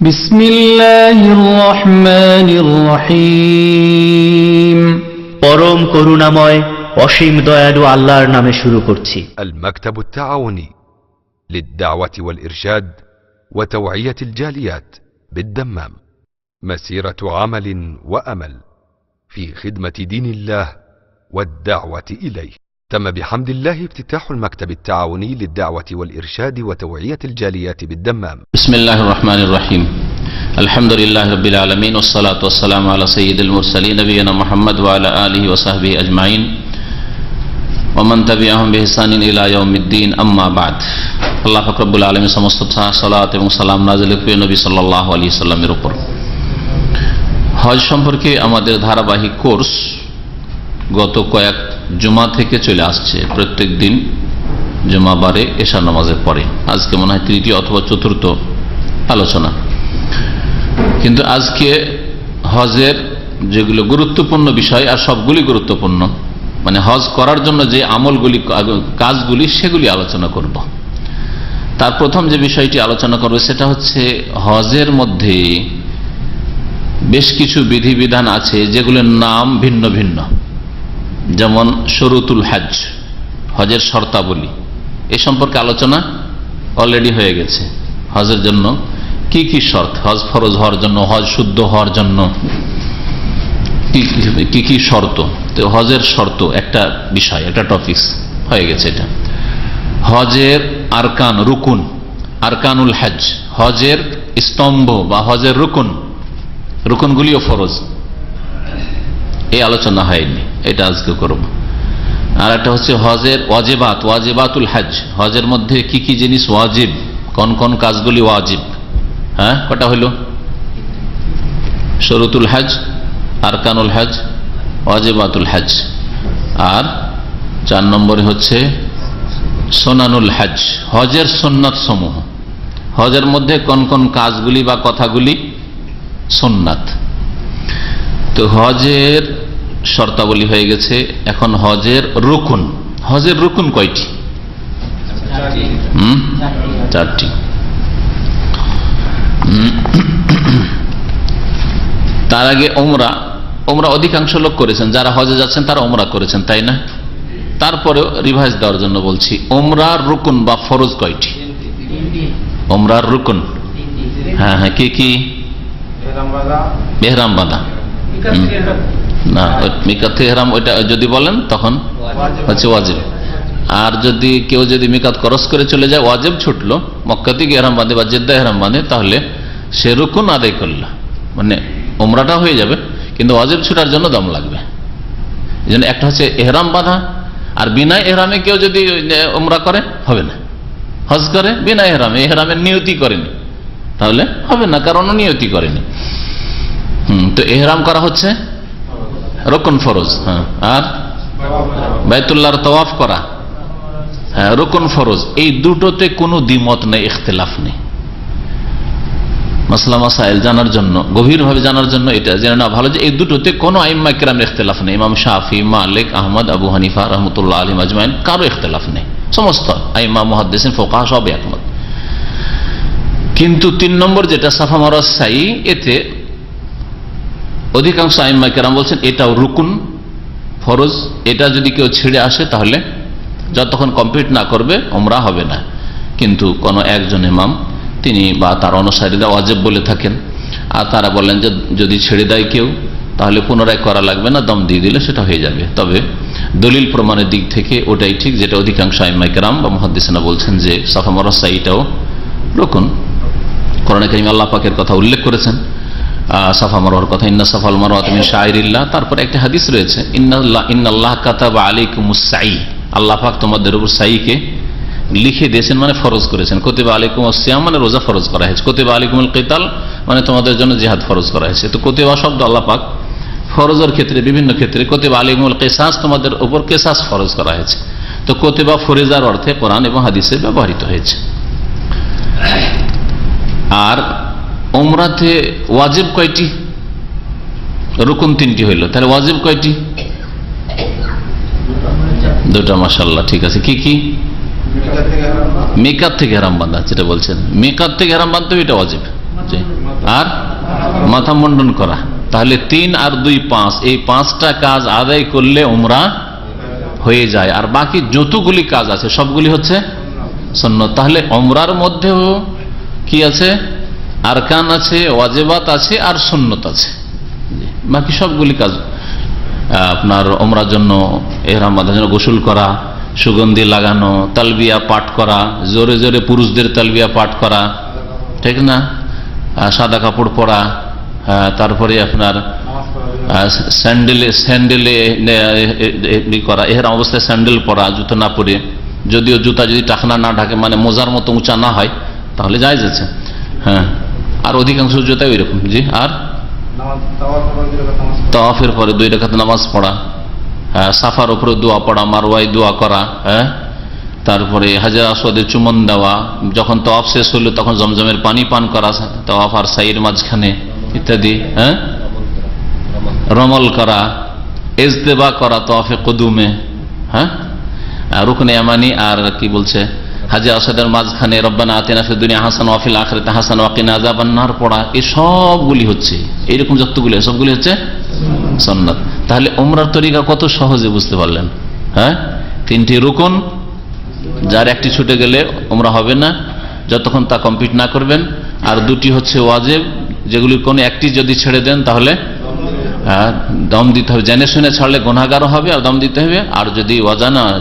বিসমিল্লাহির রহমানির রহিম। পরম করুণাময় অসীম দয়ালু আল্লাহর নামে শুরু করছি। المكتب التعاوني للدعوة والإرشاد وتوعية الجاليات بالدمام، مسيرة عمل وأمل في خدمة دين الله والدعوة إليه. تم بحمد الله افتتاح المكتب التعاوني للدعوة والإرشاد وتوعية الجاليات بالدمام. بسم الله الرحمن الرحيم. الحمد لله رب العالمين والصلاة والسلام على سيد المرسلين نبينا محمد وعلى آله وصحبه أجمعين ومن تبعهم بإحسان إلى يوم الدين. أما بعد, আল্লাহ পাক রব্বুল আলামিন সমস্ত সালাত এবং সালাম নাযিল করেন নবী সাল্লাল্লাহু আলাইহি সাল্লামের উপর। হজ সম্পর্কে আমাদের ধারাবাহিক কোর্স গত কয়েক জুমা থেকে চলে আসছে। প্রত্যেক দিন জুমাবারে এশা নামাজের পরে, আজকে মনে হয় তৃতীয় অথবা চতুর্থ আলোচনা। কিন্তু আজকে হজের যেগুলো গুরুত্বপূর্ণ বিষয়, আর সবগুলি গুরুত্বপূর্ণ, মানে হজ করার জন্য যে আমলগুলি কাজগুলি সেগুলি আলোচনা করব। তার প্রথম যে বিষয়টি আলোচনা করব সেটা হচ্ছে হজের মধ্যে বেশ কিছু বিধিবিধান আছে যেগুলোর নাম ভিন্ন ভিন্ন, যেমন শরুতুল হজ, হজের শর্তাবলী। এ সম্পর্কে আলোচনা অলরেডি হয়ে গেছে। হজের জন্য কি কি শর্ত, হজ ফরজ হওয়ার জন্য, হজ শুদ্ধ হওয়ার জন্য কি কি শর্ত, তো হজের শর্ত একটা বিষয়, একটা টপিক হয়ে গেছে। এটা হজের আরকান, রুকুন, আরকানুল হজ, হজের স্তম্ভ বা হজের রুকুন, রুকুনগুলিও ফরজ, এই আলোচনা হয়নি, এটা আজকে করব। আর একটা হচ্ছে হজের ওয়াজিবাত, ওয়াজিবাতুল হজ, হজের মধ্যে কি কি জিনিস ওয়াজিব, কোন কোন কাজগুলি ওয়াজিব। হ্যাঁ, কটা হইল? শরুতুল হজ, আরকানুল হজ, ওয়াজিবাতুল হজ। আর 4 নম্বরে হচ্ছে সুনানুল হজ, হজের সুন্নাত সমূহ, হজের মধ্যে কোন কোন কাজগুলি বা কথাগুলি সুন্নাত। তো হজের শর্তাবলী হয়ে গেছে। এখন হজের রুকুন, হজের রুকুন কয়টি? 4টি। তার আগে ওমরা, ওমরা অধিকাংশ লোক করেছেন, যারা হজে যাচ্ছেন তারা ওমরা করেছেন, তাই না? তারপরে রিভাইজ দেওয়ার জন্য বলছি, ওমরার রুকুন বা ফরজ কয়টি? ওমরার রুকুন, হ্যাঁ হ্যাঁ, কি কি? ইহরাম বাঁধা না, মিকাত ইহরাম ওইটা যদি বলেন তখন হচ্ছে ওয়াজিব। আর যদি কেউ যদি মিকাত ক্রস করে চলে যায়, ওয়াজিব ছুটলো, মক্কা থেকে ইহরাম বাঁধে বা জেদ্দা ইহরাম বাঁধে, তাহলে সে রুকুন আদায় করল, মানে ওমরাটা হয়ে যাবে, কিন্তু ওয়াজিব ছুটার জন্য দম লাগবে। এই জন্য একটা হচ্ছে ইহরাম বাঁধা, আর বিনা ইহরামে কেউ যদি ওমরা করে হবে না, হজ করে বিনা ইহরামে, ইহরামের নিয়তি করেনি, তাহলে হবে না, কারণ নিয়তি করেনি। তো ইহরাম করা হচ্ছে রুকুন ফরজ। হ্যাঁ, আর বাইতুল্লাহর তাওয়াফ করা, হ্যাঁ, রুকুন ফরজ। এই দুটোতে কোনো দ্বিমত নেই, ইখতিলাফ নেই। মাসলা মাসাইল জানার জন্য, গভীরভাবে জানার জন্য এটা জেনে নেওয়া ভালো যে এই দুটোতে কোনো আইম্মা কিরামের ইখতিলাফ নেই। ইমাম শাফি, মালিক, আহমদ, আবু হানিফা রহমতুল্লাহ আলাইহিম আজমাইন কারো ইখতিলাফ নেই, সমস্ত আইম্মা মুহাদ্দিসিন ফুকাহা সব একমত। কিন্তু 3 নম্বর যেটা সাফা মারওয়া সাই, এতে অধিকাংশ আইম্মা কেরাম বলছেন এটাও রুকুন ফরজ, এটা যদি কেউ ছেড়ে আসে তাহলে যতক্ষণ কমপ্লিট না করবে ওমরা হবে না। কিন্তু কোন একজন ইমাম তিনি বা তার অনুসারীরা ওয়াজিব বলে থাকেন, আর তারা বলেন যে যদি ছেড়ে দেয় কেউ তাহলে পুনরায় করা লাগবে না, দম দিয়ে দিলে সেটা হয়ে যাবে। তবে দলিল প্রমাণের দিক থেকে ওটাই ঠিক, যেটা অধিকাংশ আইম্মা কেরাম বা মুহাদ্দিসিনা বলছেন যে সাফা মারওয়া সাইটাও রুকুন। কোরআনে কারীমে আল্লাহ পাকের কথা উল্লেখ করেছেন, সাফা মারওয়ার কথা, ইন্না সাফাল মারওয়াতা মিন শাআইরিল্লাহ। তারপরে একটা হাদিস রয়েছে, ইন্নাল্লাহ কাতাবা আলাইকুমুস সাই, আল্লাহ পাক তোমাদের উপর সাইকে লিখে দিয়েছেন, মানে ফরজ করেছেন। কুতিবা আলাইকুমুস সিয়াম মানে রোজা ফরজ করা হয়েছে, কুতিবা আলাইকুমুল কিতাল মানে তোমাদের জন্য জিহাদ ফরজ করা হয়েছে। তো কুতিবা শব্দ আল্লাহ পাক ফরজের ক্ষেত্রে, বিভিন্ন ক্ষেত্রে, কুতিবা আলাইকুমুল কিসাস তোমাদের উপর কিসাস ফরজ করা হয়েছে। তো কুতিবা ফরিজার অর্থে কোরআন এবং হাদিসে ব্যবহৃত হয়েছে। আর ওমরাতে ওয়াজিব কয়টি? রুকুন 3টি হইল, তাহলে ওয়াজিব কয়টি? 2টা। মাশাআল্লাহ, ঠিক আছে। কি কি? মিকাত থেকে ইহরাম বাঁধা, যেটা বলছেন মিকাত থেকে ইহরাম বাঁধতে, এটা ওয়াজিব। জি, আর মাথা মুন্ডন করা। তাহলে 3 আর 2 5, এই 5টা কাজ আদায় করলে উমরা হয়ে যায়। আর বাকি যতগুলি কাজ আছে সবগুলি হচ্ছে সুন্নত। তাহলে উমরার মধ্যেও কি আছে? আরকান আছে, ওয়াজিবাত আছে, আর সুন্নত আছে। বাকি সবগুলি কাজ আপনার উমরার জন্য, ইহরাম বাঁধার জন্য গোসল করা, সুগন্ধি লাগানো, তালবিয়া পাঠ করা, জোরে জোরে পুরুষদের তালবিয়া পাঠ করা, ঠিক না, সাদা কাপড় পরা, তারপরে আপনার স্যান্ডেলে করা, এহরাম অবস্থায় স্যান্ডেল পরা, জুতো না পরে, যদিও জুতা যদি টাকনা না ঢাকে, মানে মোজার মতো উঁচা না হয়, তাহলে জায়েজ আছে। হ্যাঁ, আর অধিকাংশ জুতাই ওই রকম। জি, আর তাওয়াফের পরে 2 রাকাত নামাজ পড়া, সাফার উপরে দোয়া পড়া, মারওয়ায় দোয়া করা, হ্যাঁ, তারপরে হাজার আসওয়াদে চুমন দেওয়া, যখন তাওয়াফ শেষ হলো তখন জমজমের পানি পান করা তাওয়াফ আর সাইয়ের মাঝখানে, ইত্যাদি। হ্যাঁ, রমল করা, ইজতেবা করা তাওয়াফে কুদুমে, হ্যাঁ, রুকনে ইয়ামানি, আর কি বলছে হাজে আসওয়াদের মাঝখানে রব্বানা আতিনা ফিদ দুনিয়া হাসানা ওয়া ফিল আখিরাতি হাসানা ওয়া কিনা আযাবান নার পড়া, এই সবগুলি হচ্ছে, এইরকম যতগুলি সবগুলি হচ্ছে সুন্নাত। তাহলে উমরার তরিকা কত সহজে বুঝতে পারলেন। হ্যাঁ, 3টি রুকন, যার একটি ছুটে গেলে উমরা হবে না যতক্ষণ তা কমপ্লিট না করবেন, আর 2টি হচ্ছে ওয়াজিব, যেগুলির কোনো একটি যদি ছেড়ে দেন তাহলে দম দিতে হবে। জেনে শুনে ছাড়লে গুনাহগার হবে, আর দম দিতে হবে। আর যদি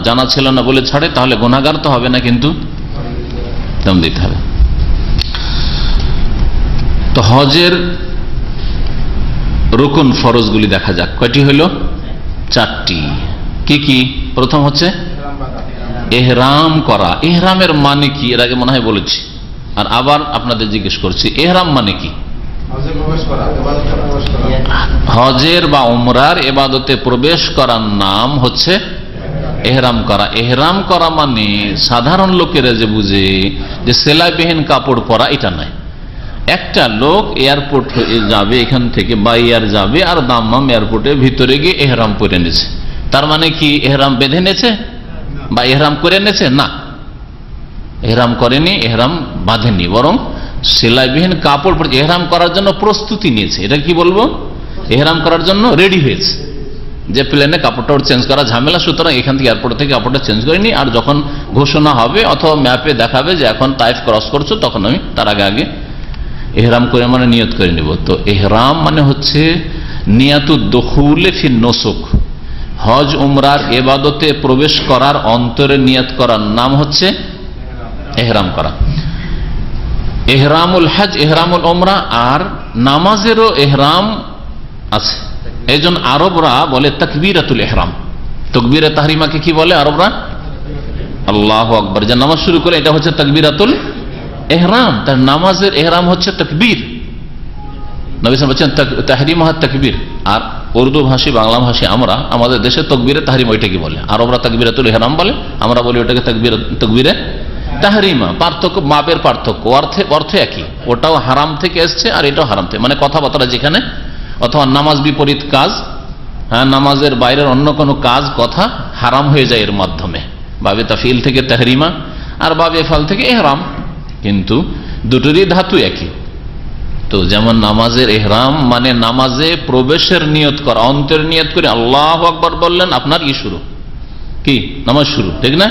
জানা ছিল না বলে ছাড়ে তাহলে গুনাহগার তো হবে না, কিন্তু দম দিতে হবে। তো হজের রুকুন ফরজগুলি দেখা যাক। কয়টি হইল? 4টি। কি কি? প্রথম হচ্ছে এহরাম করা। এহরামের মানে কি এর আগে মনে হয় বলেছি, আর আবার আপনাদের জিজ্ঞেস করছি, এহরাম মানে কি? হজের বা উমরার ইবাদতে প্রবেশ করার নাম হচ্ছে এহরাম করা। এহরাম করা মানে সাধারণ লোকেরা যে বুঝে যে সেলাইবিহীন কাপড় পরা, এটা নয়। একটা লোক এয়ারপোর্ট যাবে, এখান থেকে বাইয়ার যাবে, আর দাম্মাম এয়ারপোর্টের ভিতরে গিয়ে এহরাম পরে নিয়েছে, তার মানে কি এহরাম বেঁধে নিয়েছে বা এহরাম করে নিয়েছে? না, এহরাম করেনি, এহরাম বাঁধেনি, বরং সেলাইবিহীন কাপড় পরে এহরাম করার জন্য প্রস্তুতি নিয়েছে। এটা কি বলবো? এহরাম করার জন্য রেডি হয়েছে, যে প্লেনে কাপড়টা চেঞ্জ করা ঝামেলা, সুতরাং এখান থেকে এয়ারপোর্ট থেকে কাপড়টা চেঞ্জ করিনি, আর যখন ঘোষণা হবে অথবা ম্যাপে দেখাবে যে এখন তাইফ ক্রস করছো, তখন আমি তার আগে আগে এহরাম করে মানে নিয়ত করে নিব। তো এহরাম মানে হচ্ছে নিয়াতুদ দুখুলে ফি নুসুক, হজ উমরার ইবাদতে প্রবেশ করার অন্তরে নিয়ত করার নাম হচ্ছে এহরাম করা। এহরামুল হজ, এহরামুল উমরা, আর নামাজেরও এহরাম আছে। এই জন্য আরবরা বলে তাকবীরাতুল ইহরাম। তাকবীরে তাহরিমাকে কি বলে আরবরা? আল্লাহু আকবার। যে নামাজ শুরু করে এটা হচ্ছে তাকবীরাতুল ইহরাম। তার নামাজের ইহরাম হচ্ছে তাকবীর। নবী সাল্লাল্লাহু আলাইহি ওয়াসাল্লাম বলেছেন তাহরিম হচ্ছে তাকবীর। আর উর্দু ভাষী, বাংলা ভাষী আমরা, আমাদের দেশে তাকবীরে তাহরিম ওইটাকে বলে, আরবরা তাকবীরাতুল ইহরাম বলে, আমরা বলি ওটাকে তাকবীরে তাহরিমা। পার্থক্য, মাপের পার্থক্য, অর্থ একই। ওটাও হারাম থেকে এসছে আর এটাও হারাম থেকে, মানে কথাবার্তা যেখানে, অথবা নামাজ বিপরীত কাজ, হ্যাঁ, নামাজের বাইরের অন্য কোনো কাজ, কথা হারাম হয়ে যায় এর মাধ্যমে। বাবে তাফিল থেকে তাহরিমা, আর বাবে ফাল থেকে এহরাম, কিন্তু দুটোরই ধাতু একই। তো যেমন নামাজের এহরাম মানে নামাজে প্রবেশের নিয়ত করা, অন্তরের নিয়ত করে আল্লাহু আকবার বললেন, আপনার শুরু, কি নামাজ শুরু, ঠিক না?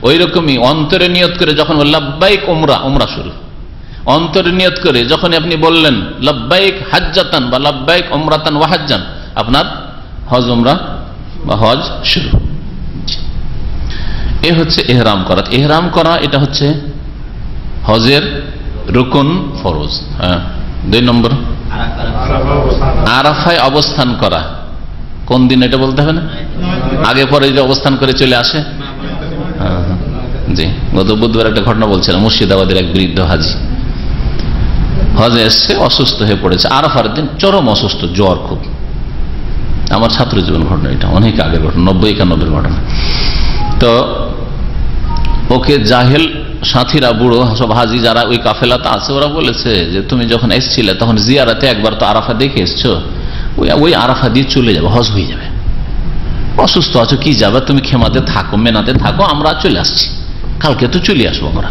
ওই রকমই অন্তরে নিয়ত করে যখন লাব্বাইক উমরা, উমরা শুরু। অন্তরে নিয়ত করে যখন আপনি বললেন লাব্বাইক হাজ্জাতান বা লাব্বাইক উমরাতান ওয়া হাজ্জান, আপনার হজ উমরা বা হজ শুরু। এ হচ্ছে ইহরাম করা। ইহরাম করা এটা হচ্ছে হজের রুকুন ফরজ। হ্যাঁ, 2 নম্বর আরাফায় অবস্থান করা। কোন দিন এটা বলতে হবে না, আগে পরে যে অবস্থান করে চলে আসে। জি, গত বুধবার একটা ঘটনা বলছিলাম, মুর্শিদাবাদের এক বৃদ্ধ হাজি হজে এসছে, অসুস্থ হয়ে পড়েছে। আরাফার দিন চরম অসুস্থ, জ্বর খুব। আমার ছাত্র জীবন ঘটনা, এটা অনেক আগের ঘটনা, 90-91 ঘটনা। তো ওকে জাহেল সাথীরা, বুড়ো সব হাজি যারা ওই কাফেলাতে আছে, ওরা বলেছে যে তুমি যখন এসছিলে তখন জিয়ারাতে একবার তো আরাফা দেখে এসছো, ওই আরাফা দিয়ে চলে যাবে, হজ হয়ে যাবে। অসুস্থ আছো, কি যাবে, তুমি খেমাতে থাকো, মেনাতে থাকো, আমরা চলে আসছি, কালকে তো চলে আসবো আমরা।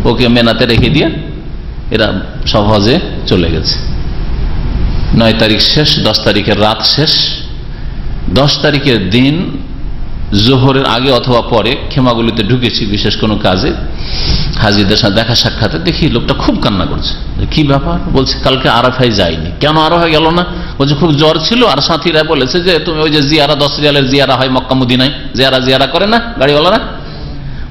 ওকে মেনাতে রেখে দিয়ে এরা সব হজে চলে গেছে। 9 তারিখ শেষ, 10 তারিখের রাত শেষ, 10 তারিখের দিন জোহরের আগে অথবা পরে খেমাগুলিতে ঢুকেছি বিশেষ কোনো কাজে, হাজিদের সাথে দেখা সাক্ষাতে দেখি লোকটা খুব কান্না করছে। কি ব্যাপার? বলছে কালকে আরাফায় যায়নি। কেন আরাফায় গেল না? বলছে খুব জ্বর ছিল, আর সাথীরা বলেছে যে তুমি ওই যে জিয়ারা 10 রিয়ালের জিয়ারা হয় মক্কা মদিনায়, জিয়ারা করে না গাড়িওয়ালারা,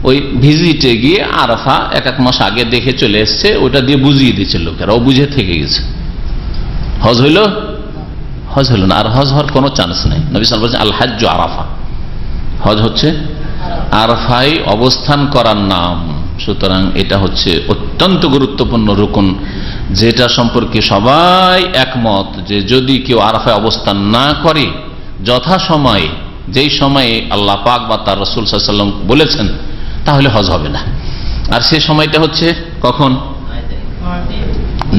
ওই ভিজিটে গিয়ে আরাফা 1 মাস আগে দেখে চলে এসছে, ওটা দিয়ে বুঝিয়ে দিচ্ছে লোকেরা, ও বুঝে থেকে গেছে। হজ হইল? হজ হইল না, আর হজ হওয়ার কোনো চান্স নেই। নবী সাল্লাল্লাহু আলাইহি ওয়াসাল্লাম বলেছেন আল হাজ্জু আরাফা, হজ হচ্ছে আরাফায় অবস্থান করার নাম। সুতরাং এটা হচ্ছে অত্যন্ত গুরুত্বপূর্ণ রুকন, যেটা সম্পর্কে সবাই একমত যে যদি কেউ আরাফায় অবস্থান না করে যথাসময়ে, যেই সময়ে আল্লাহ পাক বা তার রাসূল সাল্লাল্লাহু আলাইহি ওয়াসাল্লাম বলেছেন, তাহলে হজ হবে না। আর সেই সময়টা হচ্ছে কখন?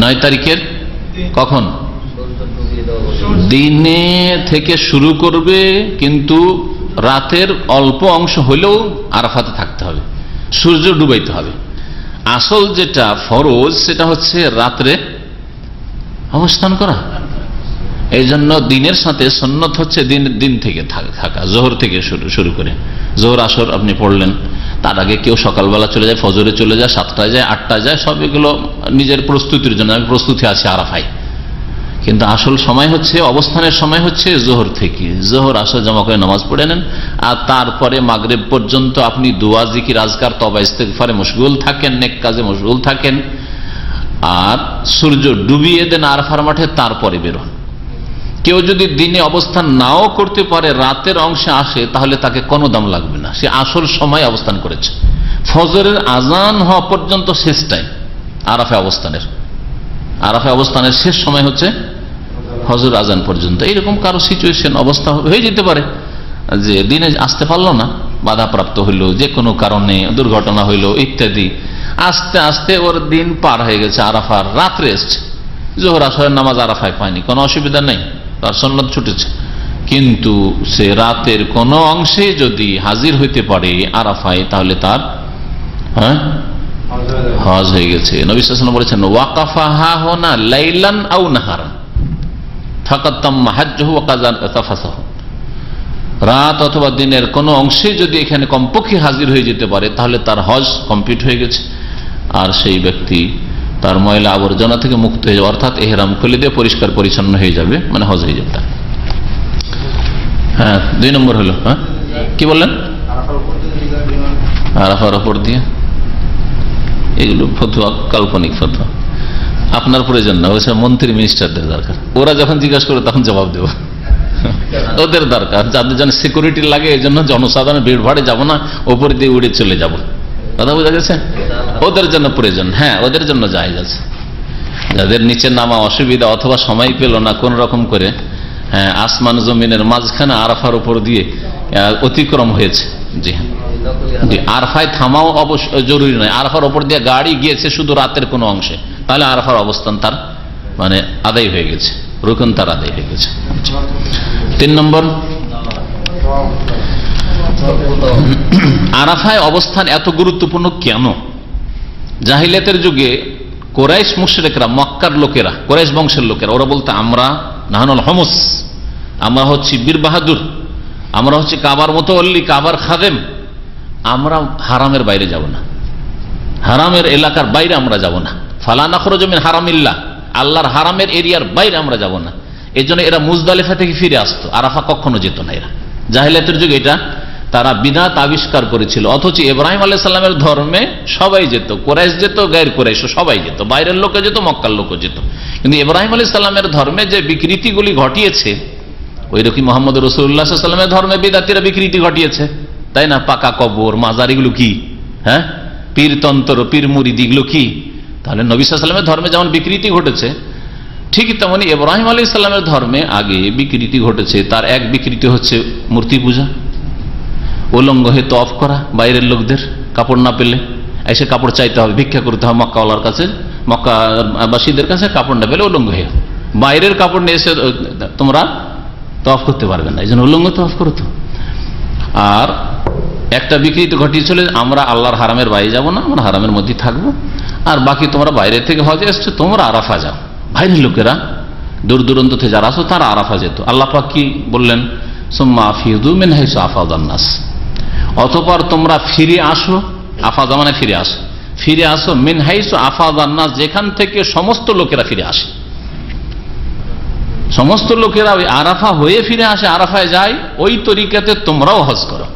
9 তারিখের কখন? দিনে থেকে শুরু করবে, কিন্তু রাতের অল্প অংশ হলেও আরাফাতে থাকতে হবে, সূর্য ডুবাইতে হবে। আসল যেটা ফরজ সেটা হচ্ছে রাত্রে অবস্থান করা। এই জন্য দিনের সাথে সুন্নত হচ্ছে দিন থেকে থাকা, জোহর থেকে শুরু করে। জোহর আসর আপনি পড়লেন, তার আগে কেউ সকালবেলা চলে যায়, ফজরে চলে যায়, 7টায় যায়, 8টায় যায়, সব এগুলো নিজের প্রস্তুতির জন্য। আমি প্রস্তুতি আছি আরাফায়, কিন্তু আসল সময় হচ্ছে, অবস্থানের সময় হচ্ছে জোহর থেকে। জোহর আসর জমা করে নামাজ পড়ে নেন, আর তারপরে মাগরিব পর্যন্ত আপনি দোয়া জিকির আজকার তওবা ইস্তেগফারে মশগুল থাকেন, নেক কাজে মশগুল থাকেন, আর সূর্য ডুবিয়ে দেন আরাফার মাঠে, তারপরে বেরোন। কেউ যদি দিনে অবস্থান নাও করতে পারে, রাতের অংশে আসে, তাহলে তাকে কোনো দাম লাগবে না, সে আসল সময় অবস্থান করেছে। ফজরের আজান হওয়া পর্যন্ত শেষ টাইম আরাফে অবস্থানের শেষ সময় হচ্ছে ফজর আজান পর্যন্ত। এইরকম কারো সিচুয়েশন অবস্থা হয়ে যেতে পারে যে দিনে আসতে পারলো না, বাধাপ্রাপ্ত হইলো, যে কোনো কারণে দুর্ঘটনা হইলো ইত্যাদি, আস্তে আস্তে ওর দিন পার হয়ে গেছে, আরাফার রাত্রে এসছে, জোহর আসরের নামাজ আরাফায় পায়নি, কোনো অসুবিধা নেই, তার সুন্নাত ছুটেছে। কিন্তু সে রাতের কোনো অংশে যদি হাজির হইতে পারে আরাফায়, তাহলে তার হজ হয়ে গেছে। নবী সাল্লাল্লাহু আলাইহি ওয়াসাল্লাম বলেছেন ওয়াকাফা হাহুনা লাইলান আও নাহারান ফাকাদ তাম্মা হাজ্জুহু ওয়া কাযান তাফাসাহু, রাত অথবা দিনের কোনো অংশে যদি এখানে কমপক্ষে হাজির হয়ে যেতে পারে, তাহলে তার হজ কমপ্লিট হয়ে গেছে, আর সেই ব্যক্তি তার ময়লা আবর্জনা থেকে মুক্ত হয়ে যাবে, অর্থাৎ ইহরাম খুলে দিয়ে পরিষ্কার পরিচ্ছন্ন হয়ে যাবে, মানে হজ হয়ে যাবে তার। হ্যাঁ, 2 নম্বর হলো, হ্যাঁ কি বললেন? আরাফার উপর দিয়ে, এগুলো ফতোয়া, কাল্পনিক ফতোয়া, আপনার প্রয়োজন না, ওইসব মন্ত্রী মিনিস্টারদের দরকার। ওরা যখন জিজ্ঞাসা করে তখন জবাব দেব, ওদের দরকার। যাদের জন্য সিকিউরিটি লাগে, এই জন্য জনসাধারণ ভিড় ভাড়ে যাবো না, ওপর দিয়ে উড়ে চলে যাব, কথা বোঝা গেছে? ওদের জন্য প্রয়োজন, হ্যাঁ ওদের জন্য জায়েজ আছে। যাদের নিচে নামা অসুবিধা অথবা সময় পেল না কোন রকম করে, হ্যাঁ আসমান জমিনের মাঝখানে আরাফার উপর দিয়ে অতিক্রম হয়েছে, জি হ্যাঁ, আরাফায় থামাও অবশ্য জরুরি নয়, আরাফার উপর দিয়ে গাড়ি গিয়েছে শুধু রাতের কোনো অংশে, তাহলে আরাফার অবস্থান তার মানে আদায় হয়ে গেছে, রুকন তার আদায় হয়ে গেছে। 3 নম্বর, আরাফায় অবস্থান এত গুরুত্বপূর্ণ কেন? জাহিলিয়াতের যুগে কুরাইশ মুশরিকরা, মক্কার লোকেরা, কুরাইশ বংশের লোকেরা, ওরা বলতো আমরা নাহানুল হুমুস, আমরা হচ্ছি বীর বাহাদুর, আমরা হচ্ছে কাবার মুতাওয়াল্লি, কাবার খাদেম, আমরা হারামের বাইরে যাব না, হারামের এলাকার বাইরে আমরা যাব না, ফালা নাখরুজু মিন হারামিল্লাহ, আল্লাহর হারামের এরিয়ার বাইরে আমরা যাব না। এই জন্য এরা মুজদালিফা থেকে ফিরে আসতো, আরাফা কখনো যেত না। এরা জাহিলিয়াতের যুগে এটা তারা বিদআত আবিষ্কার করেছিল, অথচ ইব্রাহিম আলাইহিস সালামের ধর্মে সবাই যেত, কুরাইশ যেত, গায়র কুরাইশ সবাই যেত, বাইরের লোকে যেত, মক্কার লোকও যেত। কিন্তু ইব্রাহিম আলাইহিস সালামের ধর্মে যে বিকৃতিগুলি ঘটিয়েছে, ওইরকম মুহাম্মদ রাসূলুল্লাহ সাল্লাল্লাহু আলাইহি ওয়াসাল্লামের ধর্মে বিদআতিরা বিকৃতি ঘটিয়েছে, তাই না? পাকা কবর, মাজার, এগুলো কি? হ্যাঁ, পীরতন্ত্র, পীর মুরিদ, এগুলো কি? তাহলে নবী সাল্লাল্লাহু আলাইহি ওয়াসাল্লামের ধর্মে যেমন বিকৃতি ঘটেছে, ঠিক তেমনি ইব্রাহিম আলাইহিস সালামের ধর্মে আগে বিকৃতি ঘটেছে। তার এক বিকৃতি হচ্ছে মূর্তি পূজা, উলঙ্গ হয়ে তওয়াফ করা, বাইরের লোকদের কাপড় না পেলে এসে কাপড় চাইতে হবে, ভিক্ষা করতে হবে মক্কাওয়ালার কাছে, মক্কাবাসীদের কাছে কাপড় না পেলে উলঙ্গ হয়ে, বাইরের কাপড় নিয়ে এসে তোমরা তওয়াফ করতে পারবে না, এই জন্য উলঙ্গ তওয়াফ করতো। আর একটা বিকৃতি ঘটিয়েছিল, আমরা আল্লাহর হারামের বাইরে যাব না, আমরা হারামের মধ্যে থাকবো। আর বাকি তোমরা বাইরে থেকে হজে এসছো, তোমরা আরাফা যাও। বাইরের লোকেরা দূর দূরান্ত থেকে যারা আসো তারা আরাফা যেত। আল্লাহ পাক কি বললেন? সুম্মা আফিদু মিন হাইসু আফাদান নাস, অতঃপর তোমরা ফিরে আসো। আফাদা মানে ফিরে আসো, ফিরে আসো মিন হাইসু আফাদান নাস, যেখান থেকে সমস্ত লোকেরা ফিরে আসে। সমস্ত লোকেরা ওই আরাফা হয়ে ফিরে আসে, আরাফায় যায়, ওই তরিকাতে তোমরাও হজ করো।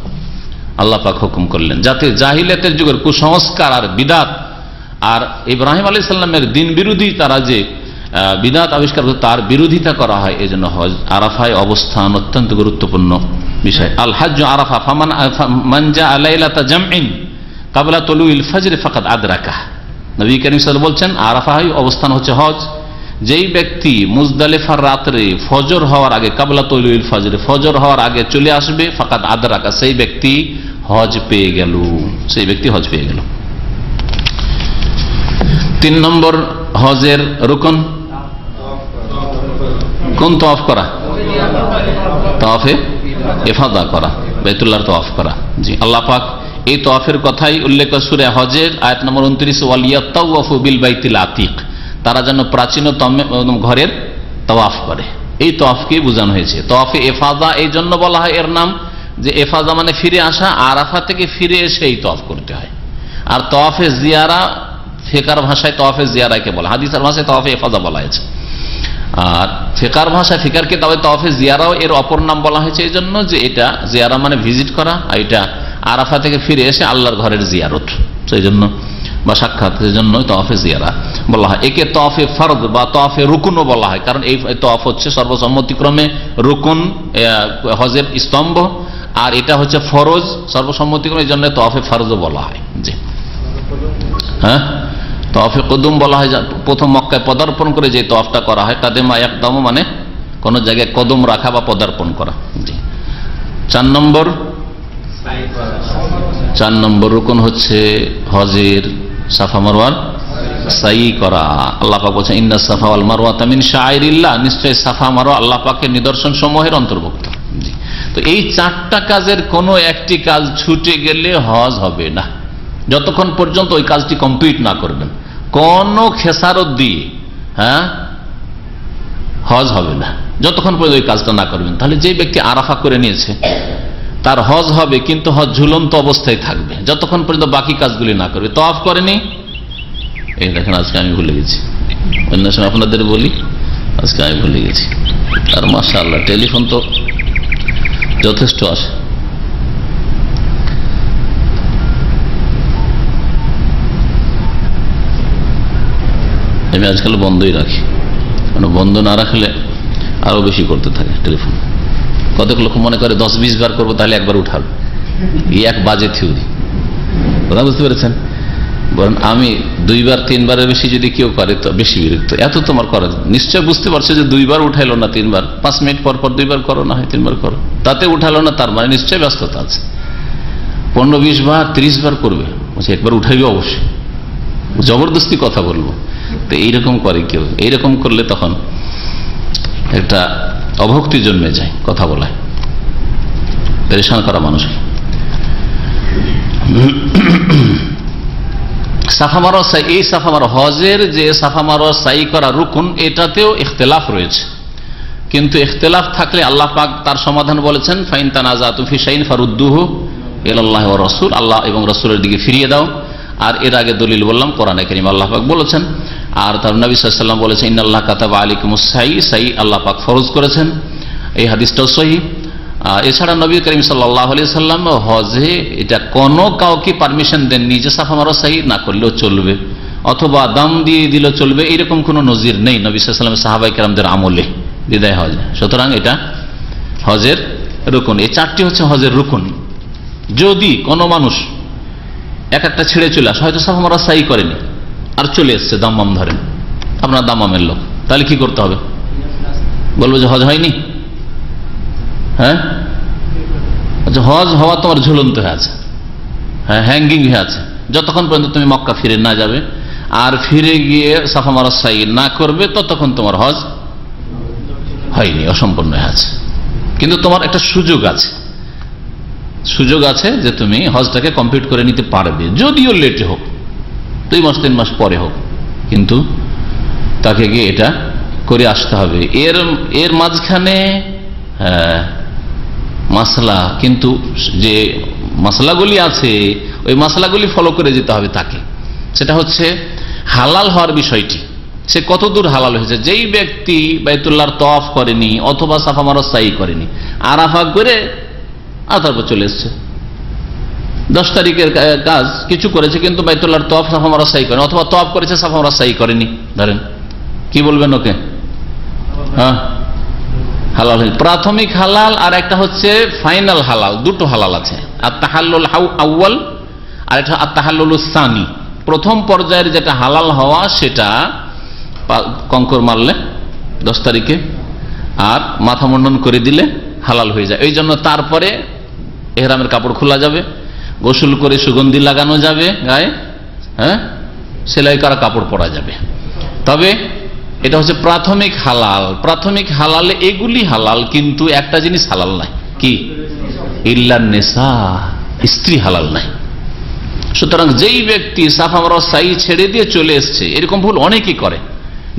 আল্লাহ পাক হুকুম করলেন যাতে জাহিলিয়াতের যুগের কুসংস্কার আর বিদাত আর ইব্রাহিম আলাইহিস সালামের দিন বিরোধী তারা যে বিদাত আবিষ্কার করে তার বিরোধিতা করা হয়। এই জন্য হজ আরাফায় অবস্থান অত্যন্ত গুরুত্বপূর্ণ বিষয়। আল হাজ্জু আরাফা ফামান জাআ লাইলাতা জামইন ক্বাবলা তুলুইল ফজর ফাকাদ আদরাকা। নবী করিম সাল্লাল্লাহু আলাইহি ওয়াসাল্লাম বলছেন আরাফায় অবস্থান হচ্ছে হজ। যেই ব্যক্তি মুজদালিফার রাত্রে ফজর হওয়ার আগে, ক্বাবলা তুলুইল ফজর, ফজর হওয়ার আগে চলে আসবে, ফাকাদ আদরাকা, সেই ব্যক্তি হজ পেয়ে গেল, সেই ব্যক্তি হজ পেয়ে গেল। 3 নম্বর হজের রুকন কোন? তওয়াফ করা, তওয়াফে ইফাদা করা, বাইতুল্লাহর তওয়াফ করা। জি, আল্লাহ পাক এই তওয়াফের কথাই উল্লেখ সূরা হজের আয়াত নম্বর 29, ওয়ালিয়াতাওয়াফু বিল বাইতিল আতিক, তারা যেন প্রাচীনতম ঘরের তওয়াফ করে। এই তওয়াফকে বোঝানো হয়েছে। তওয়াফে ইফাদা এই জন্য বলা হয়, এর নাম যে ইফাদা মানে ফিরে আসা, আরাফা থেকে ফিরে এসে এই তওয়াফ করতে হয়। আর তওয়াফে জিয়ারা ফিকার ভাষায় তওয়াফে জিয়ারাকে বলা, হাদিসের ভাষায় তওয়াফে ইফাদা বলা হয়েছে। আর ফিকার ভাষায় ফিকার কিতাবে তওয়াফে জিয়ারাও এর অপর নাম বলা হয়েছে এই জন্য যে এটা জিয়ারা মানে ভিজিট করা, আর এটা আরাফা থেকে ফিরে এসে আল্লাহর ঘরের জিয়ারত, সেই জন্য বা সাক্ষাৎ, সেই জন্য তওয়াফে জিয়ারা বলা হয়। একে তওয়াফে ফরদ বা তওয়াফে রুকুনও বলা হয়, কারণ এই তওয়াফ হচ্ছে সর্বসম্মতিক্রমে রুকুন, হজের স্তম্ভ, আর এটা হচ্ছে ফরজ সর্বসম্মতিক্রমে, এই জন্য তওয়াফে ফরজও বলা হয়। জি হ্যাঁ, তওয়াফে কুদুম বলা হয়, প্রথম মক্কায় পদার্পণ করে যে তওয়াফটা করা হয়। কাদেমা একদম মানে কোন জায়গায় কদম রাখা বা পদার্পণ করা। জি, 4 নম্বর রুকন হচ্ছে হজের সাফা মারওয়ার সাই করা। আল্লাহ পাক বলেছেন ইন্নাস সাফা ওয়াল মারওয়াতা মিন শাআইরিল্লাহ, নিশ্চয় সাফা মারওয়া আল্লাহ পাকের নিদর্শন সমূহের অন্তর্ভুক্ত। জি, তো এই 4টা কাজের কোনো একটি কাজ ছুটে গেলে হজ হবে না, যতক্ষণ পর্যন্ত ওই কাজটি কমপ্লিট না করবেন। কোন খেসারত দিয়ে হজ হবে না যতক্ষণ পর্যন্ত ওই কাজটা না করবেন। তাহলে যে ব্যক্তি আরাফা করে নিয়েছে তার হজ হবে, কিন্তু হজ ঝুলন্ত অবস্থায় থাকবে যতক্ষণ পর্যন্ত বাকি কাজগুলি না করবে। তওয়াফ করেনি, এই দেখেন আজকে আমি ভুলে গেছি, অন্য সময় আপনাদের বলি, আজকে আমি ভুলে গেছি। আর মাশাআল্লাহ টেলিফোন তো যথেষ্ট আসে। আমি আজকাল বন্ধই রাখি, কারণ বন্ধ না রাখলে আরো বেশি করতে থাকে টেলিফোন। কতক লোক মনে করে 10-20 বার করবো তাহলে একবার উঠাবে, এই এক বাজে থিওরি, কথা বুঝতে পেরেছেন? বরং আমি 2 বার 3 বারের বেশি যদি কেউ করে তো বেশি বিরক্ত। এত তোমার করা নিশ্চয় বুঝতে পারছো যে 2 বার উঠাইলো না 3 বার, 5 মিনিট পর পর 2 বার করো, না হয় 3 বার করো, তাতে উঠালো না, তার মানে নিশ্চয় ব্যস্ততা আছে। 15-20 বার 30 বার করবে, একবার উঠাইবে অবশ্যই, জবরদস্তি কথা বলবো। তো এইরকম করে কেউ, এইরকম করলে তখন একটা অভক্তি জন্মে যায়, কথা বলায় পেরেশান করা মানুষকে। সাফা মারওয়া সাই, এই সাফা মারওয়া হজের যে সাফা মারওয়া সাই করা রুকুন, এটাতেও ইখতিলাফ রয়েছে, কিন্তু ইখতিলাফ থাকলে আল্লাহ পাক তার সমাধান বলেছেন ফাইন তানাজাতুম ফি শাইইন ফারুদ্দুহু ইলাল্লাহি ওয়া রাসূল, আল্লাহ এবং রাসূলের দিকে ফিরিয়ে দাও। আর এর আগে দলিল বললাম কোরআনে কারীম আল্লাহ পাক বলেছেন, আর তার নবী সাল্লাল্লাহু আলাইহি ওয়াসাল্লাম বলেছেন ইন্নাল্লাহ কাতাবা আলাইকুমুস সাই, সাই আল্লাহ পাক ফরজ করেছেন, এই হাদিসটাও সহিহ। এছাড়া নবী করিম সাল্লাল্লাহু আলাইহি ওয়াসাল্লাম হজে এটা কোনো কাউকে পারমিশন দেননি যে সাফা মারওয়া সাই না করলেও চলবে, অথবা দাম দিয়ে দিলেও চলবে, এরকম কোনো নজির নেই নবী সাল্লাল্লাহু আলাইহি ওয়াসাল্লাম সাহাবায়ে কেরামদের আমলে বিদায় হজে। সুতরাং এটা হজের রুকুন, এই 4টি হচ্ছে হজের রুকুন। যদি কোনো মানুষ এক একটা ছেড়ে চলে আসে, হয়তো সাফা মারওয়া সাই করেনি আর চলে এসছে, দাম্মাম ধরেন, আপনার দাম্মামের লোক, তাহলে কি করতে হবে? বলবো যে হজ হয়নি? হ্যাঁ, আচ্ছা, হজ হওয়া তোমার ঝুলন্ত হয়ে আছে, হ্যাঁ, হ্যাঙ্গিং হয়ে আছে, যতক্ষণ পর্যন্ত তুমি মক্কা ফিরে না যাবে আর ফিরে গিয়ে সাফা মারওয়া সাই না করবে ততক্ষণ তোমার হজ হয়নি, অসম্পূর্ণ হয়ে আছে। কিন্তু তোমার একটা সুযোগ আছে, সুযোগ আছে যে তুমি হজটাকে কমপ্লিট করে নিতে পারবে, যদিও লেটে হোক, 2 মাস 3 মাস পরে হোক, কিন্তু তাকে গিয়ে এটা করে আসতে হবে। এর মাঝখানে মাসলা, কিন্তু যে মাসলাগুলি আছে ওই মাসলাগুলি ফলো করে যেতে হবে তাকে। সেটা হচ্ছে হালাল হওয়ার বিষয়টি, সে কতদূর হালাল হয়েছে। যেই ব্যক্তি বাইতুল্লাহর তওয়াফ করেনি অথবা সাফা মারওয়া সাই করেনি, আরাফা করে আর তারপর চলে এসছে, 10 তারিখের কাজ কিছু করেছে কিন্তু বাইতুল্লাহর তওয়াফ সাফা মারওয়া সাই করেনি, অথবা তওয়াফ করেছে সাফা মারওয়া সাই করেনি, ধরেন কি বলবেন ওকে? হ্যাঁ, হালাল। প্রাথমিক হালাল আর একটা হচ্ছে ফাইনাল হালাল, দুটো হালাল আছে। আত-তাহাল্লুল আউয়াল আর একটা আত-তাহাল্লুলুস সানি। প্রথম পর্যায়ের যেটা হালাল হওয়া সেটা কঙ্কর মারলে 10 তারিখে আর মাথা মুন্ডন করে দিলে হালাল হয়ে যায়। এই জন্য তারপরে ইহরামের কাপড় খোলা যাবে, গোসল করে সুগন্ধি লাগানো যাবে গায়ে, হ্যাঁ, সেলাই করা কাপড় পরা যাবে। তবে এটা হচ্ছে প্রাথমিক হালাল। প্রাথমিক হালালে এগুলি হালাল, কিন্তু একটা জিনিস হালাল নাই, কি? ইল্লান নিসা, স্ত্রী হালাল নাই। সুতরাং যেই ব্যক্তি সাফা মারওয়া সাই ছেড়ে দিয়ে চলে এসছে, এরকম ভুল অনেকেই করে,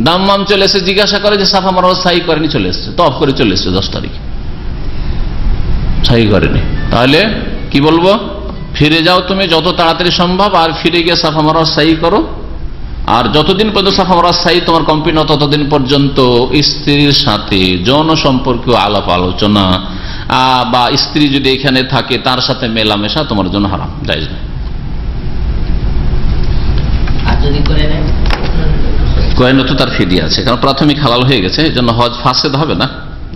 দাম্মাম চলে এসে জিজ্ঞাসা করে যে সাফা মারওয়া সাই করেনি, চলে এসছে তওয়াফ করে চলে এসছে 10 তারিখে, সাই করেনি। তাহলে কি বলবো? ফিরে যাও তুমি যত তাড়াতাড়ি সম্ভব, আর ফিরে গিয়ে সাফা মারওয়া সাই করো। আর যতদিন পর্যন্ত সাফা মারওয়া সাই তোমার কমপ্লিট না, ততদিন পর্যন্ত স্ত্রীর সাথে যৌন সম্পর্কীয় আলাপ আলোচনা বা স্ত্রী যদি এখানে থাকে তার সাথে মেলামেশা তোমার জন্য হারাম, জায়েজ নয়। করে না তো তার ফিদিয়া আছে, কারণ প্রাথমিক হালাল হয়ে গেছে, এই জন্য হজ ফাসেদ হবে না,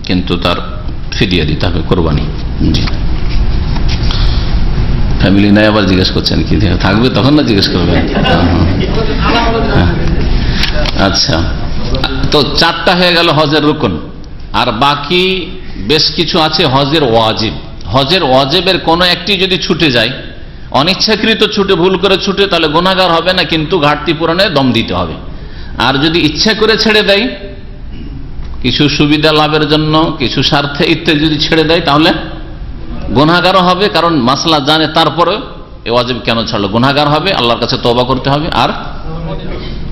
কিন্তু তার ফিদিয়া দিতে হবে, কোরবানি। জি, ফ্যামিলি নাই আবার জিজ্ঞেস করছেন কি থাকবে, তখন না জিজ্ঞেস করবেন। আচ্ছা, তো 4টা হয়ে গেল হজের রুকন, আর বাকি বেশ কিছু আছে হজের ওয়াজিব। হজের ওয়াজিবের কোন একটি যদি ছুটে যায়, অনিচ্ছাকৃত ছুটে, ভুল করে ছুটে, তাহলে গুনাহগার হবে না, কিন্তু ঘাটতি পূরণে দম দিতে হবে। আর যদি ইচ্ছা করে ছেড়ে দেয়, কিছু সুবিধা লাভের জন্য, কিছু স্বার্থে ইত্যাদি যদি ছেড়ে দেয়, তাহলে গুনাহগারও হবে, কারণ মাসলা জানে তারপরে এই ওয়াজিব কেন ছাড়লো, গুনাহগার হবে, আল্লাহর কাছে তওবা করতে হবে আর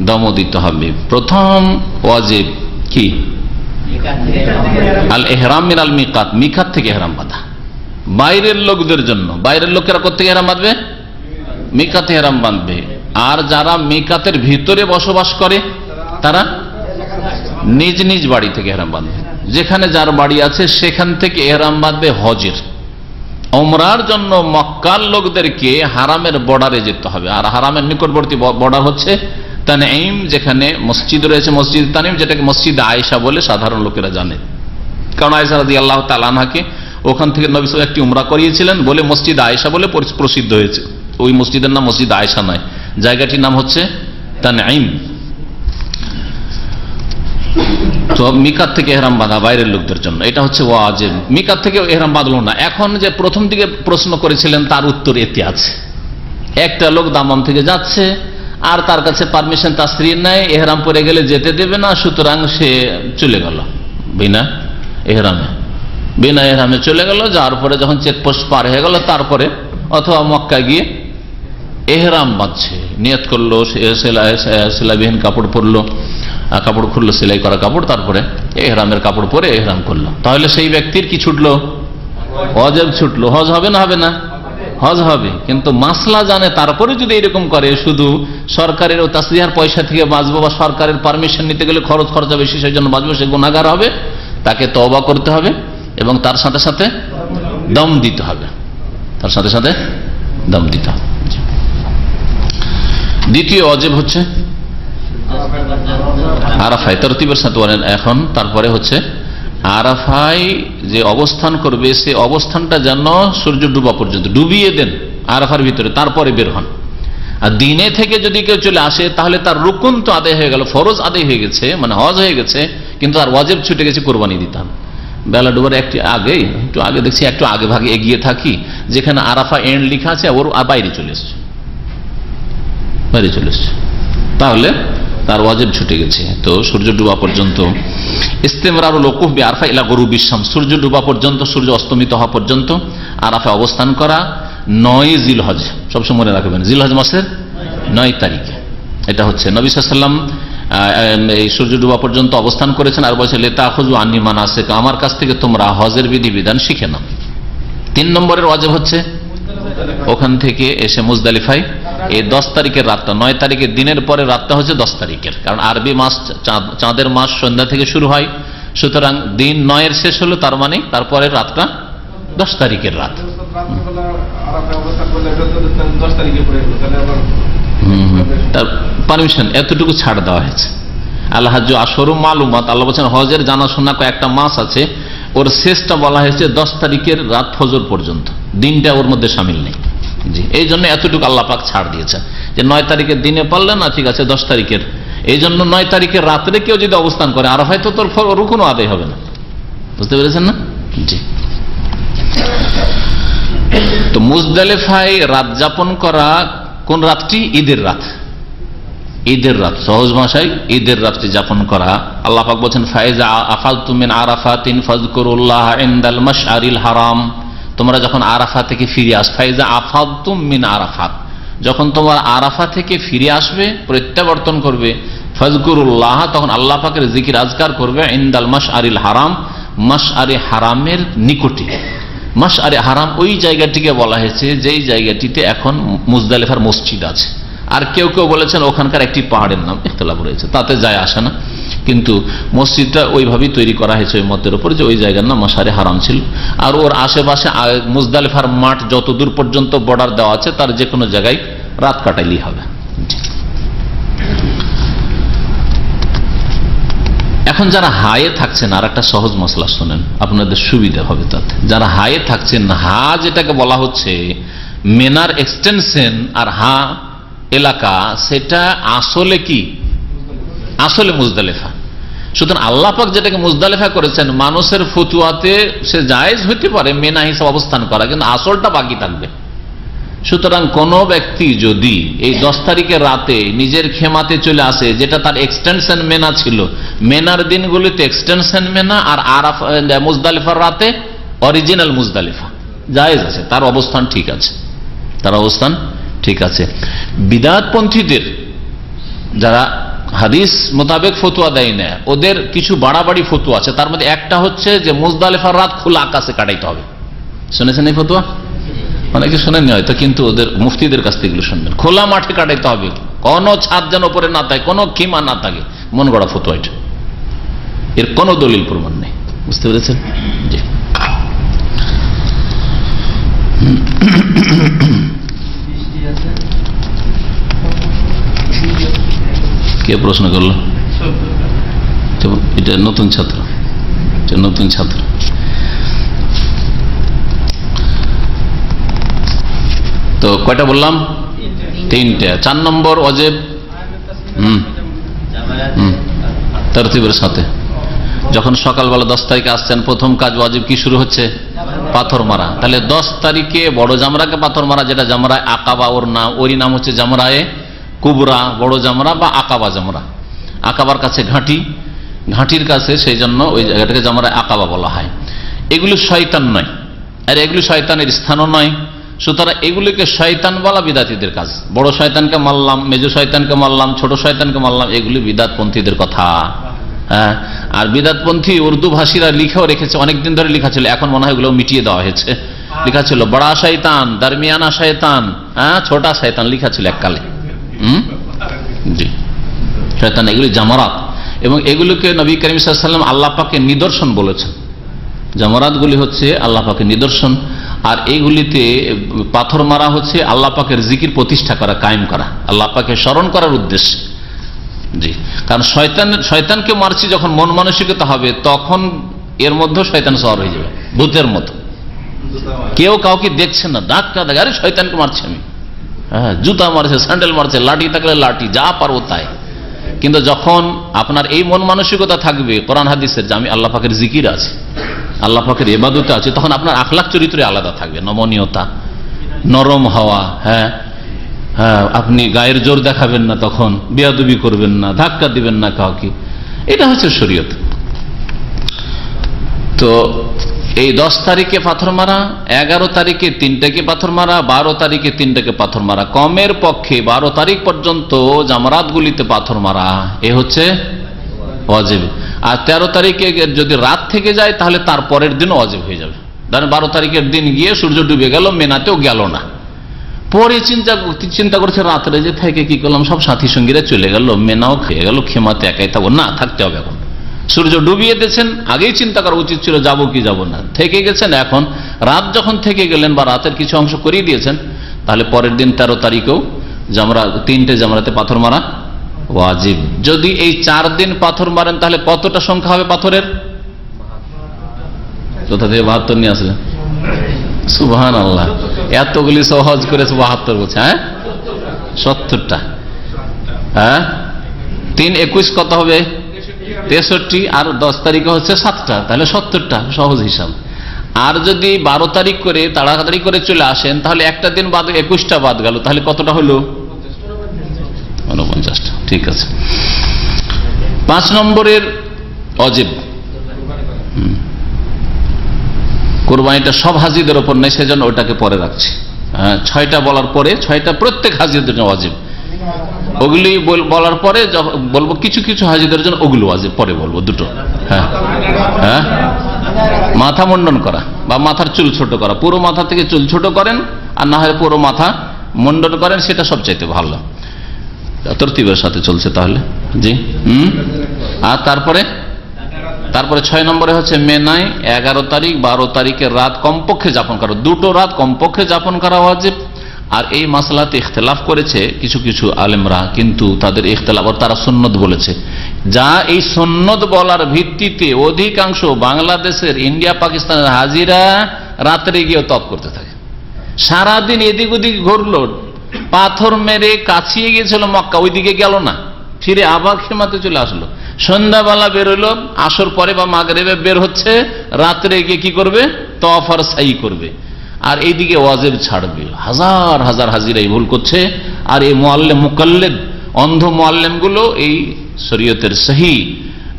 দমও দিতে হবে। প্রথম ওয়াজিব কি? আল ইহরাম মিনাল মিকাত, মিকাত থেকে ইহরাম বাঁধা। বাইরের লোকদের জন্য, বাইরের লোকেরা কোত্থেকে ইহরাম বাঁধবে? মিকাতে ইহরাম বাঁধবে। আর যারা মিকাতের ভিতরে বসবাস করে তারা নিজ নিজ বাড়ি থেকে ইহরাম বাঁধবে। যেখানে যার বাড়ি আছে সেখান থেকে ইহরাম বাঁধবে হজের। ওমরার জন্য মক্কার লোকদেরকে হারামের বর্ডারে যেতে হবে, আর হারামের নিকটবর্তী বর্ডার হচ্ছে তানঈম, যেখানে মসজিদ রয়েছে, মসজিদ তানঈম, যেটাকে মসজিদ আয়েশা বলে সাধারণ লোকেরা জানে, কারণ আয়েশা রাদিয়াল্লাহু তাআলা আনহাকে ওখান থেকে নবী সাল্লাল্লাহু আলাইহি ওয়াসাল্লাম একটি উমরা করিয়েছিলেন বলে মসজিদ আয়েশা বলে প্রসিদ্ধ হয়েছে। ওই মসজিদের নাম মসজিদ আয়েশা নয়, জায়গাটির নাম হচ্ছে তানঈম। তো মিকাত থেকে ইহরাম বাঁধা বাইরের লোকদের জন্য, এটা হচ্ছে ওয়াজিব। মিকাত থেকে ইহরাম বাঁধলো না। এখন যে প্রথম দিকে প্রশ্ন করেছিলেন তার উত্তর এতে আছে। একটা লোক দামাম থেকে যাচ্ছে আর তার কাছে পারমিশন তাসরির নাই, ইহরাম পরে গেলে যেতে দেবে না, সুতরাং সে চলে গেল বিনা ইহরামে চলে গেল। যাওয়ার পরে যখন চেকপোস্ট পার হয়ে গেল, তারপরে অথবা মক্কা গিয়ে ইহরাম বাঁধছে, নিয়ত করলো, সেলাইবিহীন কাপড় পরলো, কাপড় খুললো, সেলাই করা কাপড়, তারপরে ইহরামের কাপড় পরে ইহরাম করলো, তাহলে সেই ব্যক্তির কি ছুটলো? ওয়াজিব ছুটলো। হজ হবে না? হবে না, হজ হবে। কিন্তু মাসলা জানে তারপরে যদি এরকম করে, শুধু সরকারের ও তাসরিহার পয়সা থেকে বাঁচবো বা সরকারের পারমিশন নিতে গেলে খরচা বেশি, সেই জন্য বাঁচবো, সে গুনাহগার হবে, তাকে তওবা করতে হবে এবং তার সাথে সাথে দম দিতে হবে, তার সাথে সাথে দম দিতে হবে। দ্বিতীয় ওয়াজিব হচ্ছে আরাফায়, তরতিবের সাথে বলেন এখন। তারপরে হচ্ছে আরাফায় যে অবস্থান করবে, সে অবস্থানটা যেন সূর্য ডুবা পর্যন্ত ডুবিয়ে দেন আরাফার ভিতরে, তারপরে বের হন। আর দিনে থেকে যদি কেউ চলে আসে, তাহলে তার রুকুন তো আদায় হয়ে গেল, ফরজ আদায় হয়ে গেছে, মানে হজ হয়ে গেছে, কিন্তু তার ওয়াজিব ছুটে গেছে, কোরবানি দিতাম। বেলা ডুবার একটু আগে দেখছি, একটু আগে ভাগে এগিয়ে থাকি, যেখানে আরাফা এন্ড লেখা আছে ওর বাইরে চলে এসছে, তাহলে তার ওয়াজিব ছুটে গেছে। তো সূর্য ডুবা পর্যন্ত ইস্তেমরারুল ওকুফ বিআরফা ইলা গুরুবিশ শামস, সূর্য ডুবা পর্যন্ত, সূর্য অস্তমিত হওয়া পর্যন্ত আরাফা অবস্থান করা। 9 জিলহজ, সবসময় মনে রাখবেন, জিলহজ মাসের 9 তারিখে এটা হচ্ছে নবী সাল্লাল্লাহু আলাইহি ওয়াসাল্লাম এই সূর্য ডোবা পর্যন্ত অবস্থান করেছেন আর বলছে লিতাখুযু আন্নী মানাসিকা, আমার কাছ থেকে তোমরা হজের বিধিবিধান শিখে নাও। 3 নম্বরের ওয়াজিব হচ্ছে ওখান থেকে এসে মুজদালিফায় এই 10 তারিখের রাতটা, 9 তারিখের দিনের পরে রাতটা হচ্ছে 10 তারিখের, কারণ আরবি মাস চাঁদের মাস সন্ধ্যা থেকে শুরু হয়, সুতরাং দিন 9 এর শেষ হলো, তার মানে তারপরে রাতটা 10 তারিখের রাত। তার পারমিশন এতটুকু ছাড় দেওয়া হয়েছে। আল্লাহ আশরু মালুমাত, আল্লাহ বলছেন হজের জানাশোনা কয়েকটা মাস আছে, ওর শেষটা বলা হয়েছে 10 তারিখের রাত ফজর পর্যন্ত, দিনটা ওর মধ্যে সামিল নেই। জি, এই জন্য এতটুকু আল্লাহ পাক ছাড় দিয়েছে যে 9 তারিখের দিনে পারলে না, ঠিক আছে 10 তারিখের। এই জন্য 9 তারিখের রাত্রে কেউ যদি অবস্থান করে আর হয়তো তোর রুকুনও আদায় হবে না, বুঝতে পেরেছেন না? জি। তো মুজদালিফায় রাত যাপন করা কোন রাতটি? ঈদের রাত। ঈদের রাত, সহজ ভাষায় ঈদের রাতটি যাপন করা। আল্লাহ পাক বলেন ফাইজা আফালতুম মিন আরাফাতিন ফাযকুরুল্লাহ ইনদাল মাশআরিল হারাম, তোমরা যখন আরাফা থেকে ফিরে আস, ফাইজা আফালতুম মিন আরাফাত, যখন তোমার আরাফা থেকে ফিরে আসবে, প্রত্যাবর্তন করবে, ফাযকুরুল্লাহ, তখন আল্লাহ পাকের জিকির আজকার করবে, ইনদাল মাশআরিল হারাম, মাশআরে হারামের নিকটে। মাশআরে হারাম ওই জায়গাটিকে বলা হয়েছে যেই জায়গাটিতে এখন মুজদালিফার মসজিদ আছে। আর কেউ কেউ বলেছেন ওখানকার একটি পাহাড়ের নাম, ইখতিলাফ রয়েছে, তাতে যায় আসে না, কিন্তু মসজিদটা ওইভাবেই তৈরি করা হয়েছে ওই মতের উপর যে ওই জায়গার নাম মাশআরে হারাম ছিল। আর ওর আশেপাশে মুজদালিফার মাঠ যতদূর পর্যন্ত বর্ডার দেওয়া আছে তার যে কোনো জায়গায় রাত কাটাইলেই হবে। এখন যারা হায়ে থাকছেন, আর একটা সহজ মশলা শোনেন, আপনাদের সুবিধা হবে তাতে। যারা হায়ে থাকছেন, হা যেটাকে বলা হচ্ছে মেনার এক্সটেনশন, আর হা এলাকা, সেটা আসলে কি? আসলে মুজদালিফা। সুতরাং আল্লাহ পাক যেটাকে মুজদালিফা করেছেন, মানুষের ফতুয়াতে সে জায়েজ হইতে পারে মেনা হিসাবে অবস্থান করা, কিন্তু আসলটা বাকি থাকবে। সুতরাং কোন ব্যক্তি যদি এই 10 তারিখের রাতে নিজের খেমাতে চলে আসে, যেটা তার এক্সটেনশন মেনা ছিল, মেনার দিনগুলিতে এক্সটেনশন মেনা, আর আরাফা মুজদালিফার রাতে অরিজিনাল মুজদালিফা, জায়েজ আছে, তার অবস্থান ঠিক আছে, তার অবস্থান ঠিক আছে। বিদআতপন্থীদের যারা হাদিস মোতাবেক ফতুয়া দেয় না, ওদের কিছু বাড়াবাড়ি ফতুয়া আছে। তার মধ্যে একটা হচ্ছে যে মুজদালিফার রাত খোলা আকাশে কাটাইতে হবে। শুনেছেন এই ফতুয়া? অনেকে শোনেননি হয়তো, কিন্তু ওদের মুফতিদের কাছ থেকে এগুলো শুনবেন। খোলা মাঠে কাটাইতে হবে, কোনো ছাদ যেন উপরে না থাকে, কোনো খিমা না থাকে, মন গড়া ফতুয়া এটা, এর কোনো দলিল প্রমাণ নেই। বুঝতে পেরেছেন? জি। কে প্রশ্ন করলো? এটা নতুন ছাত্র, নতুন ছাত্র। তো কয়টা বললাম? 3টে। 4 নম্বর ওয়াজিব তরতিবের সাথে, যখন সকালবেলা 10 তারিখে আসছেন, প্রথম কাজ ওয়াজিব কি শুরু হচ্ছে? পাথর মারা। তাহলে 10 তারিখে বড় জামরাকে পাথর মারা, যেটা জামরায় আকাবা, ওরই নাম হচ্ছে জামরায়ে কুবরা, বড় জামরা বা আকাবা জামরা। আকাবার কাছে ঘাঁটি, ঘাঁটির কাছে, সেই জন্য ওই জায়গাটাকে জামরায়ে আকাবা বলা হয়। এগুলো শয়তান নয়, আর এগুলো শয়তানের স্থানও নয়। সুতরাং এগুলিকে শয়তান বলা বিদাতীদের কাজ। বড় শয়তানকে মারলাম, মেজো শয়তানকে মারলাম, ছোট শয়তানকে মারলাম, এগুলি বিদাতপন্থীদের কথা। হ্যাঁ, আর বিদাতপন্থী উর্দু ভাষীরা লিখেও রেখেছে, অনেকদিন ধরে লেখা ছিল, এখন মনে হয় এগুলো মিটিয়ে দেওয়া হয়েছে। লেখা ছিল বড়া শয়তান, দরমিয়ানা শয়তান, হ্যাঁ, ছোটা শয়তান, লেখা ছিল এককালে। জি, শয়তান, এগুলি জামারাত, এবং এগুলোকে নবী করিম সাল্লাল্লাহু আলাইহি ওয়াসাল্লাম আল্লাহ পাকের নিদর্শন বলেছেন। জামারাতগুলি হচ্ছে আল্লাহ পাকের নিদর্শন, আর এইগুলিতে পাথর মারা হচ্ছে আল্লাহ পাকের জিকির প্রতিষ্ঠা করা, কায়েম করা, আল্লাহ পাকে স্মরণ করার উদ্দেশ্যে। জি, কারণ শয়তানকে মারছি যখন মন মানসিকতা হবে, তখন এর মধ্যে শয়তান সওয়ার হয়ে যাবে, ভূতের মতো। কেউ কাউকে দেখছে না, ধাক্কা দেয়, আরে শয়তানকে মারছে আমি, হ্যাঁ, জুতা মারছে, স্যান্ডেল মারছে, লাঠি থাকলে লাঠি, যা পারবো তাই। কিন্তু যখন আপনার এই মন মানসিকতা থাকবে কোরআন হাদিসের যে আমি আল্লাহ পাকের জিকির আছে, আল্লাহ পাকের ইবাদতে আছে, তখন আপনার আখলাক চরিত্রে আলাদা থাকবে, নমনীয়তা, নরম হওয়া। হ্যাঁ হ্যাঁ, আপনি গায়ের জোর দেখাবেন না, তখন বেয়াদবি করবেন না, ধাক্কা দিবেন না কাউকে। এটা হচ্ছে শরীয়ত। তো এই 10 তারিখে পাথর মারা, 11 তারিখে 3টাকে পাথর মারা, 12 তারিখে 3টাকে পাথর মারা, কমের পক্ষে 12 তারিখ পর্যন্ত জামরাতগুলিতে পাথর মারা এ হচ্ছে ওয়াজিব। আর 13 তারিখে যদি রাত থেকে যায় তাহলে তার পরের দিন ওয়াজিব হয়ে যাবে। ধরেন 12 তারিখের দিন গিয়ে সূর্য ডুবে গেল, মেনাতেও গেল না, পরে চিন্তা করছে রাত্রে যে থেকে কি করলাম, সব সাথী সঙ্গীরা চলে গেল, মেনাও খেয়ে গেল, খেমাতে একাই থাকবো না, থাকতে হবে। এখন সূর্য ডুবিয়ে দিয়েছেন, আগেই চিন্তা করা উচিত ছিল যাবো কি যাব না, থেকে গেছেন। এখন রাত যখন থেকে গেলেন বা রাতের কিছু অংশ করিয়ে দিয়েছেন, তাহলে পরের দিন 13 তারিখেও জামরা, 3টে জামরাতে পাথর মারা ওয়াজিব। যদি এই 4 দিন পাথর মারেন তাহলে কতটা সংখ্যা হবে পাথরের? কোথা থেকে 72 নিয়ে আসলেন? সুবহানাল্লাহ, এতগুলি সহজ করে 72 বলছে। হ্যাঁ 70টা। হ্যাঁ 3 21 কত হবে? 63। আর 10 তারিখে হচ্ছে 7টা, তাহলে 70টা, সহজ হিসাব। আর যদি 12 তারিখ করে তাড়াতাড়ি করে চলে আসেন তাহলে একটা দিন বাদ, 21টা বাদ গেল, তাহলে কতটা হলো? 49টা। ঠিক আছে। 5 নম্বরের ওয়াজিব, কুরবানিটা সব হাজিদের ওপর নেই, সেজন্য ওটাকে পরে রাখছি। 6টা বলার পরে, 6টা প্রত্যেক হাজিদের জন্য ওয়াজিব, ওগুলি বলার পরে বলবো কিছু কিছু হাজিদের জন্য ওগুলো ওয়াজিব, পরে বলবো দুটো। হ্যাঁ হ্যাঁ, মাথা মুন্ডন করা বা মাথার চুল ছোট করা, পুরো মাথা থেকে চুল ছোট করেন, আর না হয় পুরো মাথা মুন্ডন করেন, সেটা সবচাইতে ভালো, তরতিবের সাথে চলছে তাহলে। জি। আর তারপরে 6 নম্বরে হচ্ছে মেনায় 11 তারিখ 12 তারিখের রাত কমপক্ষে যাপন করা, 2টো রাত কমপক্ষে যাপন করা ওয়াজিব। আর এই মাসলাতে ইখতিলাফ করেছে কিছু কিছু আলেমরা, কিন্তু তাদের ইখতিলাফ, তারা সুন্নত বলেছে, যা এই সুন্নত বলার ভিত্তিতে অধিকাংশ বাংলাদেশের, ইন্ডিয়া পাকিস্তানের হাজিরা রাত্রে গিয়ে তপ করতে থাকে, সারাদিন এদিক ওদিক ঘুরলো, পাথর মেরে কাছিয়ে গিয়েছিল মক্কা, ওইদিকে গেল না, ফিরে আবার খেমাতে চলে আসলো, সন্ধ্যাবেলা বেরোলো, আসর পরে বা মাগরিবে বের হচ্ছে, রাত্রে গিয়ে কি করবে? তওয়াফ আর সাই করবে, আর এইদিকে ওয়াজিব ছাড়বে। হাজার হাজার হাজিরা এই ভুল করছে। আর এই মুআল্লিম মুকাল্লিদ, অন্ধ মুআল্লিম গুলো এই শরীয়তের সহি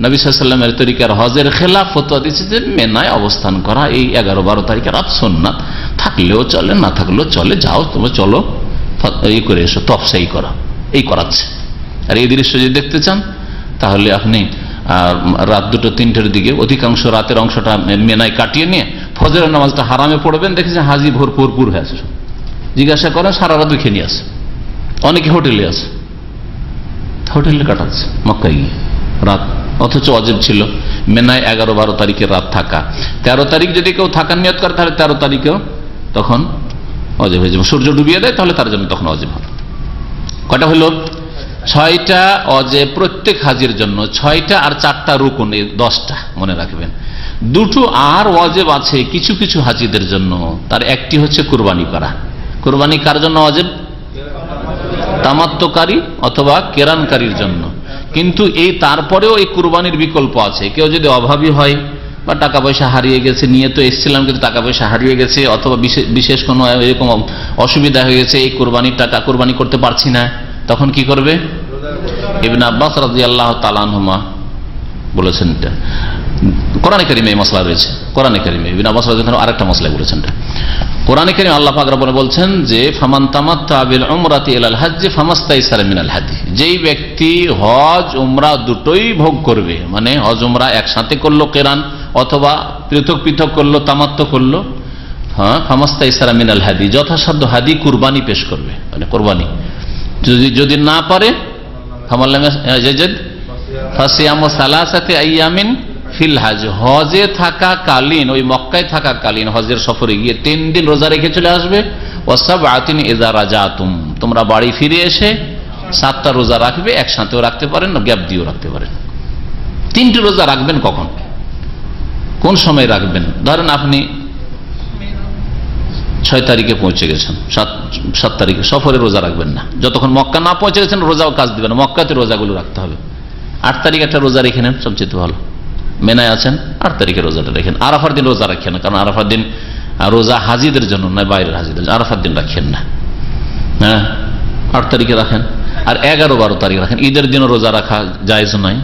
নবী সাল্লাল্লাহু আলাইহি ওয়াসাল্লামের তরিকার হজের খেলাফ ফতোয়া দিচ্ছে যে মেনায় অবস্থান করা এই 11-12 তারিখের রাত সুন্নাত, থাকলেও চলে, না থাকলেও চলে, যাও তোমরা চলো এই করে এসো, তফসাই করা, এই করাচ্ছে। আর এই দৃশ্য যদি দেখতে চান তাহলে আপনি রাত 2-3টের দিকে, অধিকাংশ রাতের অংশটা মেনায় কাটিয়ে নিয়ে ফজরের নামাজটা হারামে পড়বেন, দেখেছেন হাজি ভরপুর হয়ে আছে, জিজ্ঞাসা করেন সারা রাত খেয়ে নিয়ে আসে, অনেকে হোটেলে আছে, হোটেলে কাটাচ্ছে মক্কায় গিয়ে রাত, অথচ ওয়াজিব ছিল মেনায় 11-12 তারিখের রাত থাকা। 13 তারিখ যদি কেউ থাকার নিয়ত করে তাহলে 13 তারিখেও তখন ওয়াজিব হয়ে যাবে। সূর্য ডুবিয়ে দেয় তাহলে তার জন্য তখন ওয়াজিব হবে। কয়টা হলো? 6টা ওয়াজিব প্রত্যেক হাজির জন্য, 6টা আর 4টা রুকুন, এই 10টা মনে রাখবেন। 2টো আর ওয়াজিব আছে কিছু কিছু হাজিদের জন্য, তার একটি হচ্ছে কুরবানি করা। কুরবানি কার জন্য ওয়াজিব? তামাত্তুকারী অথবা কেরানকারীর জন্য। কিন্তু এই তারপরেও এই কুরবানির বিকল্প আছে। কেউ যদি অভাবী হয় বা টাকা পয়সা হারিয়ে গেছে, নিয়ে তো এসেছিলাম কিন্তু টাকা পয়সা হারিয়ে গেছে, অথবা বিশেষ কোনো এরকম অসুবিধা হয়ে গেছে, এই কুরবানির টাকা কুরবানি করতে পারছি না, তখন কি করবে? ইবনে আব্বাস রাদিয়াল্লাহু তাআলা আনহুমা বলেছেন, এটা কোরআনে কারিমে এই মাসলা রয়েছে। কোরআনে কারিমে ইবনে আব্বাস রাদিয়াল্লাহু তাআলা আরেকটা মাসলা বলেছেন, কোরআনে কারিমে আল্লাহ পাক রব্বুল বলছেন যে ফামান তামাত্তা বিল উমরাতি ইলাল হজ্জ ফামাস্তাইসারা মিনাল হাদি, যেই ব্যক্তি হজ উমরা দুটোই ভোগ করবে, মানে হজ উমরা একসাথে করলো কেরান, অথবা পৃথক পৃথক করলো, তামাত্তু করলো, হ্যাঁ ফামাস্তাইসারা মিনাল হাদি, যথাসাধ্য হাদি কুরবানি পেশ করবে, মানে কুরবানি। যদি না পারে ফামাল্লাম ইয়াজিদ ফাসিয়ামু সালাসাতি আইয়ামিন ফিল হজ, হজে থাকা কালীন, ওই মক্কায় থাকা কালীন হজের সফরে গিয়ে 3 দিন রোজা রেখে চলে আসবে। ওয়াসাবআতিন ইযা রাজাতুম, তোমরা বাড়ি ফিরে এসে 7টা রোজা রাখবে, একসাথেও রাখতে পারেন, গ্যাপ দিয়েও রাখতে পারেন। 3টি রোজা রাখবেন কখন, কোন সময় রাখবেন? ধরেন আপনি 6 তারিখে পৌঁছে গেছেন, 7 তারিখে সফরে রোজা রাখবেন না, যতক্ষণ মক্কা না পৌঁছে গেছেন রোজাও কাজ দিবেন না, মক্কাতে রোজাগুলো রাখতে হবে। 8 তারিখে একটা রোজা রেখে নেন, সবচেয়ে ভালো। মেনায় আছেন, 8 তারিখে রোজাটা রেখেন। আরাফার দিন রোজা রাখেন না, কারণ আরাফার দিন রোজা হাজিদের জন্য নয়, বাইরের হাজিদের। আরাফার দিন রাখেন না, হ্যাঁ 8 তারিখে রাখেন। আর 11-12 তারিখ রাখেন, ঈদের দিনও রোজা রাখা জায়েজ নয়।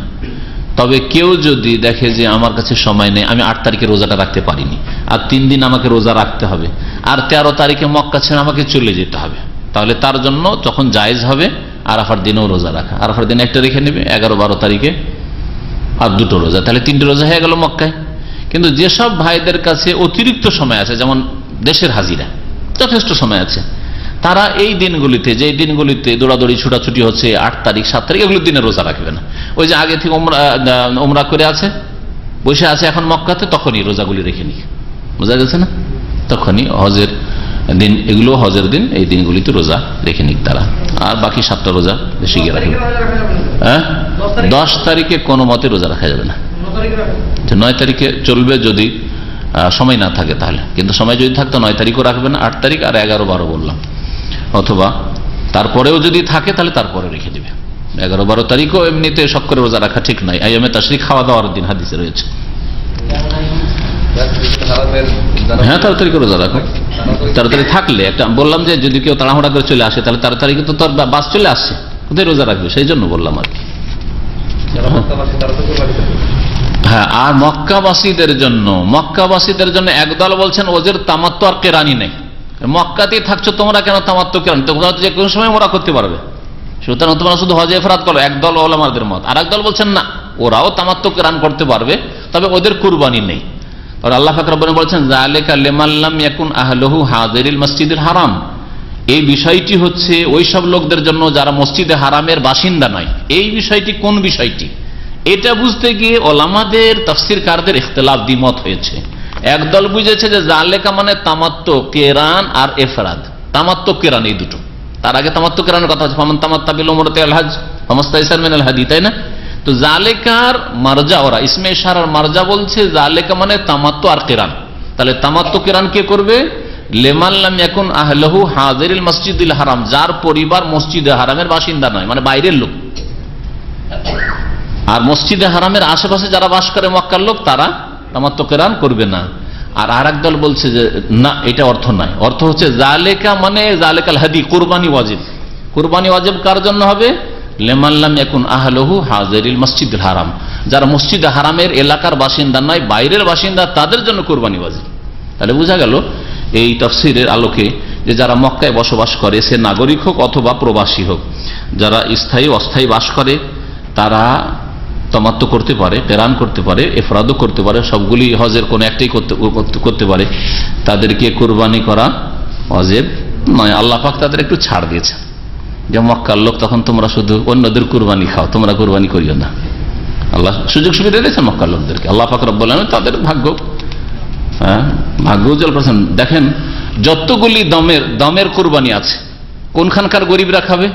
তবে কেউ যদি দেখে যে আমার কাছে সময় নেই, আমি 8 তারিখে রোজাটা রাখতে পারিনি, আর 3 দিন আমাকে রোজা রাখতে হবে, আর 13 তারিখে মক্কা ছেড়ে আমাকে চলে যেতে হবে, তাহলে তার জন্য যখন জায়েজ হবে আরাফার দিনেও রোজা রাখা। আরাফার দিনে একটা রেখে নেবে, 11-12 তারিখে আর 2টো রোজা, তাহলে 3টে রোজা হয়ে গেল মক্কায়। কিন্তু যেসব ভাইদের কাছে অতিরিক্ত সময় আছে, যেমন দেশের হাজিরা, যথেষ্ট সময় আছে, তারা এই দিনগুলিতে, যে দিনগুলিতে দৌড়াদৌড়ি ছুটাছুটি হচ্ছে 8 তারিখ 7 তারিখ, এগুলো দিনে রোজা রাখবে না। ওই যে আগে থেকে ওমরা করে আছে, বসে আছে এখন মক্কাতে, তখনই রোজাগুলি রেখে নিক, বোঝা গেছে না? তখনই হজের দিন, এগুলো হজের দিন, এই দিনগুলিতে রোজা রেখে নিক তারা, আর বাকি 7টা রোজা বেশি গিয়ে রাখবে। হ্যাঁ, 10 তারিখে কোনো মতে রোজা রাখা যাবে না, 9 তারিখে চলবে যদি সময় না থাকে তাহলে, কিন্তু সময় যদি থাকতো 9 তারিখও রাখবেন, 8 তারিখ আর 11-12 বললাম, অথবা তারপরেও যদি থাকে তাহলে তারপরে রেখে দিবে। 11-12 তারিখও এমনিতে শখ করে রোজা রাখা ঠিক নয়, আইয়ামে তাশরিক খাওয়া দাওয়ার দিন হাদিসে রয়েছে। হ্যাঁ, তাড়াতাড়ি করে রোজা রাখো, তাড়াতাড়ি থাকলে একটা বললাম যে যদি কেউ তাড়াহুড়া করে চলে আসে তাহলে তাড়াতাড়ি তো তোর বাস চলে আসছে, কোথায় রোজা রাখবে, সেই জন্য বললাম আর কি। হ্যাঁ, আর মক্কাবাসীদের জন্য একদল বলছেন ওদের তামাত্তু আর কেরানি নেই, মক্কাতেই থাকছো তোমরা, কেন তামাত্তু কেরানি, তোমরা যে কোনো সময় ওরা করতে পারবে, সুতরাং তোমরা শুধু হজে ইফরাদ করো, একদল ওলামাদের মত। আর একদল বলছেন না, ওরাও তামাত্তু কেরান করতে পারবে, তবে ওদের কুরবানি নেই। আর আল্লাহ পাক রব্বুল আলামিন বলেছেন যালিকা লিমান লাম ইয়াকুন আহলুহু হাযিরিল মাসজিদিল হারাম, এই বিষয়টি হচ্ছে ওই সব লোকদের জন্য যারা মসজিদে হারামের বাসিন্দা নয়। এই বিষয়টি কোন বিষয়টি, এটা বুঝতে গিয়ে ওলামাদের তাফসীরকারদের ইখতিলাফ, দ্বিমত হয়েছে। একদল বুঝেছে যে জালেকা মানে তামাত্তু কেরান আর ইফরাদ, তামাত্তু কেরান এই দুটো। তার আগে তামাত্তু কেরানের কথা আছে, ফামান তামাত্তা বিল উমরাতি আল হজ ফামাস্তাইসার মিনাল হাদি, তাই না? তো জালেকার মারজা, ওরা ইসমে ইশারার মারজা বলছে জালেকা মানে তামাত্তু আর কেরান। তাহলে তামাত্তু কেরান কে করবে? লিমান লাম ইয়াকুন আহলুহু হাযিরিল মসজিদিল হারাম, যার পরিবার মসজিদে হারামের বাসিন্দা নয়, মানে বাইরের লোক। আর মসজিদে হারামের আশেপাশে যারা বাস করে মক্কার লোক, তারা তামাত্তু কেরান করবে না। আর আরেক দল বলছে যে না, এটা অর্থ নয়, অর্থ হচ্ছে জালেকা মানে জালেকাল হাদি, কুরবানি ওয়াজিব। কুরবানি ওয়াজিব কার জন্য হবে? লিমান লাম ইয়াকুন আহলুহু হাযিরিল মসজিদিল হারাম, যারা মসজিদে হারামের এলাকার বাসিন্দা নয়, বাইরের বাসিন্দা, তাদের জন্য কুরবানি ওয়াজিব। তাহলে বোঝা গেল এই তাফসীরের আলোকে যে যারা মক্কায় বসবাস করে, সে নাগরিক হোক অথবা প্রবাসী হোক, যারা স্থায়ী অস্থায়ী বাস করে, তারা তামাত্তু করতে পারে, কেরান করতে পারে, ইফরাদও করতে পারে, সবগুলি হজের কোন একটাই করতে পারে। তাদেরকে কুরবানি করা ওয়াজিব নয়। আল্লাহ পাক তাদের একটু ছাড় দিয়েছে, যে মক্কার লোক তখন তোমরা শুধু অন্যদের কুরবানি খাও, তোমরা কুরবানি করিও না। আল্লাহ সুযোগ সুবিধা দিয়েছেন মক্কার লোকদেরকে। আল্লাহ পাক রব্বুল আলামিন তাদের ভাগ্য, ভাগ্য উজ্জ্বল করেছেন। দেখেন যতগুলি দমের কুরবানি আছে, কোনখানকার গরিবরা খাবে?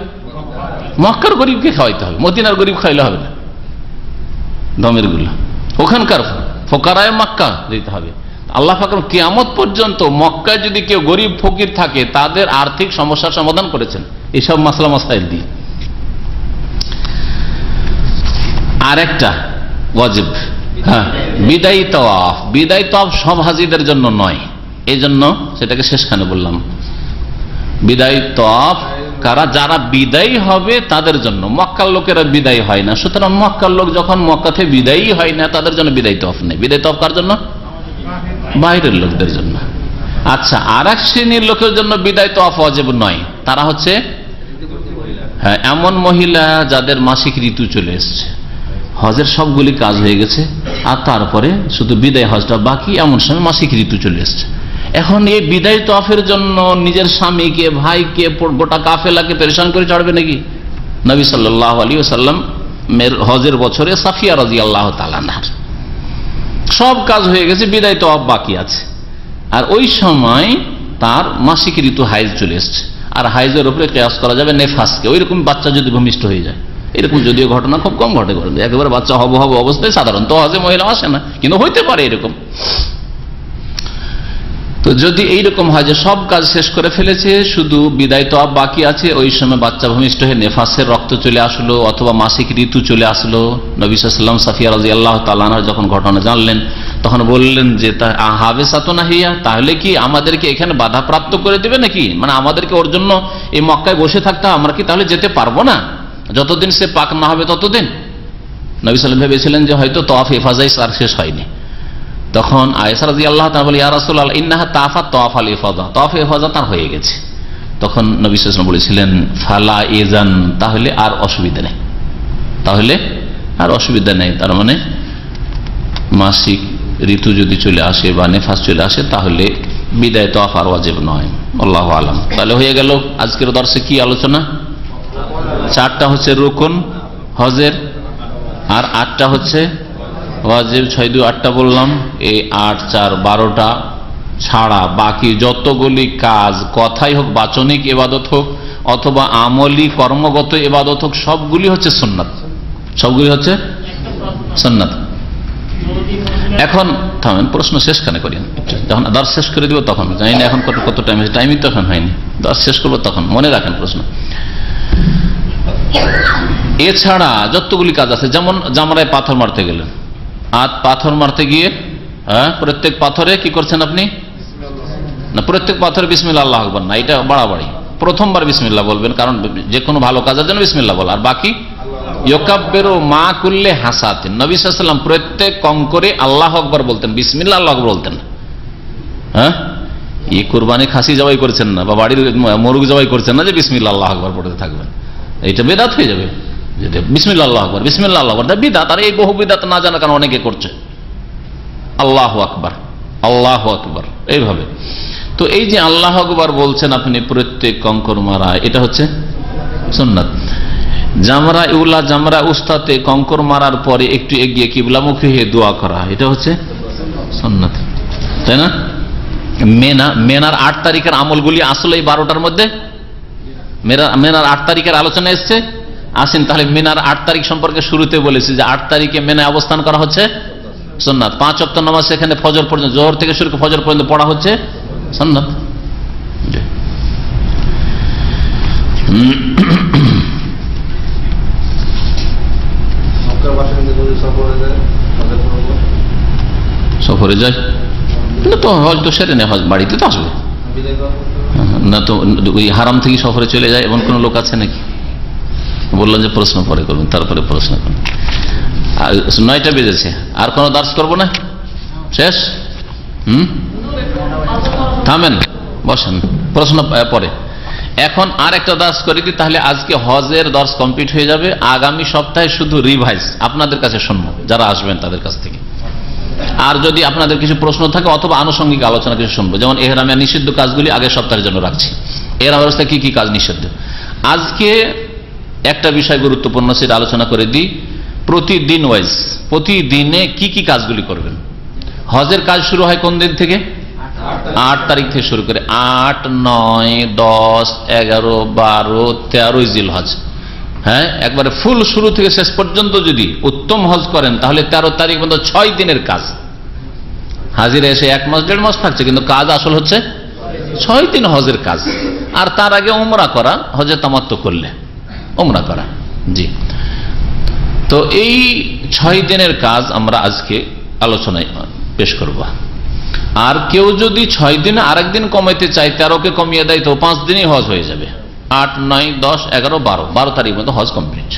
মক্কার গরিবকে খাওয়াইতে হবে, মদিনার গরিব খাইলে হবে না। দমের গুলো ওখানকার ফোকারায়ে মক্কা দিতে হবে। আল্লাহ পাক কিয়ামত পর্যন্ত মক্কায় যদি কেউ গরিব ফকির থাকে, তাদের আর্থিক সমস্যার সমাধান করেছেন এইসব মাসলা মাসাইল দিয়ে। আর একটা ওয়াজিব, হ্যাঁ, বিদায়ী তাওয়াফ। বিদায়ী তাওয়াফ সব হাজিদের জন্য নয়, এই জন্য সেটাকে শেষখানে বললাম। বিদায়ী তাওয়াফ কারা? যারা বিদায়ী হবে তাদের জন্য, মক্কার লোকেরা বিদায়ী হয় না। সুতরাং মক্কার লোক যখন মক্কা থেকে বিদায়ী হয় না, তাদের জন্য বিদায়ী তাওয়াফ নেই। বিদায়ী তাওয়াফ কার জন্য? বাইরের লোকদের জন্য। আচ্ছা, আর এক শ্রেণীর লোকের জন্য বিদায়ী তাওয়াফ ওয়াজিব নয়, তারা হচ্ছে হ্যাঁ এমন মহিলা যাদের মাসিক ঋতু চলে এসছে, হজের সবগুলি কাজ হয়ে গেছে, আর তারপরে শুধু বিদায় হজটা বাকি, এমন সময় মাসিক ঋতু চলে এসছে। এখন এই বিদায় তাওয়াফের জন্য নিজের স্বামীকে, ভাইকে, গোটা কাফেলাকে পেরেশান করে চড়বে নাকি? নবী সাল্লাল্লাহু আলাইহি ওয়াসাল্লাম হজের বছরে সাফিয়া রাদিয়াল্লাহু তাআলা আনহার সব কাজ হয়ে গেছে, বিদায় তাওয়াফ বাকি আছে, আর ওই সময় তার মাসিক ঋতু হাইজ চলে এসছে। আর হাইজের উপরে কিয়াস করা যাবে নেফাসকে। ওইরকম বাচ্চা যদি ভূমিষ্ঠ হয়ে যায়, এরকম যদিও ঘটনা খুব কম ঘটে, একেবারে বাচ্চা হব অবস্থায় সাধারণত হজে মহিলা আসে না, কিন্তু হইতে পারে এরকম। তো যদি এইরকম হয় যে সব কাজ শেষ করে ফেলেছে, শুধু বিদায় তাওয়াফ বাকি আছে, ওই সময় বাচ্চা ভূমিষ্ঠ হয়ে নেফাসের রক্ত চলে আসলো অথবা মাসিক ঋতু চলে আসলো, নবী সাল্লাল্লাহু আলাইহি ওয়াসাল্লাম সাফিয়া রাদিয়াল্লাহু তাআলা আনহা যখন ঘটনা জানলেন, তখন বললেন যে হাবেসাতুনা হিয়া, তাহলে কি আমাদেরকে এখানে বাধাপ্রাপ্ত করে দেবে নাকি? মানে আমাদেরকে ওর জন্য এই মক্কায় বসে থাকতে, আমরা কি তাহলে যেতে পারবো না? যতদিন সে পাক না হবে ততদিন? নবী সাল্লাল্লাহু আলাইহি ভেবেছিলেন যে হয়তো তওয়াফ ইফাদাই আর শেষ হয়নি। তখন আয়েশা রাদিয়াল্লাহু তাআলা বলে, ইয়া রাসূলুল্লাহ ইন্নাহা তাফাত তওয়াফাল ইফাদা, তওয়াফ ইফাদা তার হয়ে গেছে। তখন নবী সাল্লাল্লাহু আলাইহি ওয়াসাল্লাম বলেছিলেন, ফালা ইজান, তাহলে আর অসুবিধা নেই, তাহলে আর অসুবিধা নেই। তার মানে মাসিক ঋতু যদি চলে আসে বা নেফাস চলে আসে তাহলে বিদায় তওয়াফ আর ওয়াজিব নয়। আল্লাহু আলাম। তাহলে হয়ে গেল আজকের দর্শে কি আলোচনা? 4টা হচ্ছে রুকুন হজের, আর 8টা হচ্ছে ওয়াজিব। 6 2 8টা বললাম, এই 8 4 12টা ছাড়া বাকি যতগুলি কাজ, কথাই হোক, বাচনিক ইবাদত হোক অথবা আমলি কর্মগত ইবাদত হোক, সবগুলি হচ্ছে সুন্নাত, সবগুলি হচ্ছে সুন্নাত। এখন থামেন, প্রশ্ন শেষ কেন করি, যখন দর্শ শেষ করে দিব তখন, জানি না এখন কত টাইম হয়েছে, টাইমই তখন হয়নি, দর্শ শেষ করবো তখন, মনে রাখেন প্রশ্ন। এছাড়া যতগুলি কাজ আছে, যেমন জামরায় পাথর মারতে গেলেন, পাথর মারতে গিয়ে প্রত্যেক পাথরে কি করছেন আপনি? না, প্রত্যেক পাথরে বিসমিল্লাহ আল্লাহু আকবার না, এটা বাড়াবাড়ি। প্রথমবার বিসমিল্লাহ বলবেন, কারণ যে কোনো ভালো কাজের জন্য বিসমিল্লাহ বলা, আর বাকি ইউকাব্বিরু মা কুল্লি হাসাতিন। নবী সাল্লাল্লাহু আলাইহি ওয়াসাল্লাম প্রত্যেক কঙ্করে আল্লাহু আকবার বলতেন, বিসমিল্লাহ আল্লাহু আকবার বলতেন। এই কুরবানি খাসি জবাই করছেন না বা বাড়ির মোরগ জবাই করছেন না যে বিসমিল্লাহ আল্লাহু আকবার পড়তে থাকবেন, এটা বেদাত হয়ে যাবে। যেটা বিসমিল্লাহ আল্লাহু আকবার, বিসমিল্লাহ আল্লাহু আকবার, বিদাত। আর এই বহু বিদাত না জানার কারণে অনেকে করছে আল্লাহু আকবার, আল্লাহু আকবার এইভাবে। তো এই যে আল্লাহু আকবার বলছেন আপনি প্রত্যেক কঙ্কর মারা, এটা হচ্ছে সুন্নাত। জামরা ইউলা, জামরা উস্তাতে কঙ্কর মারার পরে একটু এগিয়ে কিবলামুখী হয়ে দোয়া করা, এটা হচ্ছে সুন্নাত, তাই না? মেনার 8 তারিখের আমলগুলি আসলে এই 12টার মধ্যে, মেনার 8 তারিখের আলোচনা এসছে। আসেন তাহলে মেনার 8 তারিখ সম্পর্কে শুরুতে বলেছি যে 8 তারিখে মেনায় অবস্থান করা হচ্ছে সুন্নাত। 5 ওয়াক্ত নামাজ সেখানে ফজর পর্যন্ত, জোহর থেকে শুরু করে ফজর পর্যন্ত পড়া হচ্ছে সুন্নাত। সফরে যায় না তো হজ তো সেরে নেই, হজ বাড়িতে তো আসবে না, তো ওই হারাম থেকে সফরে চলে যায় এমন কোন লোক আছে নাকি? বললাম যে প্রশ্ন পরে করবেন, তারপরে প্রশ্ন করবেন। 9টা বেজেছে, আর কোনো দার্স করবো না, শেষ। থামেন, বসেন, প্রশ্ন পরে। এখন আর একটা দার্স করে দিই, তাহলে আজকে হজের দর্শ কমপ্লিট হয়ে যাবে। আগামী সপ্তাহে শুধু রিভাইজ আপনাদের কাছে শুনবো, যারা আসবেন তাদের কাছ থেকে। আর যদি আপনাদের কিছু প্রশ্ন থাকে অথবা আনুষঙ্গিক আলোচনা কিছু শুনবো, যেমন এহরামে নিষিদ্ধ কাজগুলি আগের সপ্তাহের জন্য রাখছি। এহরাম অবস্থায় কি কি কাজ নিষিদ্ধ, আজকে একটা বিষয় গুরুত্বপূর্ণ, সেটা আলোচনা করে দিই। প্রতিদিন ওয়াইজ, প্রতিদিনে কি কি কাজগুলি করবেন। হজের কাজ শুরু হয় কোন দিন থেকে? 8 তারিখ থেকে শুরু করে 8, 9, 10, 11, 12, 13 জিলহজ। হ্যাঁ, একবারে ফুল শুরু থেকে শেষ পর্যন্ত যদি উত্তম হজ করেন তাহলে 13 তারিখ পর্যন্ত 6 দিনের কাজ। হাজিরা এসে 1 মাস 1.5 মাস থাকছে, কিন্তু কাজ আসল হচ্ছে 6 দিন হজের কাজ। আর তার আগে উমরা করা, হজে তামাত্তু করলে উমরা করা। জি, তো এই 6 দিনের কাজ আমরা আজকে আলোচনায় পেশ করব। আর কেউ যদি 6 দিনে আরেক দিন কমাইতে চায়, 13কে কমিয়ে দেয়, তো 5 দিনই হজ হয়ে যাবে। 8, 9, 10, 11, 12 তারিখ মতো হজ কমপ্লিট,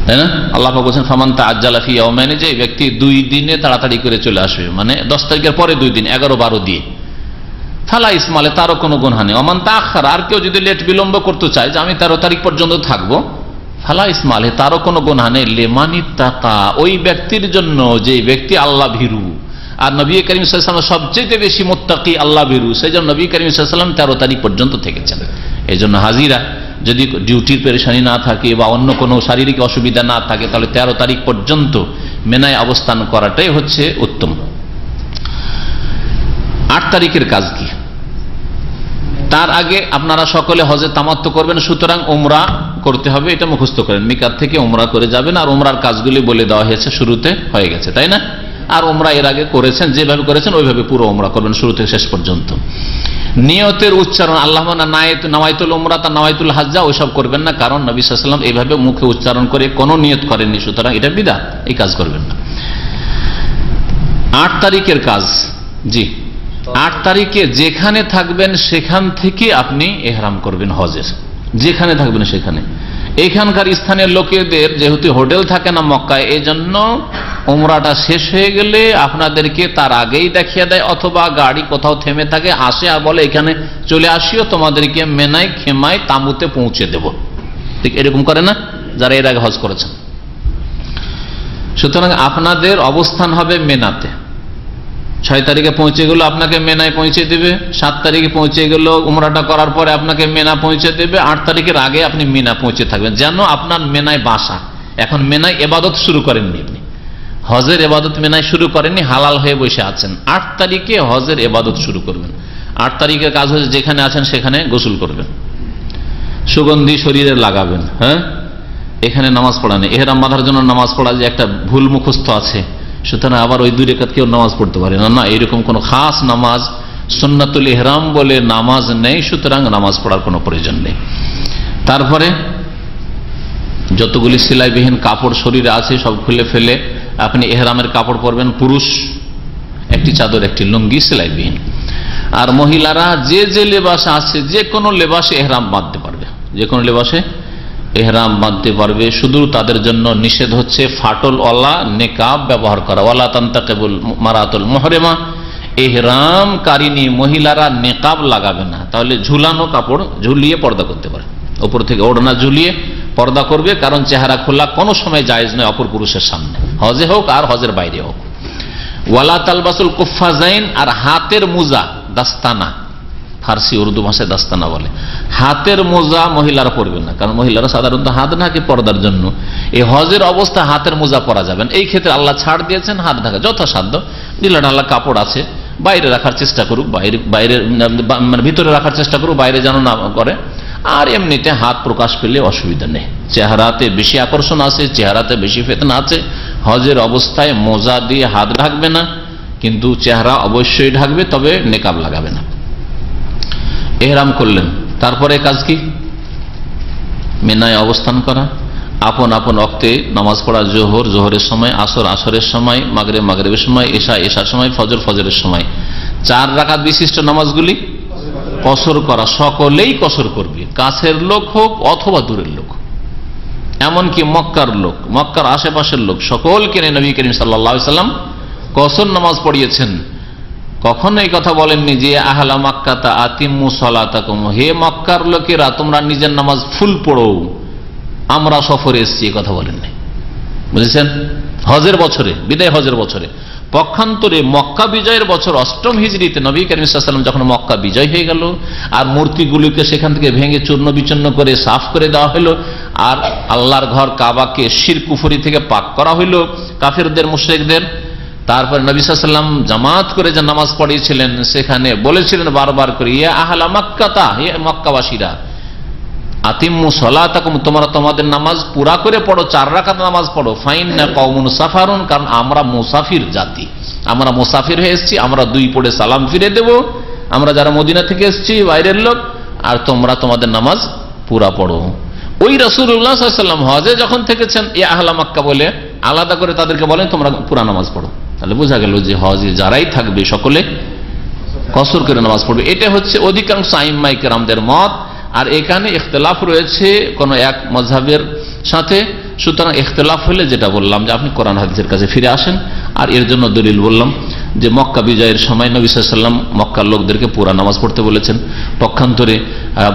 তাই না? আল্লাহ পাক বলেছেন ফামান তাআজ্জালা ফি ইয়াওমাইনি, যে ব্যক্তি 2 দিনে তাড়াতাড়ি করে চলে আসবে, মানে 10 তারিখের পরে 2 দিন, 11, 12 দিয়ে, ফালা ইসমালে, তারও কোনো গুনাহ নেই। ওমান তাআখারা, আর কেউ যদি লেট বিলম্ব করতে চায় যে আমি 13 তারিখ পর্যন্ত থাকবো, ফালা ইসমালে, তারও কোনো গুনাহ নেই। লিমানিত্তাকা, ওই ব্যক্তির জন্য যে ব্যক্তি আল্লাহ ভীরু। আর নবী করিম সাল্লাল্লাহু আলাইহি ওয়াসাল্লাম সবচেয়ে বেশি মুত্তাকি, আল্লাহ ভীরু, সেই জন্য নবী করিম সাল্লাল্লাহু আলাইহি ওয়াসাল্লাম 13 তারিখ পর্যন্ত থেকেছেন। এই জন্য হাজিরা যদি ডিউটির পেরেশানি না থাকে বা অন্য কোনো শারীরিক অসুবিধা না থাকে, তাহলে 13 তারিখ পর্যন্ত মেনায় অবস্থান করাটাই হচ্ছে উত্তম। 8 তারিখের কাজ কি? তার আগে আপনারা সকলে হজে তামাত্তু করবেন, সুতরাং উমরা করতে হবে, এটা মুখস্থ করেন। মিকাত থেকে উমরা করে যাবেন, আর উমরার কাজগুলি বলে দেওয়া হয়েছে, শুরুতে হয়ে গেছে, তাই না? আর উমরা এর আগে করেছেন, যেভাবে করেছেন ওইভাবে পুরো উমরা করবেন শুরু থেকে শেষ পর্যন্ত। নিয়তের উচ্চারণ, আল্লাহ নাওয়াইতুল উমরা তা নাওয়াইতুল হাজ্জা, ওইসব করবেন না, কারণ নবী সাল্লাল্লাহু আলাইহি ওয়াসাল্লাম এইভাবে মুখে উচ্চারণ করে কোনো নিয়ত করেননি, সুতরাং এটা বিদআত, এই কাজ করবেন না। 8 তারিখের কাজ, জি, 8 তারিখে যেখানে থাকবেন সেখান থেকে আপনি ইহরাম করবেন হজের, যেখানে থাকবেন সেখানে। এখানকার স্থানীয় লোকেদের যেহেতু হোটেল থাকে না মক্কায়, এই জন্য উমরাটা শেষ হয়ে গেলে আপনাদেরকে তার আগেই দেখিয়ে দেয়, অথবা গাড়ি কোথাও থেমে থাকে, আসে আর বলে এখানে চলে আসিও, তোমাদেরকে মেনায় খেমায় তাঁবুতে পৌঁছে দেব। ঠিক এরকম করে না যারা এর আগে হজ করেছেন। সুতরাং আপনাদের অবস্থান হবে মেনাতে। 6 তারিখে পৌঁছে গেল আপনাকে মেনায় পৌঁছে দেবে, 7 তারিখে পৌঁছে গেল উমরাটা করার পরে আপনাকে মেনা পৌঁছে দেবে, 8 তারিখের আগে আপনি মেনা পৌঁছে থাকবেন, যেন আপনার মেনায় বাসা। এখন মেনায় এবাদত শুরু করেননি, আপনি হজের এবাদত মেনায় শুরু করেননি, হালাল হয়ে বসে আছেন। 8 তারিখে হজের এবাদত শুরু করবেন। 8 তারিখের কাজ হচ্ছে যেখানে আছেন সেখানে গোসল করবেন, সুগন্ধি শরীরে লাগাবেন। হ্যাঁ, এখানে নামাজ পড়া নেই। এহরাম বাঁধার জন্য নামাজ পড়া যে একটা ভুল মুখস্থ আছে, সুতরাং আবার ওই 2 রাকাত কেউ নামাজ পড়তে পারে না, না, এরকম কোন খাস নামাজ সুন্নাতুল ইহরাম বলে নামাজ নেই, সুতরাং নামাজ পড়ার কোনো প্রয়োজন নেই। তারপরে যতগুলি সেলাইবিহীন কাপড় শরীরে আছে সব খুলে ফেলে আপনি এহরামের কাপড় পরবেন। পুরুষ একটি চাদর, একটি লুঙ্গি সেলাইবিহীন, আর মহিলারা যে যে লেবাসে আছে যে কোনো লেবাসে এহরাম বাঁধতে পারবে, যে কোনো লেবাসে এহরাম বাঁধতে পারবে। শুধু তাদের জন্য নিষেধ হচ্ছে ফাটল ওয়ালা নেকাব ব্যবহার করা। ওয়ালা তান্তাকিবুল মারাতুল মুহরিমা, এহরামকারিনী মহিলারা নেকাব লাগাবে না, তাহলে ঝুলানো কাপড় ঝুলিয়ে পর্দা করতে পারে, উপর থেকে ওড়না ঝুলিয়ে পর্দা করবে, কারণ চেহারা খোলা কোনো সময় জায়েজ নয় অপর পুরুষের সামনে, হজে হোক আর হজের বাইরে হোক। ওয়ালা তালবাসুল কুফফাজাইন, আর হাতের মোজা, দাস্তানা, ফার্সি উর্দু ভাষায় দাস্তানা বলে, হাতের মোজা মহিলারা পরবে না, কারণ মহিলারা সাধারণত হাত ঢাকে পর্দার জন্য। এই হজের অবস্থা হাতের মোজা পরা যাবেন। এই ক্ষেত্রে আল্লাহ ছাড় দিয়েছেন, হাত ঢাকা যথাসাধ্য ঢিলা ঢালা কাপড় আছে বাইরে রাখার চেষ্টা করুক, বাইরে মানে ভিতরে রাখার চেষ্টা করুক, বাইরে যেন না করে। আর এমনিতে হাত প্রকাশ পেলে অসুবিধা নেই। চেহারাতে বেশি আকর্ষণ আছে, চেহারাতে বেশি ফেতনা আছে, হজের অবস্থায় মোজা দিয়ে হাত ঢাকবে না, কিন্তু চেহারা অবশ্যই ঢাকবে, তবে নেকাব লাগাবে না। এহরাম করলেন, তারপরে কাজ কি? মিনায় অবস্থান করা, আপন আপন ওয়াক্তে নামাজ পড়া, জোহর জোহরের সময়, আসর আসরের সময়, মাগরিব মাগরিবের সময়, এশা এশার সময়, ফজর ফজরের সময়। 4 রাকাত বিশিষ্ট নামাজগুলি কসর করা, সকলেই কসর করবে, কাছের লোক হোক অথবা দূরের লোক, এমনকি মক্কার লোক, মক্কার আশেপাশের লোক, সকলকে নবী করিম সাল্লাল্লাহু আলাইহি সাল্লাম কসর নামাজ পড়িয়েছেন। কখনো এই কথা বলেননি যে আহলা মাক্কাতা আতিম্মু সালাতাকুম, হে মক্কার লোকেরা তোমরা নিজের নামাজ ফুল পড়ো, আমরা সফরে এসেছি, কথা বলেননি। বুঝেছেন? হজের বছরে, বিদায় হজের বছরে, পক্ষান্তরে মক্কা বিজয়ের বছর 8ম হিজরিতে নবী করিম সাল্লাল্লাহু আলাইহি ওয়াসাল্লাম যখন মক্কা বিজয় হয়ে গেল, আর মূর্তিগুলিকে সেখান থেকে ভেঙে চূর্ণ বিচূর্ণ করে সাফ করে দেওয়া হলো, আর আল্লাহর ঘর কাবাকে শিরক কুফরি থেকে পাক করা হইল কাফেরদের মুশরিকদের। তারপরে নবী সাল্লাল্লাহু আলাইহি ওয়াসাল্লাম জামাত করে যে নামাজ পড়িয়েছিলেন, সেখানে বলেছিলেন বারবার করে, ইয়া আহলা মাক্কাতা, হে মক্কাবাসীরা, আতিম্মু সালাতাকুম, তোমরা তোমাদের নামাজ পুরা করে পড়ো, 4 রাকাত নামাজ পড়ো, ফাইন্না কওমুন সাফারুন, কারণ আমরা মুসাফির জাতি, আমরা মুসাফির হয়ে এসেছি, আমরা 2 পড়ে সালাম ফিরে দেব, আমরা যারা মদিনা থেকে এসেছি বাইরের লোক, আর তোমরা তোমাদের নামাজ পুরা পড়ো। ওই রাসূলুল্লাহ সাল্লাল্লাহু আলাইহি ওয়াসাল্লাম হজে যখন থেকেছেন, ইয়া আহলা মক্কা বলে আলাদা করে তাদেরকে বলেন তোমরা পুরা নামাজ পড়ো। তাহলে বোঝা গেল যে হজে যারাই থাকবে সকলে কসর করে নামাজ পড়বে। এটা হচ্ছে অধিকাংশ আইম্মায়ে কেরামদের মত। আর এখানে ইখতিলাফ রয়েছে কোন এক মাযহাবের সাথে, সুতরাং ইখতিলাফ হলে যেটা বললাম যে আপনি কোরআন হাদিসের কাছে ফিরে আসেন। আর এর জন্য দলিল বললাম যে মক্কা বিজয়ের সময় নবী সাল্লাল্লাহু আলাইহি ওয়াসাল্লাম মক্কার লোকদেরকে পুরা নামাজ পড়তে বলেছেন, পক্ষান্তরে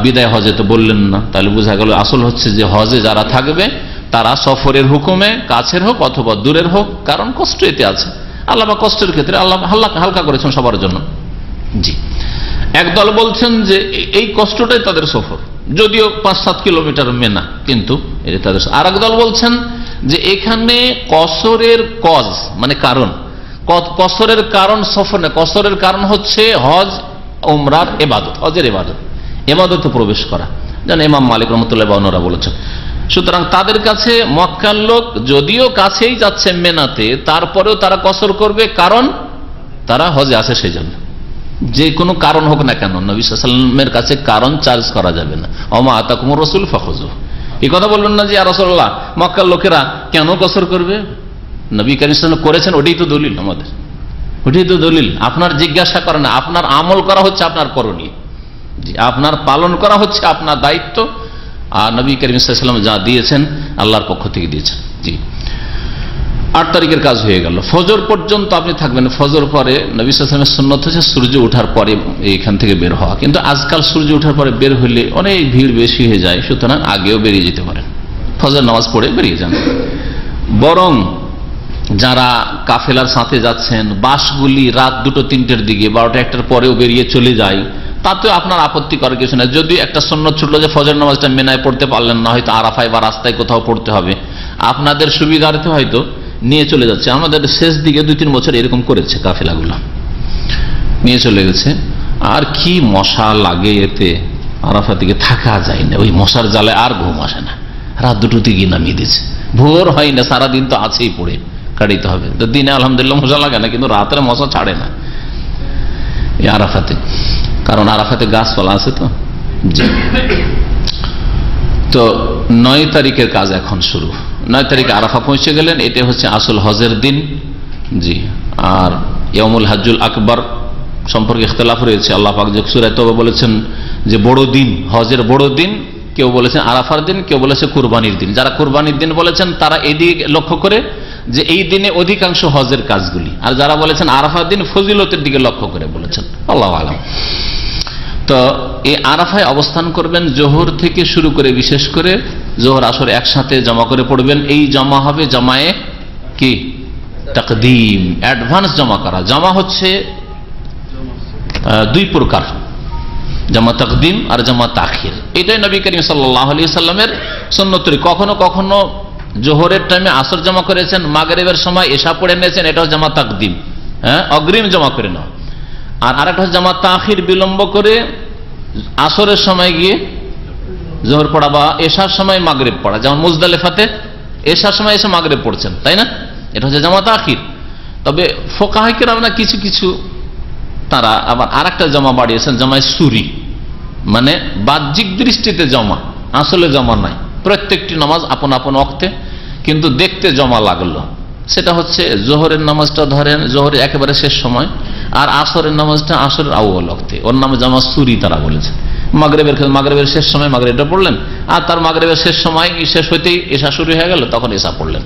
বিদায় হজে তো বললেন না। তাহলে বোঝা গেল আসল হচ্ছে যে হজে যারা থাকবে তারা সফরের হুকুমে, কাছের হোক অথবা দূরের হোক, কারণ কষ্ট এতে আছে, আল্লাহ বা কষ্টের ক্ষেত্রে আল্লাহ হালকা করেছেন সবার জন্য। জি, একদল বলছেন যে এই কষ্টটাই তাদের সফর, যদিও 5-7 কিলোমিটার মেনা, কিন্তু এটা তাদের। আর একদল বলছেন যে এখানে কসরের কজ মানে কারণ, কসরের কারণ সফর না, কসরের কারণ হচ্ছে হজ উমরার ইবাদত, হজের ইবাদতে প্রবেশ করা, যেন ইমাম মালিক রাহমাতুল্লাহ ওনারা বলেছেন। সুতরাং তাদের কাছে মক্কার লোক যদিও কাছেই যাচ্ছে মেনাতে, তারপরেও তারা কসর করবে, কারণ তারা হজে আসে সেই জন্য। যে কোনো কারণ হোক না কেন, নবী সাল্লাল্লাহু আলাইহি ওয়াসাল্লামের কাছে কারণ চার্জ করা যাবে না। ওমা আতাকুমুর রাসূল ফাখুযুহু, এই কথা বলবেন না যে ইয়া রাসূলুল্লাহ মক্কার লোকেরা কেন কসর করবে, নবী কারীম সাল্লাল্লাহু আলাইহি ওয়াসাল্লাম করেছেন, ওটাই তো দলিল আমাদের, ওটাই তো দলিল। আপনার জিজ্ঞাসা করে না, আপনার আমল করা হচ্ছে আপনার করণীয়, জি, আপনার পালন করা হচ্ছে আপনার দায়িত্ব, আর নবী করিম সাল্লাল্লাহু আলাইহি ওয়াসাল্লাম যা দিয়েছেন আল্লাহর পক্ষ থেকে দিয়েছেন। জি, 8 তারিখের কাজ হয়ে গেল। ফজর পর্যন্ত আপনি থাকবেন। ফজর পরে নবী সাল্লাল্লাহু আলাইহি ওয়াসাল্লামের সুন্নাত হচ্ছে সূর্য ওঠার পরে এখান থেকে বের হওয়া, কিন্তু আজকাল সূর্য ওঠার পরে বের হলে অনেক ভিড় বেশি হয়ে যায়, সুতরাং আগেও বেরিয়ে যেতে পারেন, ফজর নামাজ পড়ে বেরিয়ে যান। বরং যারা কাফেলার সাথে যাচ্ছেন, বাসগুলি রাত 2-3টের দিকে 12টা-1টার পরেও বেরিয়ে চলে যায়, তাতেও আপনার আপত্তি করার কিছু না। যদি একটা সুন্নত ছুটলো যে ফজর নামাজটা মিনায় পড়তে পারলেন না, হয়তো আরাফায় বা রাস্তায় কোথাও পড়তে হবে, আপনাদের সুবিধার্থে হয়তো নিয়ে চলে যাচ্ছে। আমাদের শেষ দিকে 2-3 বছর এরকম করেছে, কাফেলাগুলো নিয়ে চলে গেছে। আর কি মশা লাগে এতে, আরাফা থেকে থাকা যায় না, ওই মশার জালে আর ঘুম আসে না। রাত 2টোতে গিয়ে নামিয়ে দিয়েছে, ভোর হয় না, সারাদিন তো আছেই পড়ে কাটাইতে হবে। তো দিনে আলহামদুলিল্লাহ মশা লাগে না, কিন্তু রাতের মশা ছাড়ে না এই আরাফাতে, কারণ আরাফাতে গাছপালা আছে তো। জি, তো 9 তারিখের কাজ এখন শুরু। 9 তারিখে আরাফা পৌঁছে গেলেন, এটা হচ্ছে আসল হজের দিন। জি, আর ইয়ামুল হাজ্জুল আকবার সম্পর্কে ইখতিলাফ রয়েছে। আল্লাহ পাক যে সূরা তওবা বলেছেন যে বড় দিন, হজের বড় দিন, কেউ বলেছেন আরাফার দিন, কেউ বলেছে কুরবানির দিন। যারা কুরবানির দিন বলেছেন তারা এদিকে লক্ষ্য করে যে এই দিনে অধিকাংশ হজের কাজগুলি, আর যারা বলেছেন আরাফার দিন ফজিলতের দিকে লক্ষ্য করে বলেছেন, আল্লাহু আলাম। তো এই আরাফায় অবস্থান করবেন জোহর থেকে শুরু করে, বিশেষ করে জোহর আসর একসাথে জমা করে পড়বেন। এই জমা হবে জমায়ে কি তাকদীম, অ্যাডভান্স জমা করা। জমা হচ্ছে 2 প্রকার, জামা তাকদীম আর জামা তাখির। এটাই নবী করিম সাল্লাল্লাহু আলাইহি সাল্লামের সুন্নত। কখনো কখনো জোহরের টাইমে আসর জমা করেছেন, মাগরিবের সময় এশা পড়ে নিয়েছেন, এটাও জামা তাকদীম, হ্যাঁ, অগ্রিম জমা করে নাও। আর আরেকটা হচ্ছে জামা তাখির, বিলম্ব করে আসরের সময় গিয়ে জোহর পড়া বা এশার সময় মাগরিব পড়া। যেমন মুজদালিফাতে এশার সময় এসে মাগরিব পড়ছেন, তাই না, এটা হচ্ছে জামা তাখির। তবে ফুকাহা কিরামরা কিছু কিছু তারা আবার আরেকটা জমা বাড়িয়েছেন, জামায় সুরি, মানে বাহ্যিক দৃষ্টিতে জমা, আসলে জমা নাই। প্রত্যেকটি নামাজ আপন আপন ওয়াক্তে, কিন্তু দেখতে জমা লাগলো। সেটা হচ্ছে জোহরের নামাজটা ধরেন জোহরের একেবারে শেষ সময়, আর আসরের নামাজটা আসরের আউয়াল ওয়াক্তে, ওর নামে জামা সুরি তারা বলেছে। মাগরিবের শেষ সময় মাগরিবটা পড়লেন, আর তার মাগরিবের শেষ সময় শেষ হইতেই এশা শুরু হয়ে গেল, তখন এশা পড়লেন।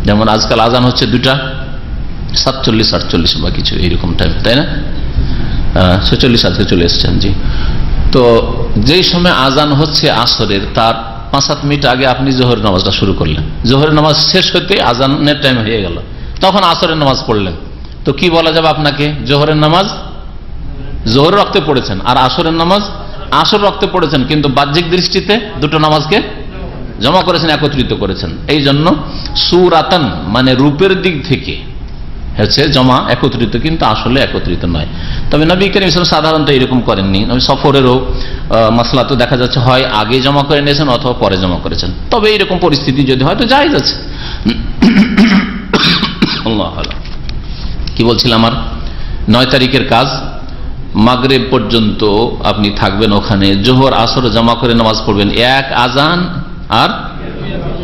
যেমন আজকাল আজান হচ্ছে 2টা 47-48 বা কিছু এইরকম টাইম, তাই না, 46 আজকে চলে এসছেন। জি, তো যেই সময় আজান হচ্ছে আসরের, তার 5-7 মিনিট আগে আপনি জোহরের নামাজটা শুরু করলেন, জোহরের নামাজ শেষ হতে আজানের টাইম হয়ে গেল, তখন আসরের নামাজ পড়লেন। তো কি বলা যাবে আপনাকে, জোহরের নামাজ জোহর রক্তে পড়েছেন, আর আসরের নামাজ আসর রক্তে পড়েছেন, কিন্তু বাহ্যিক দৃষ্টিতে দুটো নামাজকে জমা করেছেন, একত্রিত করেছেন। এই জন্য সুরাতান মানে রূপের দিক থেকে হচ্ছে জমা একত্রিত, কিন্তু আসলে একত্রিত নয়। তবে নবী করিম সাল্লাল্লাহু আলাইহি ওয়াসাল্লাম সাধারণত এরকম করেননি। নবী সফরেরও মাসলা তো দেখা যাচ্ছে হয় আগে জমা করে নিয়েছেন অথবা পরে জমা করেছেন। তবে এইরকম পরিস্থিতি যদি হয় তো জায়েজ আছে। আল্লাহ আল্লাহ, কি বলছিলাম, আমার 9 তারিখের কাজ মাগরিব পর্যন্ত আপনি থাকবেন ওখানে, জোহর আসর জমা করে নামাজ পড়বেন, 1 আজান আর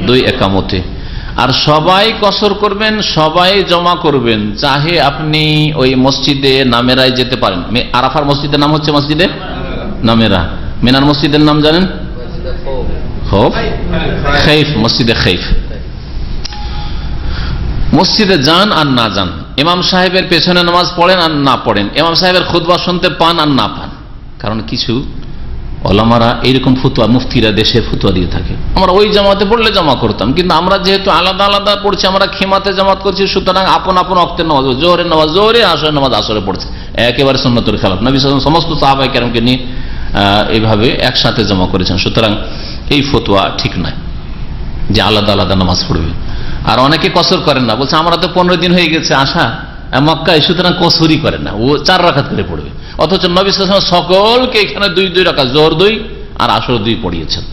2 একামতে। আর সবাই কসর করবেন, সবাই জমা করবেন। চাহে আপনি ওই মসজিদে নামেরায় যেতে পারেন। আরাফার মসজিদের নাম হচ্ছে মসজিদে নামেরা। মিনার মসজিদের নাম জানেন, খাইফ, মসজিদে খাইফ। মসজিদে যান আর না যান, ইমাম সাহেবের পেছনে নামাজ পড়েন আর না পড়েন, ইমাম সাহেবের খুতবা শুনতে পান আর না পান। কারণ কিছু ওলামারা এইরকম ফতুয়া, মুফতিরা দেশে ফতুয়া দিয়ে থাকে, আমরা ওই জামাতে পড়লে জমা করতাম, কিন্তু আমরা যেহেতু আলাদা আলাদা পড়ছি, আমরা খেমাতে জামাত করছি, সুতরাং আপন আপন ওয়াক্তের নামাজ, জোহরের নামাজ জোহরে, আসরের নামাজ আসরে পড়ছে, একেবারে সুন্নতের খেলাফ। নবী সাল্লাল্লাহু আলাইহি ওয়াসাল্লাম সমস্ত সাহাবায়ে কেরামকে নিয়ে এইভাবে একসাথে জমা করেছেন। সুতরাং এই ফতুয়া ঠিক নয় যে আলাদা আলাদা নামাজ পড়বে। আর অনেকে কসর করেন না, বলছে আমরা তো 15 দিন হয়ে গেছে আসা মক্কায়, সুতরাং কসরই করে না, ও 4 রাকাত করে পড়বে। অথচ নবী সাল্লাল্লাহু আলাইহি ওয়াসাল্লাম সকলকে এখানে 2 রাকাত, জোহর 2 আর আসর 2 পড়িয়েছেন।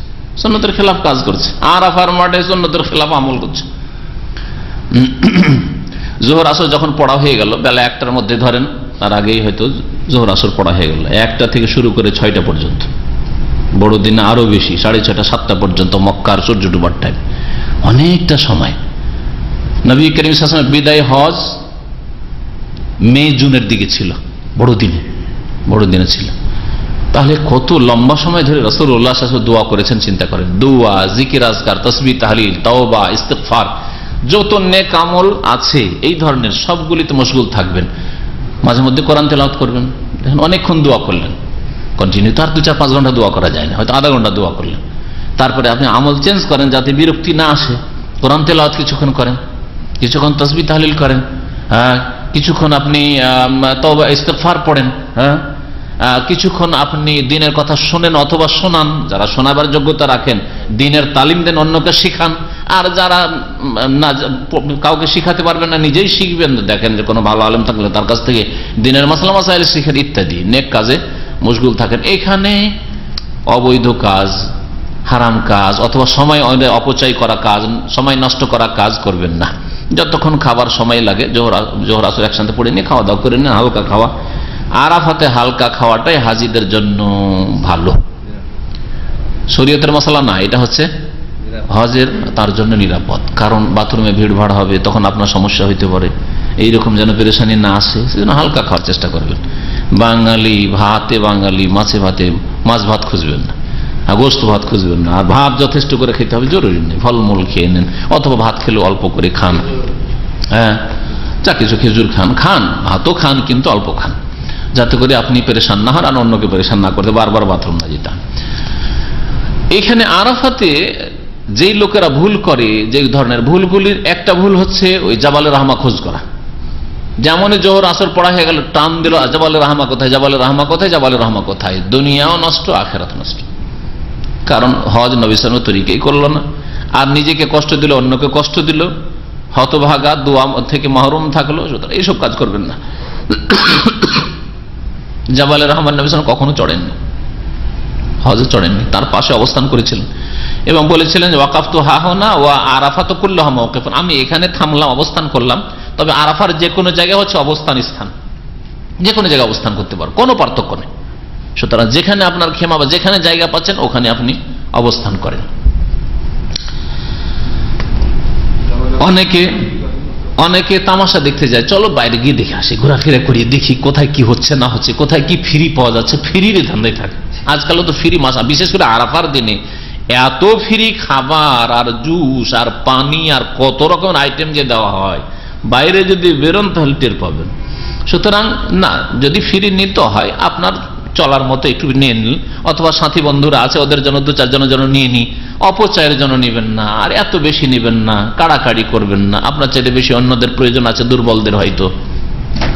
সুন্নতের খেলাফ কাজ করছে, আরাফার মাঠে সুন্নতের খেলাফ আমল করছে। জোহর আসর যখন পড়া হয়ে গেল, বেলা 1টার মধ্যে ধরেন, তার আগেই হয়তো জোহর আসর পড়া হয়ে গেল, 1টা থেকে শুরু করে 6টা পর্যন্ত, বড় দিনে আরো বেশি, 6:30 7টা পর্যন্ত মক্কার সূর্য ডুবার টাইম, অনেকটা সময়। নবী করিম সাল্লাল্লাহু আলাইহি ওয়াসাল্লামের বিদায় হজ মে জুনের দিকে ছিল, বড় দিনে ছিল। তাহলে কত লম্বা সময় ধরে রাসূলুল্লাহ সাল্লাল্লাহু আলাইহি ওয়াসাল্লাম দোয়া করেছেন চিন্তা করেন। দোয়া, জিকির, আজকার, তাসবিহ, তাহলিল, তাওবা, ইস্তিগফার, যত নেক আমল আছে এই ধরনের সবগুলিতে মশগুল থাকবেন। মাঝে মধ্যে কোরআন তেলাওয়াত করবেন, দেখেন অনেকক্ষণ দোয়া করলেন, কন্টিনিউ তো আর 2-4-5 ঘন্টা দোয়া করা যায় না, হয়তো আধা ঘন্টা দোয়া করলেন। তারপরে আপনি আমল চেঞ্জ করেন যাতে বিরক্তি না আসে, কোরআন তেলাওয়াত কিছুক্ষণ করেন, কিছুক্ষণ তাসবিহ তাহলিল করেন, কিছুক্ষণ আপনি তওবা ইস্তিগফার পড়েন, কিছুক্ষণ আপনি দিনের কথা শোনেন অথবা শোনান, যারা শোনাবার যোগ্যতা রাখেন দিনের তালিম দেন, অন্যকে শিখান। আর যারা না কাউকে শিখাতে পারবেন না নিজেই শিখবেন, দেখেন যে কোনো ভালো আলেম থাকলে তার কাছ থেকে দিনের মাসলা মাসাইল শিখেন ইত্যাদি, নেক কাজে মশগুল থাকেন। এখানে অবৈধ কাজ, হারাম কাজ অথবা সময় অপচয় করা কাজ, সময় নষ্ট করা কাজ করবেন না। যতক্ষণ খাবার সময় লাগে, জোহর আসর একসাথে পড়ে নিয়ে খাওয়া দাওয়া করে নিয়ে হালকা খাওয়া, আরাফাতে হালকা খাওয়াটাই হাজিদের জন্য ভালো, শরীয়তের মশলা না, এটা হচ্ছে হজের তার জন্য নিরাপদ। কারণ বাথরুমে ভিড় ভাড় হবে, তখন আপনার সমস্যা হইতে পারে, এইরকম যেন পেরেশানি না আসে সেজন্য হালকা খাওয়ার চেষ্টা করবেন। বাঙালি ভাতে বাঙালি, মাছে ভাতে মাছ ভাত খুঁজবেন না, গোস্ত ভাত খুঁজবেন না। আর ভাত যথেষ্ট করে খেতে হবে জরুরি নেই, ফলমূল খেয়ে নেন, অথবা ভাত খেলে অল্প করে খান, যা কিছু খেজুর খান, ভাতও খান কিন্তু অল্প খান, যাতে করে আপনি পেরেশান না হন আর অন্যকে পেরেশান না করতে বারবার বাথরুম না যেতে। এখানে আরাফাতে যেই লোকেরা ভুল করে, যে ধরনের ভুলগুলির একটা ভুল হচ্ছে ওই জাবালে রাহমা খোঁজ করা। যেমন জোহর আসর পড়া হয়ে গেল, টান দিল জাবালে রাহমা কোথায়, জাবালে রাহমা কোথায়, জাবালে রাহমা কোথায়। দুনিয়াও নষ্ট, আখেরাত নষ্ট। কারণ হজ নবী সাল্লাল্লাহু আলাইহি তরিকাই করলো না, আর নিজেকে কষ্ট দিল, অন্যকে কষ্ট দিল, হতভাগা, দোয়া থেকে মাহরুম থাকলো। সুতরাং এইসব কাজ করবেন না। জাবালে রহমান নবী সাল্লাল্লাহু আলাইহি ওয়াসাল্লাম কখনো চড়েননি, হজে চড়েননি, তার পাশে অবস্থান করেছিলেন এবং বলেছিলেন ওয়াকাফতু হাহুনা ওয়া আরাফাতু কুল্লুহা মাওকিফুন, আমি এখানে থামলাম, অবস্থান করলাম, তবে আরাফার যে কোনো জায়গায় হচ্ছে অবস্থান স্থান, যে কোনো জায়গায় অবস্থান করতে পারো, কোনো পার্থক্য নেই। সুতরাং যেখানে আপনার খেমা বা যেখানে জায়গা পাচ্ছেন ওখানে আপনি অবস্থান করেন। অনেকে তামাশা দেখতে যায়, চলো বাইরে গিয়ে দেখে আসি, ঘোরাফেরা করিয়ে দেখি কোথায় কি হচ্ছে না হচ্ছে, কোথায় কি ফ্রি পাওয়া যাচ্ছে, ফ্রির ধান্দায় থাকে। আজকালও তো ফ্রি মাসা, বিশেষ করে আরাফার দিনে এত ফ্রি খাবার আর জুস আর পানি আর কত রকমের আইটেম যে দেওয়া হয়, বাইরে যদি বেরোন তাহলে টের পাবেন। সুতরাং না, যদি ফ্রি নিতে হয় আপনার চলার মতো একটু নিয়ে নিন, অথবা সাথী বন্ধুরা আছে ওদের জন্য 2-4 জনের জন্য নিয়ে নি, অপচয়ের জন্য নিবেন না, আর এত বেশি নিবেন না, কাড়াকাড়ি করবেন না। আপনার চাইতে বেশি অন্যদের প্রয়োজন আছে, দুর্বলদের হয়তো,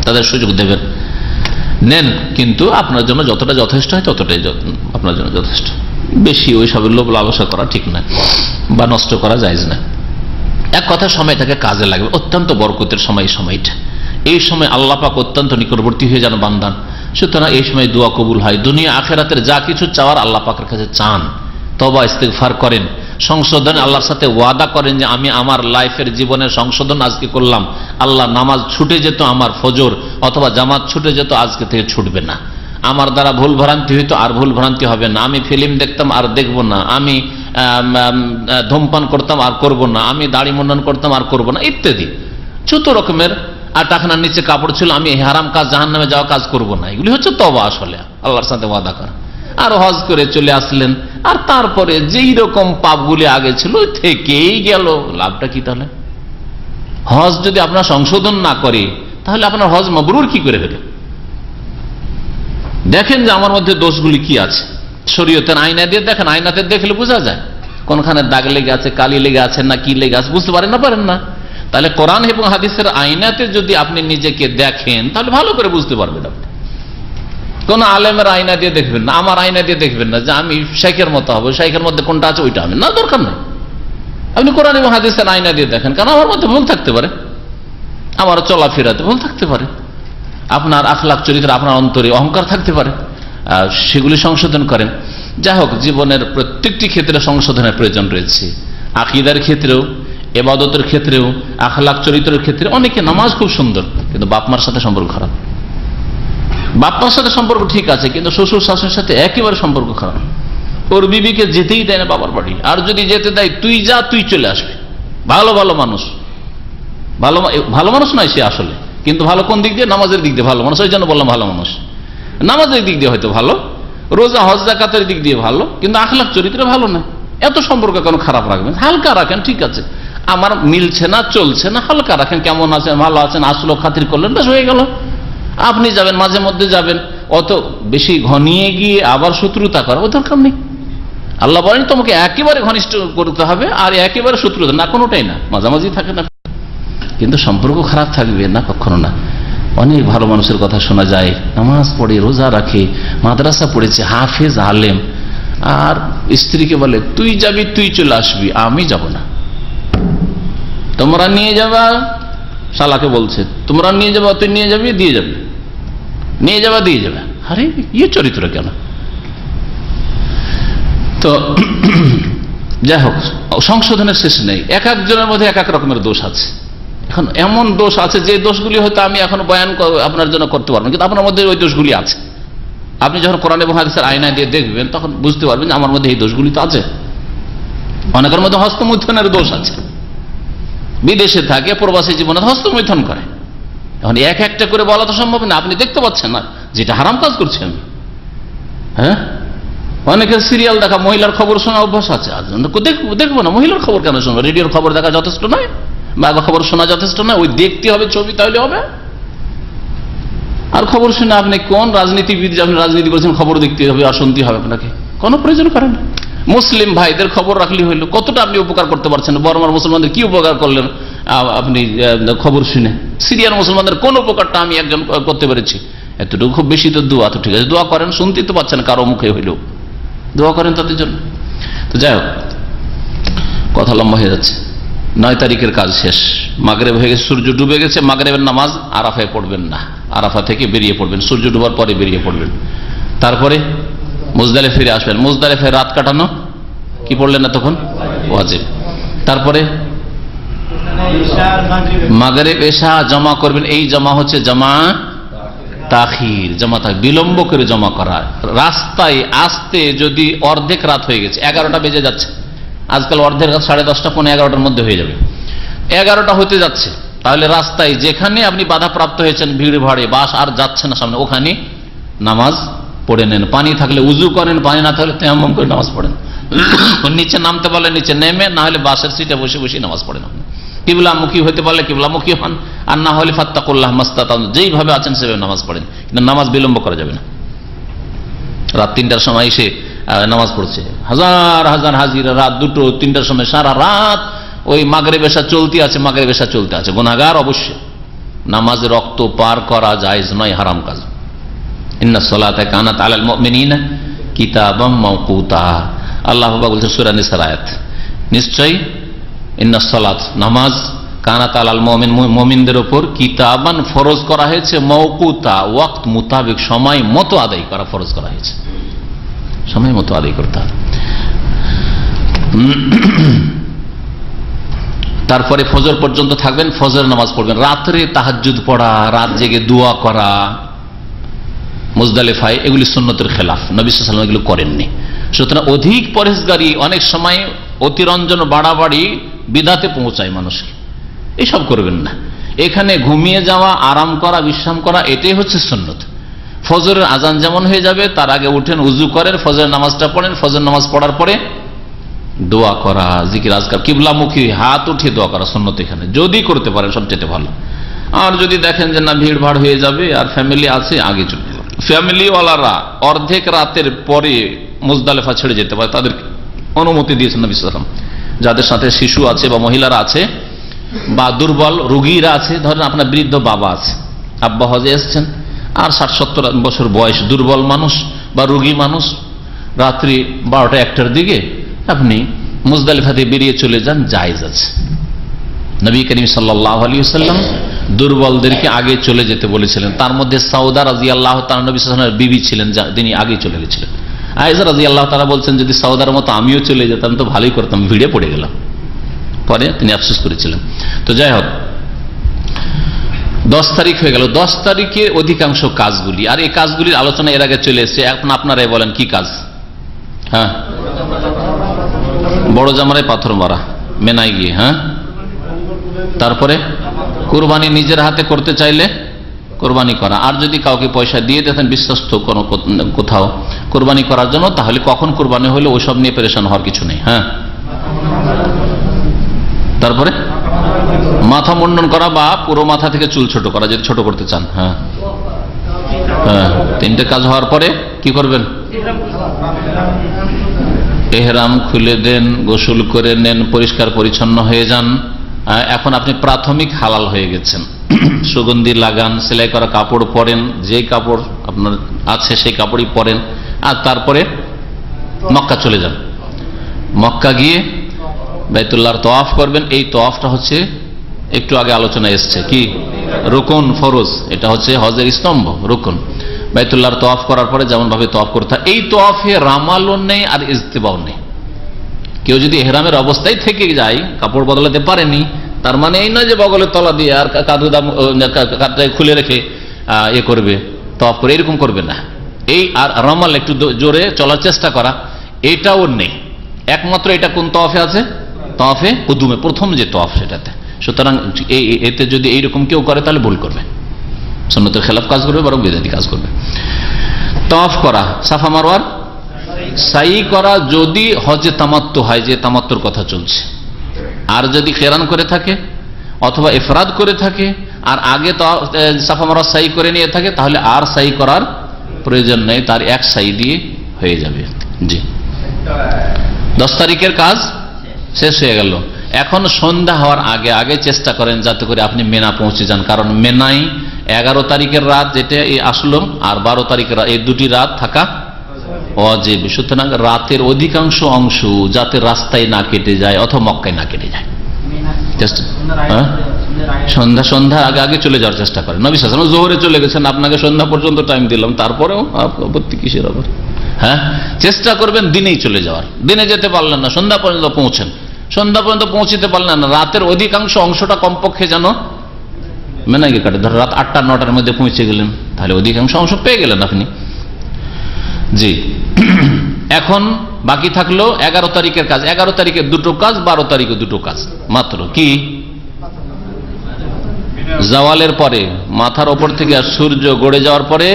তাদের সুযোগ দেবেন, নেন, কিন্তু আপনার জন্য যতটা যথেষ্ট হয় ততটাই আপনার জন্য যথেষ্ট। বেশি ওই সবের লোভ লালসা করা ঠিক না, বা নষ্ট করা জায়েজ না। এক কথা সময়টাকে কাজে লাগবে, অত্যন্ত বরকতের সময় সময়টা, এই সময় আল্লাহ পাক অত্যন্ত নিকটবর্তী হয়ে যান বান্দান। সুতরাং এই সময় দোয়া কবুল হয়, দুনিয়া আখেরাতের যা কিছু চাওয়ার আল্লাহ পাকের কাছে চান, তওবা ইস্তিগফার করেন, সংশোধন আল্লাহর সাথে ওয়াদা করেন যে আমি আমার লাইফের জীবনের সংশোধন আজকে করলাম, আল্লাহ নামাজ ছুটে যেত আমার ফজর অথবা জামাত ছুটে যেত, আজকে থেকে ছুটবে না, আমার দ্বারা ভুল ভ্রান্তি হইতো আর ভুল ভ্রান্তি হবে না, আমি ফিল্ম দেখতাম আর দেখব না, আমি ধূমপান করতাম আর করব না, আমি দাড়ি মুন্ডন করতাম আর করব না, ইত্যাদি যত রকমের। আর টাকনার নিচে কাপড় ছিল, আমি হারাম কাজ, জাহান্নামে যাওয়া কাজ করব না, এগুলি হচ্ছে তওবা আসলে আল্লাহর সাথে ওয়াদা করা। আর হজ করে চলে আসলেন, আর তারপরে যেই রকম পাপগুলি আগে ছিল থেকেই গেল, লাভটা কি তাহলে? হজ যদি আপনার সংশোধন না করে তাহলে আপনার হজ মাবরুর কি করে হলো? দেখেন যে আমার মধ্যে দোষগুলি কি আছে, শরীয়তের আয়না দিয়ে দেখেন, আয়নাতে দেখলে বোঝা যায় কোনখানে দাগ লেগে আছে, কালি লেগে আছে, না কি লেগে আছে, বুঝতে পারেন না। তাহলে কোরআন এবং হাদিসের আয়নাতে যদি আপনি নিজেকে দেখেন তাহলে ভালো করে বুঝতে পারবেন। আপনি কোন আলেমের আয়না দিয়ে দেখবেন না, আমার আয়না দিয়ে দেখবেন না যে আমি শেখের মতো হবো, শেখের মধ্যে কোনটা আছে ওইটা আমি, না, দরকার নেই। আপনি কোরআন এবং হাদিসের আয়না দিয়ে দেখেন, কারণ আমার মধ্যে ভুল থাকতে পারে, আমার চলাফেরাতে ভুল থাকতে পারে, আপনার আখলাক চরিত্র, আপনার অন্তরে অহংকার থাকতে পারে, সেগুলি সংশোধন করেন। যাই হোক, জীবনের প্রত্যেকটি ক্ষেত্রে সংশোধনের প্রয়োজন রয়েছে, আকীদার ক্ষেত্রেও, ইবাদতের ক্ষেত্রেও, আখলাক চরিত্রের ক্ষেত্রে। অনেকে নামাজ খুব সুন্দর কিন্তু বাপ মার সাথে সম্পর্ক খারাপ, বাপ মার সাথে সম্পর্ক ঠিক আছে কিন্তু শ্বশুর শাশুড়ির সাথে একেবারে সম্পর্ক খারাপ, ওর বিবিকে যেতেই দেয় না বাবার বাড়ি, আর যদি যেতে দেয় তুই যা, তুই চলে আসবে। ভালো মানুষ, ভালো মানুষ নয় সে আসলে, কিন্তু ভালো কোন দিক দিয়ে? নামাজের দিক দিয়ে ভালো মানুষ, ওই জন্য বললাম ভালো মানুষ। নামাজের দিক দিয়ে হয়তো ভালো, রোজা হজ যাকাতের দিক দিয়ে ভালো, কিন্তু আখলাক চরিত্র ভালো না। এত সম্পর্ক কেন খারাপ রাখবেন? হালকা রাখেন, ঠিক আছে, আমার মিলছে না, চলছে না, হালকা রাখেন, কেমন আছেন, ভালো আছেন, আসলো, খাতির করলেন, বেশ হয়ে গেল। আপনি যাবেন, মাঝে মধ্যে যাবেন, অত বেশি ঘনিয়ে গিয়ে আবার শত্রুতা করা ওই দরকার নেই। আল্লাহ বলেন তোমাকে একেবারে ঘনিষ্ঠ করতে হবে আর একেবারে শত্রুতা না, কোনোটাই না, মাঝামাঝি থাকে না। কিন্তু সম্পর্ক খারাপ থাকবে না, কখনো না। অনেক ভালো মানুষের কথা শোনা যায়, নামাজ পড়ে, রোজা রাখে, মাদ্রাসা পড়েছে, হাফেজ, আলেম, আর স্ত্রীকে বলে তুই যাবি, তুই চলে আসবি, আমি যাব না। তোমরা নিয়ে যাবা, শালাকে বলছে তোমরা নিয়ে যাবা, তুই নিয়ে যাবি, দিয়ে যাবে, নিয়ে যাবা, দিয়ে যাবে। আরে ইয়ে চরিত্র কেন? তো যাই হোক, সংশোধনের শেষ নেই। এক একজনের মধ্যে এক এক রকমের দোষ আছে। এখন এমন দোষ আছে যে দোষগুলি হয়তো আমি এখন বয়ান আপনার জন্য করতে পারবো, কিন্তু আপনার মধ্যে ওই দোষগুলি আছে। আপনি যখন কোরআন এবং হাদিসের আয়না দিয়ে দেখবেন তখন বুঝতে পারবেন যে আমার মধ্যে এই দোষগুলি তো আছে। অনেকের মধ্যে হস্তমৈথুনের দোষ আছে, বিদেশে থাকে, প্রবাসী জীবনে হস্তমৈথুন করে। এখন এক একটা করে বলা তো সম্ভব না, আপনি দেখতে পাচ্ছেন না যেটা হারাম কাজ করছেন। হ্যাঁ, অনেকের সিরিয়াল দেখা, মহিলার খবর শোনা অভ্যাস আছে। দেখবো না, মহিলার খবর কেন শুনবো? রেডিওর খবর দেখা যথেষ্ট নয়, বা খবর শোনা যথেষ্ট নয়, ওই দেখতে হবে ছবি, তাহলে হবে। আর খবর শুনে আপনি কোন রাজনীতিবিদ, আপনি রাজনীতি করছেন, খবর দেখতে হবে আর শুনতে হবে আপনাকে? কোনো প্রয়োজন করেন না। মুসলিম ভাইদের খবর রাখলে হইলো, কতটা আপনি উপকার করতে পারছেন? বর্মার মুসলমানদের কি উপকার করলেন আপনি খবর শুনে? সিরিয়ার মুসলমানদের কোন উপকারটা আমি একজন করতে পেরেছি? এতটুকু, খুব বেশি তো দোয়া, তো ঠিক আছে, দোয়া করেন, শুনতেই তো পাচ্ছেন কারো মুখে হইলেও, দোয়া করেন তাদের জন্য। তো যাই হোক, কথা লম্বা হয়ে যাচ্ছে। 9 তারিখের কাজ শেষ, মাগরিব হয়ে গেছে, সূর্য ডুবে গেছে। মাগরিবের নামাজ আরাফায় পড়বেন না, আরাফা থেকে বেরিয়ে পড়বেন, সূর্য ডুবার পরে বেরিয়ে পড়বেন। তারপরে মুজদালিফা ফিরে আসবেন। মুজদালিফায় রাত কাটানো কি পড়লেন না তখন? ওয়াজিব। তারপরে মাগরিব এশা জমা করবেন। এই জমা হচ্ছে জমা তাখির, জমা বিলম্ব করে জমা করা। রাস্তায় আসতে যদি অর্ধেক রাত হয়ে গেছে, 11টা বেজে যাচ্ছে, আজকাল অর্ধেক রাত 10:30, 11:15 মধ্যে হয়ে যাবে, 11টা হতে যাচ্ছে, তাহলে রাস্তায় যেখানে আপনি বাধাপ্রাপ্ত হয়েছেন, ভিড় ভাড়ে, বাস আর যাচ্ছে না সামনে, ওখানে নামাজ পড়ে নেন। পানি থাকলে উজু করেন, পানি না থাকলে তায়াম্মুম করে নামাজ পড়েন। নিচে নামতে পারলে নিচে নেমে, না হলে বাসের সিটে বসে বসে নামাজ পড়েন। কিবলামুখী হতে পারলে কিবলামুখী হন, আর না হলে ফাত্তাকুল্লাহ মাস্তাতাম, যেইভাবে আছেন সেভাবে নামাজ পড়েন, কিন্তু নামাজ বিলম্ব করা যাবে না। রাত 3টার সময় এসে নামাজ পড়ছে, হাজার হাজার হাজিরা, রাত 2টো 3টার সময় সারা রাত ওই মাগরিব এশা চলতে আছে, মাগরিব এশা চলতে আছে, গুনাহগার অবশ্যই। নামাজে রক্ত পার করা জায়েজ নয়, হারাম কাজ। ইন্নাস সালাতা কানাত আলাল মুমিনিনা কিতাবাম মাওকুতা, আল্লাহ বলছেন সূরা নিসার আয়াত, নিশ্চয়ই ইন্নাস সালাত, নামাজ, কানাত আলাল মুমিন, মুমিনদের উপর, কিতাবান ফরজ করা হয়েছে, মাওকুতা ওয়াক্ত মোতাবেক, সময় মতো আদায় করা ফরজ করা হয়েছে, সময় মতো আদায় করতে হবে। তারপরে ফজর পর্যন্ত থাকবেন, ফজর নামাজ পড়বেন। রাত্রে তাহাজ্জুদ পড়া, রাত জেগে দোয়া করা মুজদালিফায়, এগুলি সুন্নতের খেলাফ, নবী সাল্লাল্লাহু আলাইহি ওয়াসাল্লাম এগুলো করেননি। সুতরাং অধিক পরহেজগারি অনেক সময় অতিরঞ্জন, বাড়াবাড়ি বিদাতে পৌঁছায় মানুষকে, এসব করবেন না। এখানে ঘুমিয়ে যাওয়া, আরাম করা, বিশ্রাম করা, এটাই হচ্ছে সুন্নত। ফজরের আজান যেমন হয়ে যাবে, তার আগে উঠেন, উজু করেন, ফজরের নামাজটা পড়েন, ফজর নামাজ পড়ার পরে দোয়া করা, জিকির আজকার, কিবলামুখী হাত উঠিয়ে দোয়া করা সুন্নত এখানে, যদি করতে পারেন সবচেয়ে ভালো। আর যদি দেখেন যে না ভিড় ভাড় হয়ে যাবে আর ফ্যামিলি আছে, আগে চলে যাবে। ফ্যামিলিওয়ালারা অর্ধেক রাতের পরে মুজদালিফা ছেড়ে যেতে পারে, তাদেরকে অনুমতি দিয়েছেন নবী সাল্লাল্লাহু আলাইহি ওয়াসাল্লাম। যাদের সাথে শিশু আছে বা মহিলারা আছে বা দুর্বল রোগীরা আছে, ধরেন আপনার বৃদ্ধ বাবা আছে, আব্বা হজে এসছেন, আর 60-70 বছর বয়স, দুর্বল মানুষ বা রোগী মানুষ, রাত্রি 12টা-1টার দিকে আপনি মুজদালিফাতে বেরিয়ে চলে যান, জায়েজ আছে। নবী করিম সাল্লাল্লাহু আলাইহি ওয়াসাল্লাম দুর্বলদেরকে আগে চলে যেতে বলেছিলেন। তার মধ্যে সাউদা রাদিয়াল্লাহু তাআলা নবী সাল্লাল্লাহু আলাইহি ওয়াসাল্লামের বিবি ছিলেন, তিনি আগে চলে গেছিলেন। আয়েশা রাদিয়াল্লাহু তাআলা বলছেন, যদি সাউদার মতো আমিও চলে যেতাম তো ভালোই করতাম, ভিড়ে পড়ে গেলাম। পরে তিনি আফসোস করেছিলেন। তো যাই হোক, 10 তারিখ হয়ে গেল। 10 তারিখে অধিকাংশ কাজগুলি, আর এই কাজগুলির আলোচনা এর আগে চলে এসেছে, এখন আপনারাই বলেন কি কাজ? হ্যাঁ, বড় জামারে পাথর মারা, মেনায় গিয়ে, হ্যাঁ, তারপরে কুরবানি নিজের হাতে করতে চাইলে কোরবানি করা, আর যদি কাউকে পয়সা দিয়ে দিতেন বিশ্বস্ত কোথাও কোরবানি করার জন্য, তাহলে কখন কোরবানি হলে ওইসব নিয়ে পেরেশান হওয়ার কিছু নেই। হ্যাঁ, তারপরে মাথা মুন্ডন করা বা পুরো মাথা থেকে চুল ছোট করা, যদি ছোট করতে চান। হ্যাঁ হ্যাঁ, তিনটে কাজ হওয়ার পরে কি করবেন? এহরাম খুলে দেন, গোসল করে নেন, পরিষ্কার পরিচ্ছন্ন হয়ে যান। এখন আপনি প্রাথমিক হালাল হয়ে গেছেন। সুগন্ধি লাগান, সেলাই করা কাপড় পরেন, যেই কাপড় আপনার আছে সেই কাপড়ই পরেন, আর তারপরে মক্কা চলে যান। মক্কা গিয়ে বাইতুল্লাহর তওয়াফ করবেন। এই তওয়াফটা হচ্ছে একটু আগে আলোচনা এসছে কি রুকুন ফরজ, এটা হচ্ছে হজের স্তম্ভ রুকুন। বাইতুল্লাহর তওয়াফ করার পরে যেমন ভাবে তওয়াফ করতে হয়, এই তওয়াফে রামালও নেই আর ইজতিবাও নেই। কেউ যদি ইহরামের অবস্থায় থেকে যায়, কাপড় বদলাতে পারেনি, তার মানে এই নয় যে বগলের তলা দিয়ে আর কাঁধটায় খুলে রেখে এ করবে, তওয়াফ করে, এরকম করবে না। এই আর রামাল একটু জোরে চলার চেষ্টা করা, এটাও নেই। একমাত্র এটা কোন তওয়াফে আছে? তওয়াফে কুদুমে, প্রথম যে তওয়াফ সেটাতে। সুতরাং এতে যদি এইরকম কেউ করে তাহলে ভুল করবে, সুন্নতের খেলাফ কাজ করবে, বরং বিদআতি কাজ করবে। তওয়াফ করা, সাফা মারওয়ার সাই করা যদি হজে তামাত্তু হয়, যে তামাত্তুর কথা চলছে, আর যদি কিরান করে থাকে অথবা ইফরাদ করে থাকে আর আগে তো সাফা মারওয়া সাই করে নিয়ে থাকে, তাহলে আর সাই করার প্রয়োজন নেই, তার এক সাই দিয়ে হয়ে যাবে। জি, 10 তারিখের কাজ শেষ হয়ে গেল। এখন সন্ধ্যা হওয়ার আগে আগে চেষ্টা করেন যাতে করে আপনি মেনা পৌঁছে যান, কারণ মেনাই 11 তারিখের রাত যেটা আসলো আর 12 তারিখের এই দুটি রাত থাকা ওয়াজিব। সুতরাং রাতের অধিকাংশ অংশ যাতে রাস্তায় না কেটে যায় অথবা মক্কায় না কেটে যায়, সন্ধ্যার আগে আগে চলে যাওয়ার চেষ্টা করেন। নবী সাল্লাল্লাহু আলাইহি ওয়াসাল্লাম জোহরে চলে গেছেন, আপনাকে সন্ধ্যা পর্যন্ত টাইম দিলাম, তারপরেও আপত্তি কিসের আবার? হ্যাঁ, চেষ্টা করবেন দিনেই চলে যাওয়ার। দিনে যেতে পারলেন না, সন্ধ্যা পর্যন্ত পৌঁছেন, সন্ধ্যা পর্যন্ত পৌঁছতে পারলেন না, রাতের অধিকাংশ অংশটা কমপক্ষে যেন মেনাই কাটে। ধর রাত 8টা 9টার মধ্যে পৌঁছে গেলেন, তাহলে অধিকাংশ অংশ পেয়ে গেলেন আপনি। জি, এখন বাকি থাকলো 11 তারিখের কাজ। 11 তারিখে দুটো কাজ, 12 তারিখে দুটো কাজ মাত্র। কি? জাওয়ালের পরে, মাথার ওপর থেকে সূর্য গড়ে যাওয়ার পরে,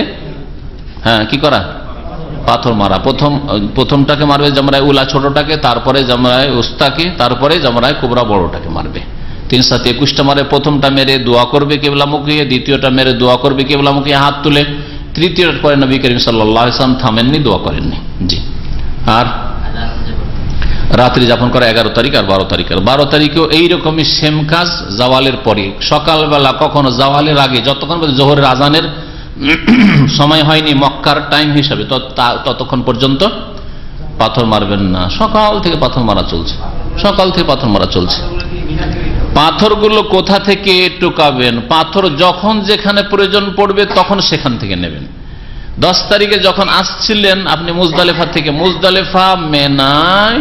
হ্যাঁ, কি করা? পাথর মারা। প্রথমটাকে মারবে জামরায় উলা ছোটটাকে, তারপরে জামরায় উস্তাকে, তারপরে জামরায় কুবরা বড়টাকে মারবে। 3-7-21টা মারে। প্রথমটা মেরে দোয়া করবে কিবলামুখী, দ্বিতীয়টা মেরে দোয়া করবে কিবলামুখী হাত তুলে, তৃতীয়টা পরে নবী করিম সাল্লাল্লাহু আলাইহি ওয়াসাল্লাম থামেননি, দোয়া করেননি। জি, আর রাত্রি যাপন করা 11 তারিখ আর 12 তারিখ। 12 তারিখেও এইরকমই সেম কাজ, জাওয়ালের পরে। সকালবেলা কখনো জাওয়ালের আগে, যতক্ষণ জোহরের আজানের সময় হয়নি মক্কার টাইম হিসাবে, ততক্ষণ পর্যন্ত পাথর মারবেন না। সকাল থেকে পাথর মারা চলছে, সকাল থেকে পাথর মারা চলছে। পাথরগুলো কোথা থেকে টুকাবেন? পাথর যখন যেখানে প্রয়োজন পড়বে তখন সেখান থেকে নেবেন। 10 তারিখে যখন আসছিলেন আপনি মুজদালিফা থেকে, মুজদালিফা মেনায়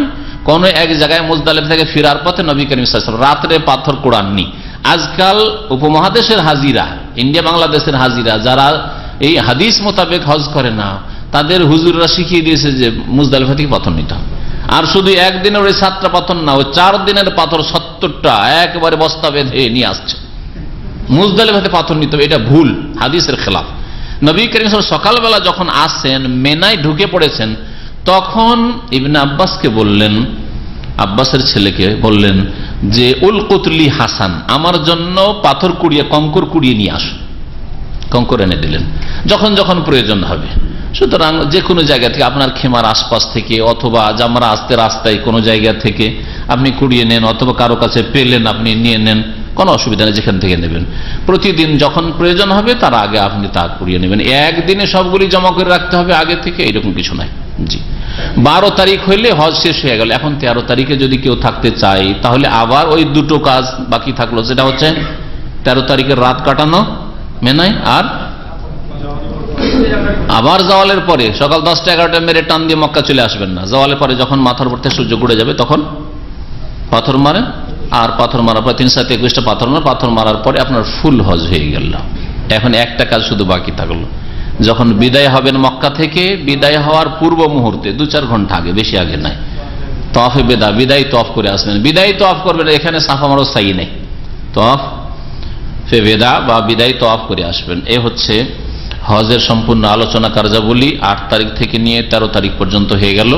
কোন এক জায়গায় মুজদালিফা থেকে ফেরার পথে নবী করিম সাল্লাল্লাহু আলাইহি ওয়াসাল্লাম রাত্রে পাথর কুড়াননি। আজকাল উপমহাদেশের হাজিরা, ইন্ডিয়া বাংলাদেশের হাজিরা, যারা এই হাদিস মোতাবেক হজ করে না, তাদের হুজুররা শিখিয়ে দিয়েছে যে মুজদালিফা থেকে পাথর নিতে হবে। আর শুধু একদিনের ওই 7টা পাথর না, ওই 4 দিনের পাথর 70টা একেবারে বস্তা বেঁধে নিয়ে আসছে। মুজদালিফাতে পাথর নিতে হবে, এটা ভুল, হাদিসের খেলাফ। নবী করিম সাল্লাল্লাহু আলাইহি ওয়াসাল্লাম সকালবেলা যখন আসেন, মেনায় ঢুকে পড়েছেন, তখন ইবনে আব্বাসকে বললেন, আব্বাসের ছেলেকে বললেন যে উলকুতলি হাসান, আমার জন্য পাথর কুড়িয়ে, কঙ্কর কুড়িয়ে নিয়ে আসুন। কঙ্কর এনে দিলেন যখন যখন প্রয়োজন হবে। সুতরাং যে কোনো জায়গা থেকে, আপনার খেমার আশপাশ থেকে অথবা জামরা আসতে রাস্তায় কোনো জায়গা থেকে আপনি কুড়িয়ে নেন, অথবা কারো কাছে পেলেন আপনি নিয়ে নেন, কোনো অসুবিধা নেই, যেখান থেকে নেবেন। প্রতিদিন যখন প্রয়োজন হবে তার আগে আপনি তা কুড়িয়ে নেবেন। একদিনে সবগুলি জমা করে রাখতে হবে আগে থেকে, এরকম কিছু নাই। জি, 12 তারিখ হইলে হজ শেষ হয়ে গেল। এখন 13 তারিখে যদি কেউ থাকতে চায়, তাহলে আবার ওই দুটো কাজ বাকি থাকলো। সেটা হচ্ছে 13 তারিখের রাত কাটানো মেনায়, আর আবার জাওয়ালের পরে সকাল 10টা 11টা মেরে টান দিয়ে মক্কা চলে আসবেন না। জাওয়ালের পরে যখন মাথার উপর থেকে সূর্য ঘুরে যাবে তখন পাথর মারেন, আর পাথর মারার পর 3-7-21টা পাথর মারার পরে আপনার ফুল হজ হয়ে গেল। এখন একটা কাজ শুধু বাকি থাকলো, যখন বিদায় হবেন মক্কা থেকে, বিদায় হওয়ার পূর্ব মুহূর্তে 2-4 ঘন্টা আগে, বেশি আগে নাই, তওয়াফে বেদা, বিদায় তওয়াফ করে আসবেন। বিদায় তওয়াফ করবেন, এখানে সাফা মারওয়া সাই নেই, তওয়াফে বেদা বা বিদায় তওয়াফ করে আসবেন। এ হচ্ছে হজের সম্পূর্ণ আলোচনা কার্যাবলী 8 তারিখ থেকে নিয়ে 13 তারিখ পর্যন্ত হয়ে গেল।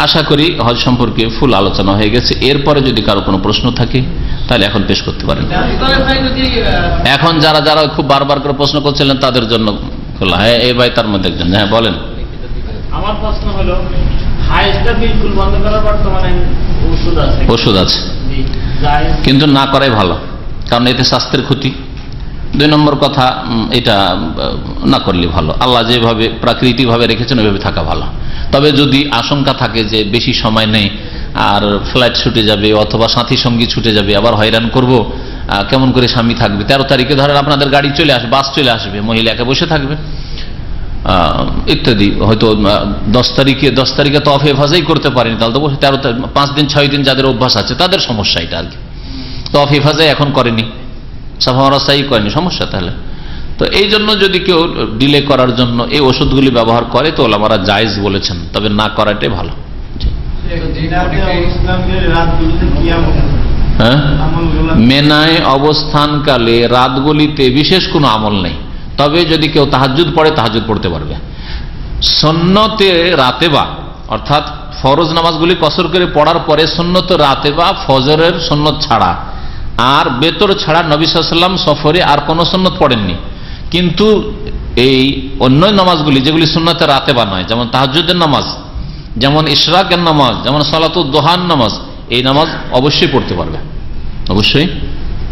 আশা করি হজ সম্পর্কে ফুল আলোচনা হয়ে গেছে। এরপরে যদি কারো কোনো প্রশ্ন থাকে তাহলে এখন পেশ করতে পারেন। এখন যারা যারা খুব বারবার করে প্রশ্ন করছিলেন তাদের জন্য খোলা। হ্যাঁ, এই ভাই তার মধ্যে একজন। হ্যাঁ, বলেন। আমার প্রশ্ন হলো, হাইজটা বিলকুল বন্ধ করার বর্তমানে ওষুধ আছে, কিন্তু না করাই ভালো, কারণ এতে স্বাস্থ্যের ক্ষতি। 2 নম্বর কথা, এটা না করলে ভালো। আল্লাহ যেভাবে প্রাকৃতিকভাবে রেখেছেন ওইভাবে থাকা ভালো। তবে যদি আশঙ্কা থাকে যে বেশি সময় নেই আর ফ্লাইট ছুটে যাবে অথবা সাথী সঙ্গী ছুটে যাবে, আবার হয়রান করব, কেমন করে স্বামী থাকবে। 13 তারিখে ধরেন আপনাদের গাড়ি চলে আসবে, বাস চলে আসবে, মহিলা একা বসে থাকবে ইত্যাদি। হয়তো 10 তারিখে তো হেফাজই করতে পারেনি, তাহলে তো 13 5 দিন 6 দিন যাদের অভ্যাস আছে তাদের সমস্যা এটা আর কি। তো হেফাজে এখন করেনি, সাফারাস্তাই করেনি, সমস্যা তাহলে। তো এই জন্য যদি কেউ ডিলে করার জন্য এই ওষুধগুলি ব্যবহার করে তো ওলামারা জায়েজ বলেছেন, তবে না করাটাই ভালো। হ্যাঁ, মেনায় অবস্থানকালে রাতগুলিতে বিশেষ কোনো আমল নেই, তবে যদি কেউ তাহাজ্জুদ পড়ে তাহাজ্জুদ পড়তে পারবে। সুন্নতে রাতেবা অর্থাৎ ফরজ নামাজগুলি কসর করে পড়ার পরে সুন্নত রাতেবা ফজরের সুন্নত ছাড়া আর বেতর ছাড়া নবী সাল্লাল্লাহু আলাইহি ওয়াসাল্লাম সফরে আর কোনো সুন্নত পড়েননি। কিন্তু এই অন্য নামাজগুলি যেগুলি সুন্নতে রাতেবা নয়, যেমন তাহাজ্জুদের নামাজ, যেমন ইশরাকের নামাজ, যেমন সালাতুদ দুহার নামাজ, এই নামাজ অবশ্যই পড়তে পারবে, অবশ্যই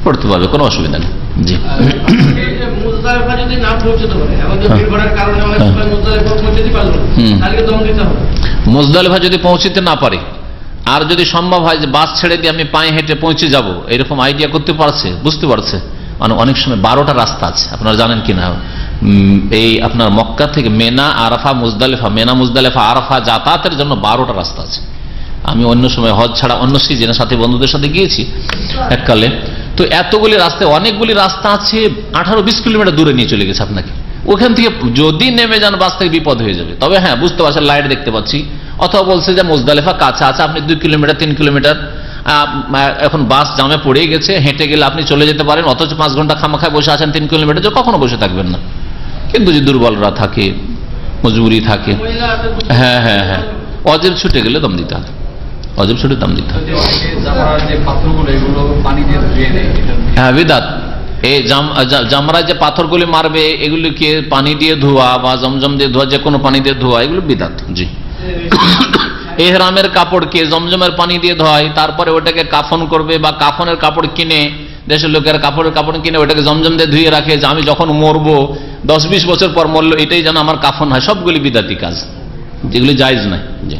পড়তে পারবে, কোনো অসুবিধা নেই। জি, মুজদালিফা যদি না পৌঁছতে পারে, আমাদের ভিড় ভাড়ার কারণে অনেক সময় মুজদালিফা পৌঁছতে পারলো না, তাহলে দম দিতে হবে। মুজদালিফা যদি পৌঁছতে না পারে আর যদি সম্ভব হয় যে বাস ছেড়ে দিয়ে আমি পায়ে হেঁটে পৌঁছে যাব, এরকম আইডিয়া করতে পারছে, বুঝতে পারছে, মানে অনেক সময় 12টা রাস্তা আছে, আপনারা জানেন কিনা। এই আপনার মক্কা থেকে মেনা, আরাফা, মুজদালিফা, মেনা, মুজদালিফা, আরাফা যাতায়াতের জন্য 12টা রাস্তা আছে। আমি অন্য সময় হজ ছাড়া অন্য সিজনের সাথে বন্ধুদের সাথে গিয়েছি এককালে। তো এতগুলি রাস্তায় অনেকগুলি রাস্তা আছে 18-20 কিলোমিটার দূরে নিয়ে চলে গেছে আপনাকে। ওখান থেকে যদি নেমে যান বাস থেকে বিপদ হয়ে যাবে। তবে হ্যাঁ, বুঝতে পারছেন, লাইট দেখতে পাচ্ছি, অথবা বলছে যে মুজদালিফা কাছে আছে, আপনি 2 কিলোমিটার 3 কিলোমিটার, এখন বাস জামে পড়ে গেছে, হেঁটে গেলে আপনি চলে যেতে পারেন, অথচ 5 ঘন্টা খামাখায় বসে আছেন 3 কিলোমিটার, যে কখনো বসে থাকবেন না। কিন্তু যে দুর্বলরা থাকে, মজবুরি থাকে, হ্যাঁ হ্যাঁ হ্যাঁ, অজেব ছুটে গেলে দম দিতে হবে, অজেব ছুটে দম দিতে হবে। হ্যাঁ, বিদাত। এই জামরা যে পাথরগুলি মারবে এগুলিকে পানি দিয়ে ধোয়া বা জমজম দিয়ে ধোয়া, যে কোনো পানি দিয়ে ধোয়া, এগুলো বিদাত। জি, এহরামের কাপড়কে জমজমের পানি দিয়ে ধোয়, তারপরে ওটাকে কাফন করবে বা কাফনের কাপড় কিনে, দেশের লোকের কাপড় কিনে ওটাকে জমজম দিয়ে ধুয়ে রাখে যে আমি যখন মরবো 10-20 বছর পর মরলো এটাই যেন আমার কাফন হয়, সবগুলি বিদাতি কাজ, যেগুলি জায়েজ নাই। জি,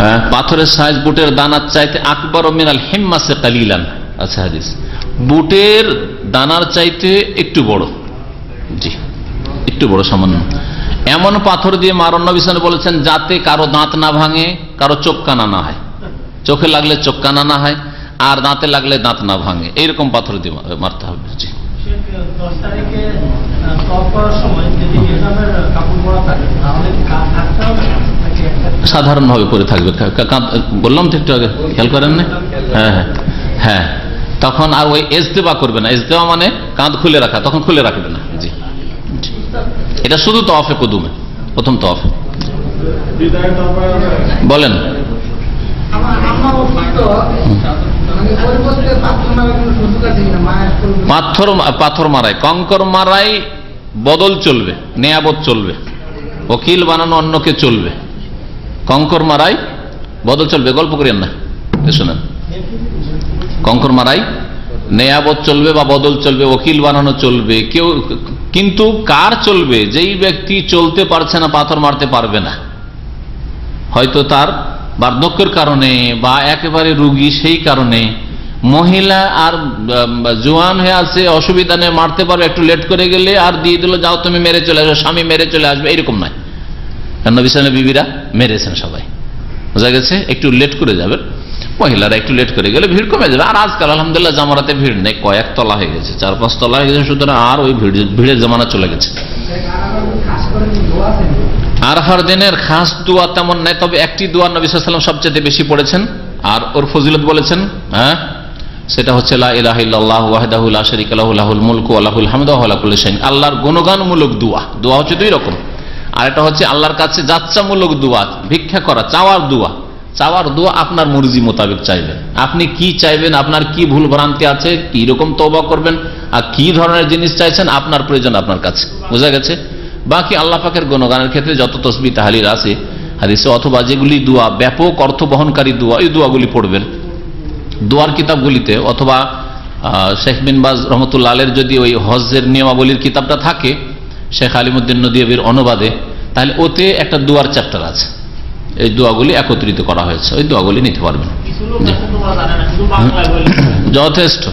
হ্যাঁ, পাথরের সাইজ বুটের দানার চাইতে আকবর মিনাল হিম্মাসে কালিলান আছে হাদিস, বুটের দানার চাইতে একটু বড়। জি, একটু বড়, সামান্য। এমন পাথর দিয়ে মারণ, নবী সাল্লাল্লাহু আলাইহি ওয়াসাল্লাম বলেছেন যাতে কারো দাঁত না ভাঙে, কারো চোখ কানা না হয়, চোখে লাগলে চোখ কানা না হয় আর দাঁতে লাগলে দাঁত না ভাঙে, এইরকম পাথর দিয়ে মারতে হবে। জি, 10 তারিখে তওয়াফ করার সময় যদি ইহরামের কাপড় পরা থাকে তাহলে কাঁধ থাকতে হবে, সাধারণভাবে পরে থাকবে। বললাম তো একটু আগে, খেয়াল করেন না? হ্যাঁ হ্যাঁ হ্যাঁ, তখন আর ওই ইজতেবা করবে না। ইজতেবা মানে কাঁধ খুলে রাখা, তখন খুলে রাখবে না। জি, এটা শুধু তওয়াফে কুদুমে, প্রথম তওয়াফে। বলেন। পাথর মারাই, কঙ্কর মারাই বদল চলবে, নেয়াবত চলবে, ওকিল বানানো অন্যকে চলবে, কঙ্কর মারাই বদল চলবে। গল্প করেন না, শোনেন। কঙ্কর মারাই নেয়াবত চলবে বা বদল চলবে, ওকিল বানানো চলবে কেউ, কিন্তু কার চলবে? যেই ব্যক্তি চলতে পারছে না, পাথর মারতে পারবে না, হয়তো তার বার্ধক্যের কারণে বা একেবারে রোগী, সেই কারণে। মহিলা আর জোয়ান হয়ে আছে, অসুবিধা নেই, মারতে পারবে, একটু লেট করে গেলে আর দিয়ে দিল, যাও তুমি মেরে চলে আসবে, স্বামী মেরে চলে আসবে, এরকম নয়। নবী সাল্লাল্লাহু বিবিরা মেরেছেন সবাই, বোঝা গেছে। একটু লেট করে যাবে, মহিলারা একটু লেট করে গেলে ভিড় কমে যাবে। আর আজকাল আলহামদুলিল্লাহ জামারাতে ভিড় নেই, কয়েক তলা হয়ে গেছে, 4-5 তলা হয়ে গেছে, সুতরাং আর ওই ভিড়ের জামানা চলে গেছে। আরাফার দিনের খাস দোয়া তেমন নাই, তবে একটি দোয়া নবী সাল্লাল্লাহু আলাইহি ওয়াসাল্লাম সবচেয়ে বেশি পড়েছেন আর ওর ফজিলত বলেছেন। হ্যাঁ, সেটা হচ্ছে লা ইলাহা ইল্লাল্লাহু ওয়াহদাহু লা শারীকা লাহু লাহুল মুলকু ওয়া লাহুল হামদু ওয়া হুয়া আলা কুল্লি শাইইন। আল্লাহর গুণগানমূলক দোয়া, দোয়া হচ্ছে দুই রকম। আর এটা হচ্ছে আল্লাহর কাছে যাচ্ছামূলক দোয়া, ভিক্ষা করা, চাওয়ার দোয়া। চাওয়ার দোয়া আপনার মর্জি মোতাবেক চাইবেন, আপনি কি চাইবেন, আপনার কি ভুল ভ্রান্তি আছে, কি রকম তওবা করবেন আর কি ধরনের জিনিস চাইছেন, আপনার প্রয়োজন আপনার কাছে, বোঝা গেছে। বাকি আল্লাহ পাকের গুণগানের ক্ষেত্রে যত তসবিহ তাহলিল আছে হাদিসে অথবা যেগুলি দোয়া ব্যাপক অর্থ বহনকারী দোয়া, এই দোয়াগুলি পড়বেন দোয়ার কিতাবগুলিতে, অথবা শেখ বিন বাজ রহমতুল্লাহ আলাইহির যদি ওই হজ্জের নিয়মাবলীর কিতাবটা থাকে শেখ আলিমুদ্দিন নদীয়াবির অনুবাদে, তাহলে ওতে একটা দোয়ার চ্যাপ্টার আছে, এই দোয়াগুলি একত্রিত করা হয়েছে, ওই দোয়াগুলি নিতে পারবেন। যথেষ্ট,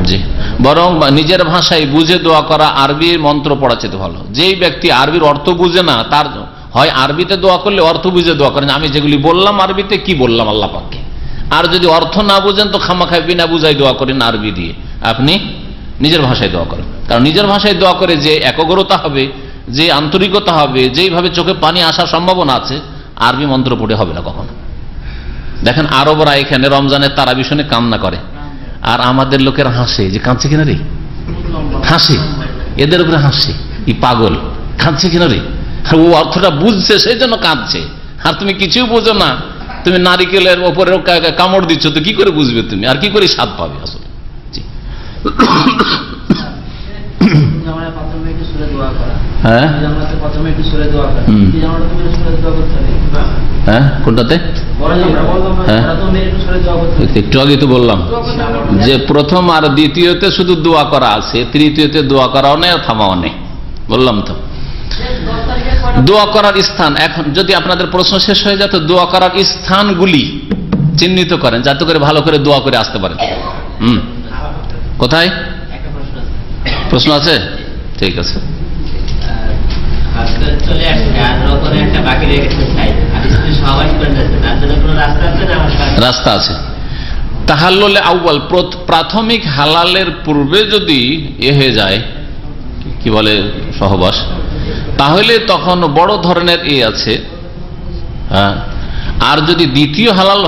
জি। বরং নিজের ভাষায় বুঝে দোয়া করা, আরবির মন্ত্র পড়া চেয়ে ভালো। যেই ব্যক্তি আরবির অর্থ বুঝে না, তার হয় আরবিতে দোয়া করলে অর্থ বুঝে দোয়া করেন, আমি যেগুলি বললাম আরবিতে কি বললাম আল্লাহ পাককে। আর যদি অর্থ না বুঝেন তো খামাখাই বিনা বুঝাই দোয়া করেন আরবি দিয়ে, আপনি নিজের ভাষায় দোয়া করেন। কারণ নিজের ভাষায় দোয়া করে যে একাগ্রতা হবে, যে আন্তরিকতা হবে, যেইভাবে চোখে পানি আসার সম্ভাবনা আছে, আরবি মন্ত্র পড়ে হবে না কখনো। দেখেন আরবরা এখানে রমজানের তারাবি শুনে কান্না করে, আর আমাদের লোকের হাসে, যে কাঁদছে কিনা রে, হাসে, এদের উপরে হাসে, ই পাগল, কাঁদছে কিনা রে, আর ও অর্থটা বুঝছে সেই জন্য কাঁদছে। আর তুমি কিছুই বুঝো না, তুমি নারিকেলের ওপরে কামড় দিচ্ছ, তো কি করে বুঝবে তুমি, আর কি করে স্বাদ পাবে আসলে। হ্যাঁ হ্যাঁ, কোনটাতে? হ্যাঁ, একটু আগে তো বললাম যে প্রথম আর দ্বিতীয়তে শুধু দোয়া করা আছে, তৃতীয়তে দোয়া করাও নেই আর থামাও নেই, বললাম তো। দোয়া করার স্থান, এখন যদি আপনাদের প্রশ্ন শেষ হয়ে যায় তো দোয়া করার স্থানগুলি চিহ্নিত করেন, যাতে করে ভালো করে দোয়া করে আসতে পারেন। কোথায় প্রশ্ন আছে? ঠিক আছে, রাস্তা আছে। তাহাল্লুলে আউয়াল, প্রাথমিক হালালের পূর্বে যদি এ হয়ে যায়, কি বলে সহবাস, তাহলে তখন বড় ধরনের এ আছে। হ্যাঁ, আর যদি দ্বিতীয় হালাল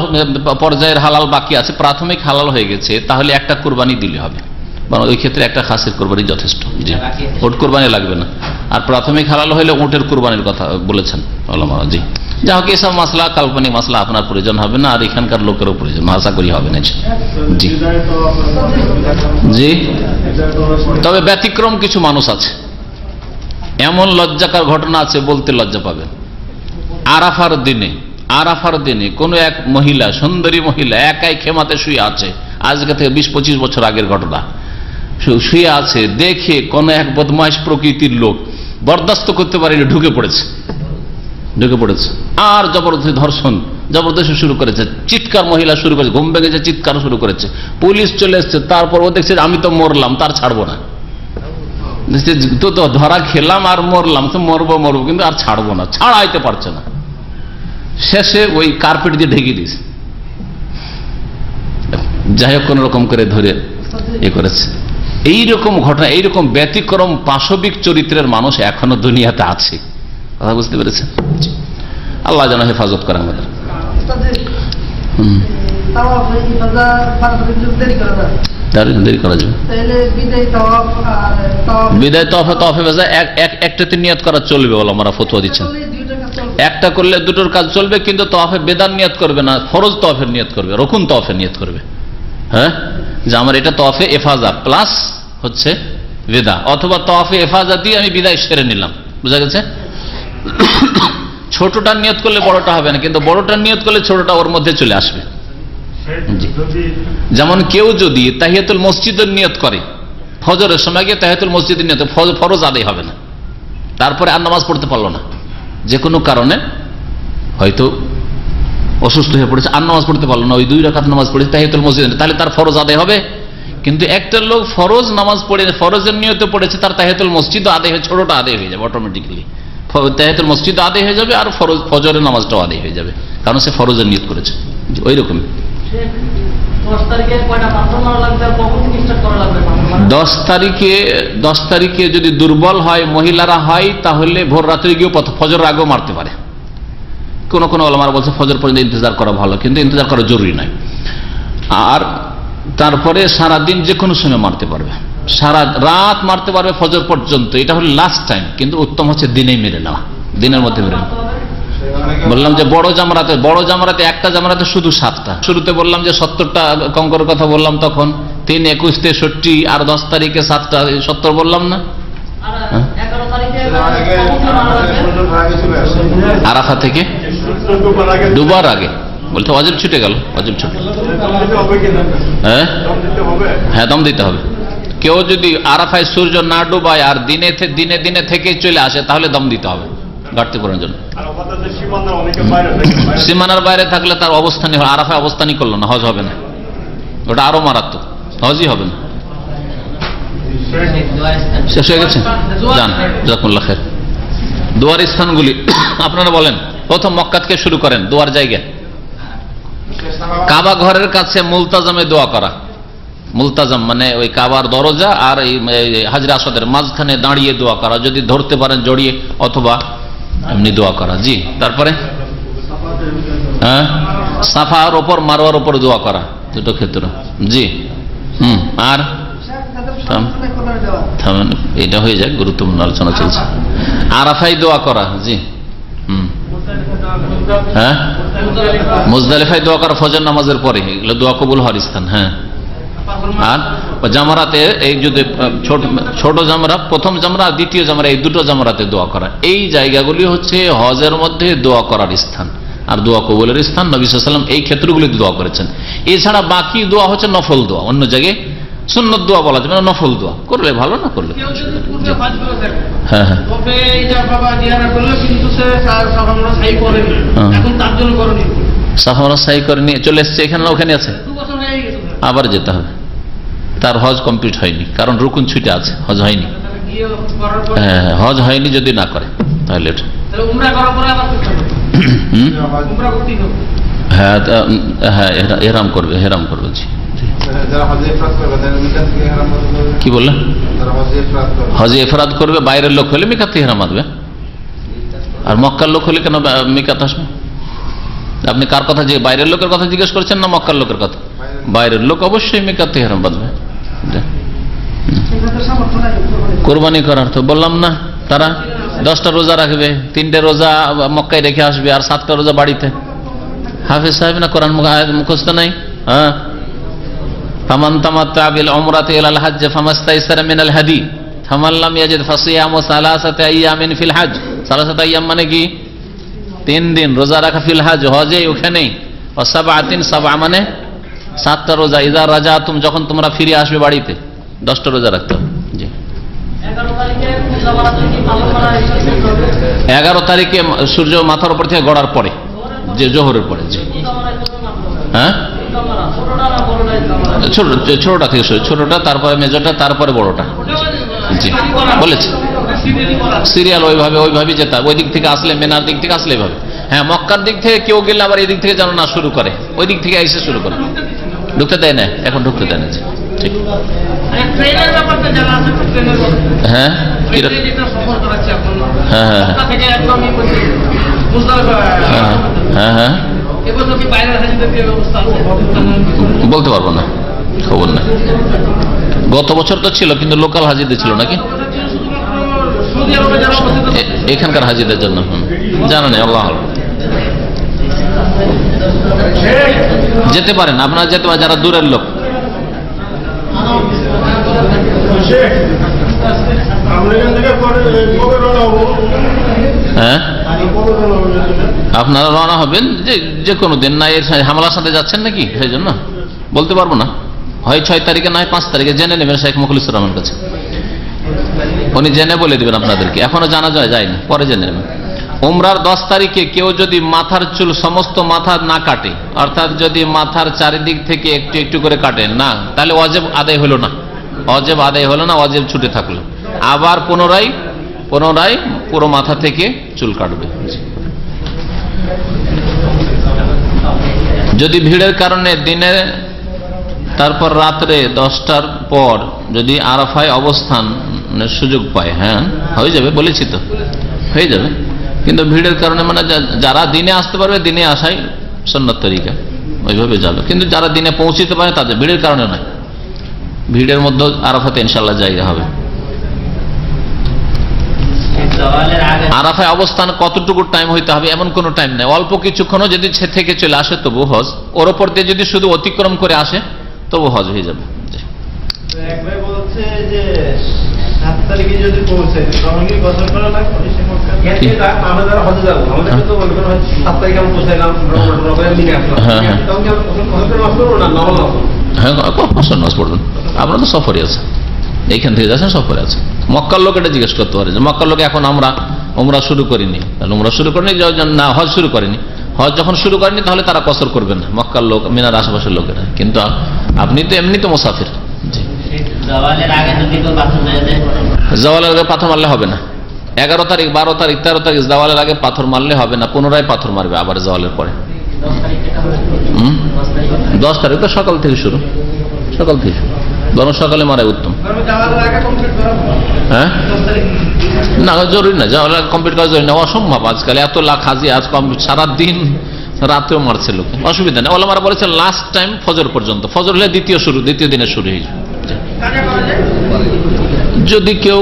পর্যায়ের হালাল বাকি আছে, প্রাথমিক হালাল হয়ে গেছে, তাহলে একটা কুরবানি দিলে হবে। ওই ক্ষেত্রে একটা খাসির কোরবানি যথেষ্ট, জি, উট কোরবানি লাগবে না। আর প্রাথমিক হালাল হইলে উটের কোরবানির কথা বলেছেন ওলামারা, জি। যা হোক, এসব মাসলা কাল্পনিক মাসলা, আপনার প্রয়োজন হবে না, আর এখানকার লোকেরও প্রয়োজন আশা করি হবে না, জি জি। তবে ব্যতিক্রম কিছু মানুষ আছে, এমন লজ্জাকর ঘটনা আছে বলতে লজ্জা পাবেন। আরাফার দিনে কোন এক মহিলা, সুন্দরী মহিলা, একাই খেমাতে শুয়ে আছে, আজকে থেকে 20-25 বছর আগের ঘটনা, শুয়ে আছে, দেখে কোন এক বদমাইশ প্রকৃতির লোক বরদাস্ত করতে পারেনি, ঢুকে পড়েছে, আর জবরদস্তি ধর্ষণ জবরদস্তি শুরু করেছে, চিৎকার মহিলা শুরু করেছে, ঘুম ভেঙেছে, চিৎকার শুরু করেছে, পুলিশ চলে এসছে। তারপর ও দেখছে আমি তো মরলাম, তার ছাড়বো না, তো ধরা খেলাম আর মরলাম, তো মরবো কিন্তু আর ছাড়বো না, ছাড়াইতে পারছে না। শেষে ওই কার্পেট দিয়ে ঢেকে দিয়েছে, যাই হোক কোন রকম করে ধরে এ করেছে। এইরকম ঘটনা, এইরকম ব্যতিক্রম পাশবিক চরিত্রের মানুষ এখনো দুনিয়াতে আছে, কথা বুঝতে পেরেছেন? আল্লাহ যেন হেফাজত করে আমাদের। দেরি করা যাবে, বিদায় তওয়াফে একটাতে নিয়ত করা চলবে, ওলামারা ফতোয়া দিচ্ছেন। একটা করলে দুটোর কাজ চলবে, কিন্তু তওয়াফে বেদার নিয়ত করবে না, ফরজ তওয়াফের নিয়ত করবে, রকুন তওয়াফের নিয়ত করবে। হ্যাঁ, যে আমার এটা তওয়াফে এফাজা প্লাস হচ্ছে বেদা, অথবা তওয়াফে এফাজা দিয়ে আমি বিদায় সেরে নিলাম, বুঝা গেছে? ছোটটা নিয়ত করলে বড়টা হবে না, কিন্তু বড়টা নিয়ত করলে ছোটটা ওর মধ্যে চলে আসবে। যেমন কেউ যদি তাহিয়াতুল মসজিদের নিয়ত করে, ফজরের সময় গিয়ে তাহিয়াতুল মসজিদের নিয়ত, ফরজ আদায় হবে না, তারপরে আর নামাজ পড়তে পারলো না, যে কোনো কারণে হয়তো অসুস্থ হয়ে পড়েছে, আর নামাজ পড়তে পারলো না, ওই 2 রাকাত নামাজ পড়েছে তাহিয়াতুল মসজিদ, তাহলে তার ফরজ আদায় হবে। কিন্তু একটা লোক ফরজ নামাজ পড়ে, ফরজের নিয়তে পড়েছে, তার তাহিয়াতুল মসজিদ আদায় হয়ে, ছোটটা আদায় হয়ে যাবে অটোমেটিক্যালি, তাহিয়াতুল মসজিদ আদায় হয়ে যাবে, আর ফজরের নামাজটাও আদায় হয়ে যাবে, কারণ সে ফরজের নিয়ত করেছে। ওই রকম 10 তারিখে যদি দুর্বল হয়, মহিলারা হয়, তাহলে ভোর রাত্রে গিয়েও ফজর আগেও মারতে পারে। কোন ওলামারা বলছে ফজর পর্যন্ত ইন্তজার করা ভালো, কিন্তু ইন্তজার করা জরুরি নয়। আর তারপরে সারা দিন যে কোনো সময় মারতে পারবে, সারা রাত মারতে পারবে ফজর পর্যন্ত, এটা হলো লাস্ট টাইম। কিন্তু উত্তম হচ্ছে দিনেই মেরে নেওয়া, দিনের মধ্যে মেরে নেওয়া। বললাম যে বড় জামরাতে একটা জামরাতে শুধু 7টা। শুরুতে বললাম যে 70টা কঙ্করের কথা বললাম, তখন 3, 21, 63 আর 10 তারিখে 7টা, 70 বললাম না? আরাফা থেকে দুবার আগে বলতে ওয়াজিব ছুটে গেল, ওয়াজিব ছুটে। হ্যাঁ, দম দিতে হবে। কেউ যদি আরাফায় সূর্য না ডুবায় আর দিনে দিনে থেকে চলে আসে, তাহলে দম দিতে হবে ঘাটতি পূরণের জন্য। সীমানার বাইরে থাকলে তার অবস্থানই, আরাফায় অবস্থানই করলো না, হজ হবে না, ওটা আরো মারাত্মক, হজই হবে না। শেষ হয়ে গেছে, যান, জাযাকুমুল্লাহ খাইর। দোয়ার স্থানগুলি আপনারা বলেন। প্রথম মক্কা থেকে শুরু করেন, দোয়ার জায়গা কাবা ঘরের কাছে মুলতাজামে দোয়া করা। মুলতাজাম মানে ওই কাবার দরজা আর এই হাজরে আসওয়াদের মাঝখানে দাঁড়িয়ে দোয়া করা, যদি ধরতে পারেন জড়িয়ে, অথবা এমনি দোয়া করা। জি, তারপরে হ্যাঁ, সাফার ওপর মারওয়ার ওপর দোয়া করা, দুটো ক্ষেত্র। জি, আর এটা হয়ে যায়, গুরুত্বপূর্ণ আলোচনা চলছে। আরাফায় দোয়া করা। জি, হ্যাঁ, মুজদালিফায় দোয়া করা ফজর নামাজের পরে, এগুলো দোয়া কবুল হওয়ার স্থান। হ্যাঁ, আর জামরাতে এই যদি ছোট জামরা, প্রথম জামরা আর দ্বিতীয় জামরা, এই দুটো জামরাতে দোয়া করা। এই জায়গাগুলি হচ্ছে হজের মধ্যে দোয়া করার স্থান আর দোয়া কবুলের স্থান। নবী সাল্লাল্লাহু আলাইহি ওয়াসাল্লাম এই ক্ষেত্রগুলিতে দোয়া করেছেন। এছাড়া বাকি দোয়া হচ্ছে নফল দোয়া, অন্য জায়গায় সুন্নত দোয়া বলা যাবে না, নফল দোয়া করলে ভালো, না করলে হ্যাঁ হ্যাঁ সাফা মারওয়া সাই করে নিয়ে চলে এসছে, এখানে ওখানে আছে, আবার যেতে হবে। তার হজ কমপ্লিট হয়নি, কারণ রুকুন ছুটে আছে, হজ হয়নি। হ্যাঁ, হজ হয়নি যদি না করে তাহলে হ্যাঁ হ্যাঁ এহরাম করবে, হেরাম করবে। জি, কি বললেন? হজে ইফরাদ করবে, বাইরের লোক হলে মিকাতে ইহরাম আসবে, আর মক্কার লোক হলে কেন মিকাত আসবে? আপনি কার কথা, যে বাইরের লোকের কথা জিজ্ঞেস করছেন না মক্কার লোকের কথা? বাইরের লোক অবশ্যই মিকাতে ইহরাম বাঁধবে। কোরবানি করার তো বললাম না, তারা 10টা রোজা রাখবে, 3টে রোজা মক্কায় রেখে আসবে, আর 7টা রোজা বাড়িতে। হাফেজ সাহেব না কোরআন মুখস্থ নাই? হ্যাঁ, ফামান তামাত্তা বিল উমরাতি ইলাল হজ্জ ফামাস্তাইসারা মিনাল হাদি ফামান লাম ইয়াজিদ ফাসিয়ামু সালাসাতি আইয়ামিন ফিল হজ। সালাসাতি আইয়াম মানে কি? 3 দিন রোজা রাখা, ফিল হজ হজে ওখানেই, ও সাবআতিন, সাবআ মানে 7টা রোজা, ইযা রাজাতুম যখন তোমরা ফিরে আসবে বাড়িতে, 10টা রোজা রাখতে হবে। জি, 11 তারিখে সূর্য মাথার উপর থেকে গড়ার পরে, যে জোহরের পরে। জি, হ্যাঁ, ছোটটা থেকে শুরু, ছোটটা, তারপরে মেজরটা, তারপরে বড়টা। জি, বলেছে সিরিয়াল ওইভাবে যেতে হবে। ওই দিক থেকে আসলে, মেনার দিক থেকে আসলে এভাবে। হ্যাঁ, মক্কার দিক থেকে কেউ গেলে আবার এই দিক থেকে যেন না শুরু করে, ওই দিক থেকে এসে শুরু করে। ঢুকতে দেয় না, এখন ঢুকতে দেয় না। ঠিক, হ্যাঁ হ্যাঁ হ্যাঁ হ্যাঁ, বলতে পারবো না, খবর না। গত বছর তো ছিল, কিন্তু লোকাল হাজিদের ছিল নাকি এখানকার হাজিদের জন্য? জানা নেই, আল্লাহ যেতে পারেন আপনারা, যেতে পারেন যারা দূরের লোক। হ্যাঁ, আপনারা রওনা হবেন যে কোনো দিন, না এর হামলার সাথে যাচ্ছেন নাকি, সেই জন্য বলতে পারবো না। হয় 6 তারিখে, না হয় 5 তারিখে। জেনে নেবেন শেখ মুখলিসুর রহমানের কাছে, উনি জেনে বলে দিবেন আপনাদেরকে। এখনো জানা যায়নি, পরে জেনে নেবেন। উমরার 10 তারিখে কেউ যদি মাথার চুল সমস্ত মাথা না কাটে, অর্থাৎ যদি মাথার চারিদিক থেকে একটু একটু করে কাটে না, তাহলে ওয়াজিব আদায় হলো না, ওয়াজিব আদায় হলো না, ওয়াজিব ছুটে থাকলো। আবার পুনরায় পুরো মাথা থেকে চুল কাটবে। যদি ভিড়ের কারণে দিনে, তারপর রাত্রে 10টার পর যদি আরাফায় অবস্থানের সুযোগ পায়, হ্যাঁ হয়ে যাবে, বলেছি তো হয়ে যাবে। কিন্তু ভিড়ের কারণে, মানে যারা দিনে আসতে পারবে, দিনে আসাই সুন্নাত তরিকা, ওইভাবে যাবে। কিন্তু যারা দিনে পৌঁছিতে পারে তাদের ভিড়ের কারণে নয়, ভিড়ের মধ্যে আরাফাতে ইনশাল্লাহ জায়গা হবে। আরাফায় অবস্থান কতটুকু টাইম হইতে হবে এমন কোন টাইম নেই, অল্প কিছুক্ষণও যদি থেকে চলে আসে তবু হজ, ওর ওপর দিয়ে যদি শুধু অতিক্রম করে আসে তবু হজ হয়ে যাবে। একবার বলছে যে 7 তারিখে যদি পৌঁছে তখন কি গোসল করা লাগবে? আমরা যারা হজে যাবো আমাদের তো মনে করো 7 তারিখে আমরা পৌঁছাইলাম, রোববার দিনে আসলাম, তখন কি আমরা গোসল নামাজ পড়বো না নফল নামাজ? হ্যাঁ, গোসল নামাজ পড়বেন। আপনারা তো সফরে আছে, এইখান থেকে যাচ্ছেন সফরে আছে। মক্কার লোক এটা জিজ্ঞেস করতে পারে যে মক্কার লোক এখন আমরা উমরা শুরু করিনি, তাহলে উমরা শুরু করিনি না, হজ শুরু করেনি, হজ যখন শুরু করেনি তাহলে তারা কসর করবেন না, মক্কার লোক মিনার আশেপাশের লোকেরা। কিন্তু আপনি তো এমনি তো মুসাফির। জওয়ালের আগে পাথর মারলে হবে না। 11 তারিখ 12 তারিখ 13 তারিখ জওয়ালের আগে পাথর মারলে হবে না, পুনরায় পাথর মারবে আবার জওয়ালের পরে। 10 তারিখ তো সকাল থেকে শুরু, সকাল থেকে শুরু, বরং সকালে মারাই উত্তম। হ্যাঁ, না জরুরি না, জওয়ালের আগে কমপ্লিট করা জরুরি না, অসম্ভব। আজকাল এত লাখ হাজি, আজ সারাদিন রাতেও মারছে লোক, অসুবিধা নেই। ওলামারা বলেছে লাস্ট টাইম ফজর পর্যন্ত, ফজর হলে দ্বিতীয় দিনের শুরু হয়ে যাবে। যদি কেউ